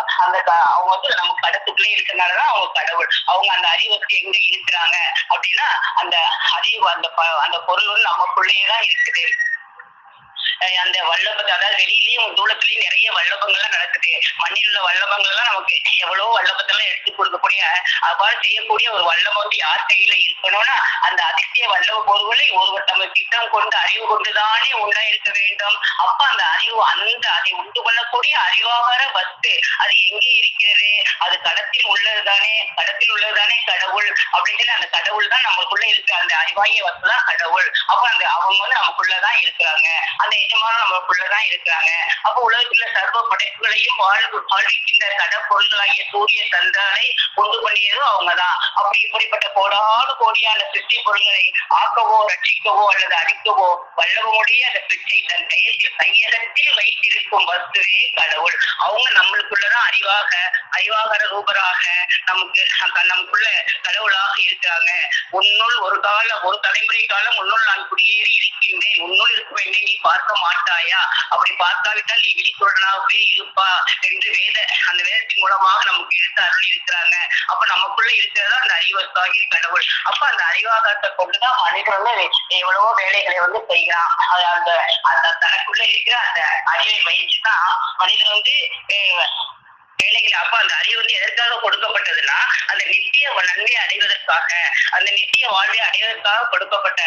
அவங்க நமக்கு கடத்துக்குள்ளே இருக்கிறனாலதான் அவங்க கடவுள். அவங்க அந்த அறிவுக்கு எங்க இருக்கிறாங்க அப்படின்னா அந்த அறிவு அந்த பொருள் நமக்குள்ளேயே தான் இருக்குது. அந்த வல்லபத்தை, அதாவது வெளியிலயும் தூரத்திலயும் நிறைய வல்லபங்கள்லாம் நடக்குது. மண்ணில் உள்ள வல்லபங்கள் எல்லாம் நமக்கு எவ்வளவு வல்லபத்தெல்லாம் எடுத்து கொடுக்கக்கூடிய அவ்வாறு செய்யக்கூடிய ஒரு வல்லபம் யார் கையில இருக்கணும்னா அந்த அதிசய வல்லப பொருள்களை ஒருவர் தமது திட்டம் கொண்டு அறிவு கொண்டுதானே உண்டாயிருக்க வேண்டும். அப்ப அந்த அறிவு அதை உண்டு கொள்ளக்கூடிய அறிவாகார வஸ்து அது எங்கே இருக்கிறது? அது கடத்தில் உள்ளதுதானே கடவுள் அப்படின்னு அந்த கடவுள் தான் நமக்குள்ள இருக்கிற அந்த அறிவாகிய வஸ்து தான் கடவுள். அப்ப அவங்க நமக்குள்ளதான் இருக்கிறாங்க, அந்த எஜமானம் நமக்குள்ளதான் இருக்கிறாங்க. அப்ப உலகத்துல சர்வ படைப்புகளையும் வாழ்விக்கின்ற கடற்பொருள்களாகிய சூரிய சந்திரனை கொண்டு பண்ணியதும் அவங்கதான். அப்படி இப்படிப்பட்ட கோடியான சிருஷ்டி பொருள்களை ஆக்கவோ ரட்சிக்கவோ அல்லது அழிக்கவோ வல்லவமுடைய அந்த பிச்சை தன் கையகத்தில் வைத்திருக்கும் வஸ்துவே கடவுள். அவங்க நம்மளுக்குள்ளதான் அறிவாகர ரூபராக நமக்குள்ள கடவுளாக இருக்கிறாங்க. உன்னுள் ஒரு தலைமுறை காலம் உன்னுள் நான் குடியேறி இருக்கின்றேன், உன்னுள் இருக்கும் என்னை நீ பார்க்க மாட்டாயா? அப்படி பார்க்காவிட்டால் நீ விழித்துடனாகவே இருப்பா என்று அந்த வேதத்தின் மூலமாக நமக்கு எடுத்து அருள் இருக்கிறாங்க. அப்ப நமக்குள்ள இருக்கிறதா அந்த அறிவஸ்தாகிய கடவுள். அப்ப அந்த அறிவாகத்தை கொண்டுதான் மனிதன் எவ்வளவோ வேலைகளை செய்யறான். அந்த தனக்குள்ள இருக்கிற அந்த அறிவை வைத்துதான் மனிதன் வேலைகள். அப்ப அந்த அறிவு எதற்காக கொடுக்கப்பட்டதுன்னா அந்த நித்திய நன்மையை அடைவதற்காக, அந்த நித்திய வாழ்வை அடைவதற்காக கொடுக்கப்பட்ட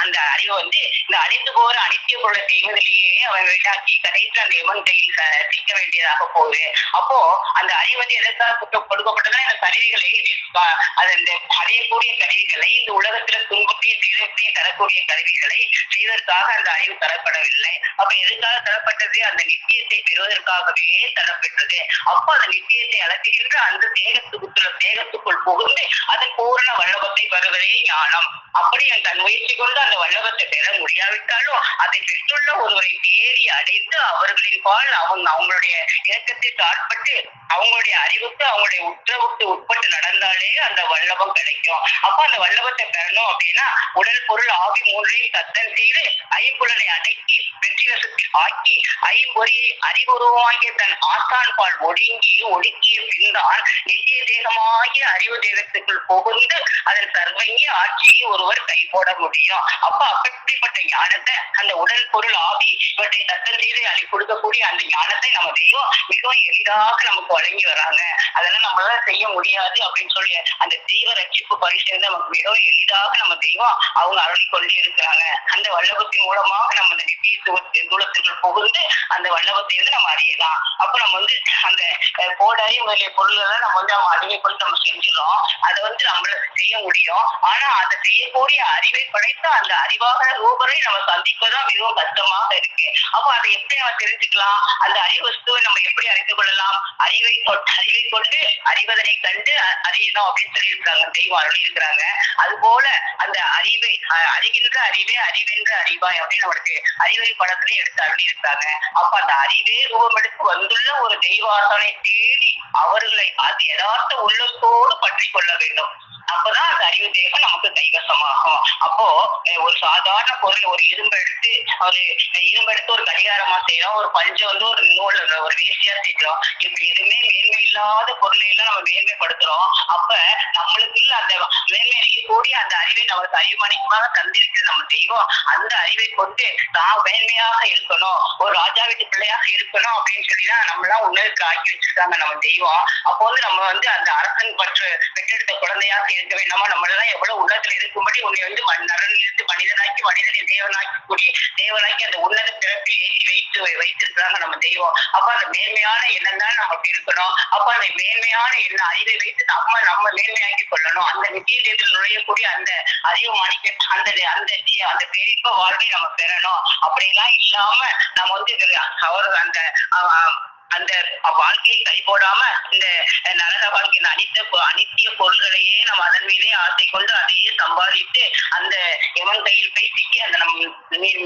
அந்த அறிவு இந்த அழிந்து போகிற அனித்திய பொருளை செய்வதிலேயே அவன் வேண்டாக்கி கடைசி அந்த எவன் கையில் சிக்க வேண்டியதாக போகுது. அப்போ அந்த அறிவு எதற்காக கொடுக்கப்பட்டதா இந்த கருவிகளை அடையக்கூடிய கருவிகளை இந்த உலகத்துல துன்பத்தையும் தீரத்தையும் தரக்கூடிய கருவிகளை செய்வதற்காக அந்த அறிவு தரப்படவில்லை. அப்ப எதற்காக தரப்பட்டது? அந்த நித்தியத்தை பெறுவதற்காகவே தரப்பட்டது. அப்ப அந்த நித்தியத்தை அழைக்கின்ற அந்த தேகத்துக்குள் புகுந்து அதன் பூரண வல்லபத்தை பெறுவதே ஞானம். அப்படி தன் முயற்சி கொண்டு அந்த வல்லபத்தை பெற முடியாவிட்டாலும் அதை பெற்றுள்ள ஒருவரை தேடி அடைந்து அவர்களின் பால் அவங்களுடைய இயக்கத்திற்கு ஆட்பட்டு அவங்களுடைய அறிவுக்கு அவங்களுடைய உத்தரவுக்கு உட்பட்டு நடந்தாலே அந்த வல்லபம் கிடைக்கும். அப்ப அந்த வல்லபத்தை பெறணும் அப்படின்னா உடல் பொருள் ஆவி மூன்றையும் தத்தன் செய்து ஐம்புலனை அடக்கி வெற்றி வசத்தில் ஆக்கி ஐம்பொறியை அறிவுருவமாகிய தன் ஆசான் பால் ஒடுக்கிய பின்தான் நித்திய தேகமாகிய அறிவு தேகத்துக்குள் புகுந்து அதன் சர்வங்கிய ஆட்சியை ஒருவர் கை போட முடியும். அப்ப அப்படிப்பட்ட ஞானத்தை அந்த உடல் பொருள் ஆவி இவற்றை தத்தன் செய்து கொடுக்கக்கூடிய அந்த ஞானத்தை நம்ம தெய்வம் மிகவும் எளிதாக நமக்கு வழங்கி வராங்க. அதெல்லாம் நம்மளால செய்ய முடியாது அப்படின்னு சொல்லி அந்த தெய்வ ரட்சிப்பு பரிசு நமக்கு மிகவும் எளிதாக நம்ம தெய்வம் அவங்க அருளி கொண்டே இருக்கிறாங்க. அந்த வல்லபத்தின் மூலமாக நம்ம அந்த நித்திய தூளத்துக்குள் புகுந்து அந்த வல்லபத்தை நம்ம அறியலாம். அப்ப நம்ம அந்த கோடாரி முதலிய பொருள்களை நம்ம அறிவை கொண்டு நம்ம செஞ்சிடும். அதை நம்மள செய்ய முடியும். ஆனா அதை செய்யக்கூடிய அறிவை படைத்த அந்த அறிவாக ரூபரை நம்ம சந்திப்பதான் மிகவும் கஷ்டமாக இருக்கு. அப்போ அதை எப்படி நம்ம தெரிஞ்சுக்கலாம்? அந்த அறிவஸ்துவை நம்ம எப்படி அறிந்து கொள்ளலாம்? அறிவை கொண்டு அறிவதனை கண்டு அறியணும் அப்படின்னு சொல்லி இருக்காங்க, தெய்வம் அருள் இருக்கிறாங்க. அது போல அந்த அறிவை அறிகின்ற அறிவே அறிவென்ற அறிவாய் அப்படின்னு நம்மளுக்கு அறிவை படத்திலே எடுத்து அருள் இருக்காங்க. அப்ப அந்த அறிவே ரூபம் எடுத்து வந்துள்ள ஒரு தெய்வாசனை தேடி அவர்களை அது யதார்த்த உள்ளத்தோடு பற்றி கொள்ள வேண்டும். அப்பதான் அந்த அறிவு தேகம் நமக்கு கைவசமாகும். அப்போ ஒரு சாதாரண பொருள், ஒரு இரும்பெடுத்து ஒரு கடிகாரமா செய்யறோம், ஒரு பஞ்சம் ஒரு நூல் ஒரு வேஷ்டியா செய்யறோம். இப்படி எதுவுமே மேன்மை இல்லாத பொருளை எல்லாம் நம்ம மேன்மைப்படுத்துறோம். அப்ப நம்மளுக்குள்ள அந்த மேன்மை அளிக்கக்கூடிய அந்த அறிவை நமக்கு அறிவுமணிக்கமாக தந்திருக்கு நம்ம தெய்வம். அந்த அறிவை கொண்டு நான் மேன்மையாக இருக்கணும், ஒரு ராஜா வீட்டு பிள்ளையாக இருக்கணும் அப்படின்னு சொல்லிதான் நம்மளாம் உணவுக்கு ஆக்கி வச்சிருக்காங்க நம்ம தெய்வம். அப்போ நம்ம அந்த அரசன் பெற்றெடுத்த குழந்தையாக இருக்க வேண்டாமா? நம்மளதான் எவ்வளவு உன்னதத்துல இருக்கும்படி உன்னை வந்து நரனிலிருந்து மனிதனாக்கி மனிதனை தேவனாக்கி அந்த உன்னத பிறப்பில் ஏற்றி வைத்திருக்கிறாங்க நம்ம தெய்வம். அப்ப அந்த மேன்மையான எண்ணம் தான் நமக்கு இருக்கணும். அப்ப அந்த மேன்மையான எண்ணம் அறிவை வைத்து நம்ம மேன்மையாக்கி கொள்ளணும். அந்த நித்திய தேர்தல் நுழையக்கூடிய அந்த அறிவு மாணிக்க அந்த பேரிப்ப வாழ்வை நம்ம பெறணும். அப்படியெல்லாம் இல்லாம நம்ம வந்து அந்த வாழ்க்கையை கை போடாம இந்த நரக வாழ்க்கையின் அனித்திய பொருள்களையே நம்ம அதன் மீதே ஆசை கொண்டு அதையே சம்பாதித்து அந்த எவன் கையில் போய் சிக்கி அந்த நம்ம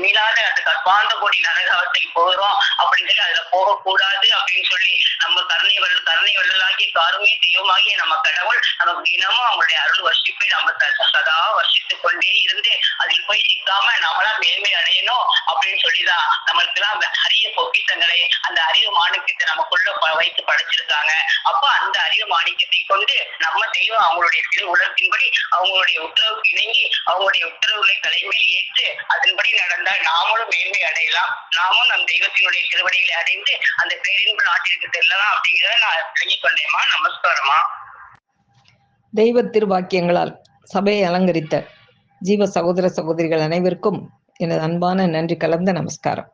மீளாத அந்த கற்பாந்த கோடி நரகத்தை போகிறோம் அப்படின்னு சொல்லி அதுல போகக்கூடாது அப்படின்னு சொல்லி நம்ம கருணை வள்ளலாகிய காருமே தெய்வமாகிய நம்ம கடவுள் நமக்கு தினமும் அவங்களுடைய அருள் வர்ஷிப்பை நம்ம சதா வர்ஷித்துக் கொண்டே இருந்து அதில் போய் சிக்காம நம்மளா மேன்மை அடையணும் அப்படின்னு சொல்லிதான் நம்மளுக்கு எல்லாம் அந்த அரிய பொக்கிஷங்களை அந்த அறிவு மாணிக்கத்தை நமக்குள்ள வைத்து படைச்சிருக்காங்க. அப்ப அந்த அறிவு மாணிக்கத்தை கொண்டு நம்ம தெய்வம் அவங்களுடைய சிறு உலகத்தின்படி அவங்களுடைய உத்தரவுக்கு இணங்கி அவங்களுடைய உத்தரவுகளை தலைமையில் ஏற்று அதன்படி நடந்தால் நாமளும் மேன்மை அடையலாம். நாமும் நம் தெய்வத்தினுடைய திருவடிகளை அடைந்து அந்த பேரின்பு நாட்டிற்கு செல்லலாம் அப்படிங்கிறத நான் சொல்லிக்கொண்டேம்மா. நமஸ்காரமா. தெய்வ திருவாக்கியங்களால் சபையை அலங்கரித்த ஜீவ சகோதர சகோதரிகள் அனைவருக்கும் எனது அன்பான நன்றி கலந்த நமஸ்காரம்.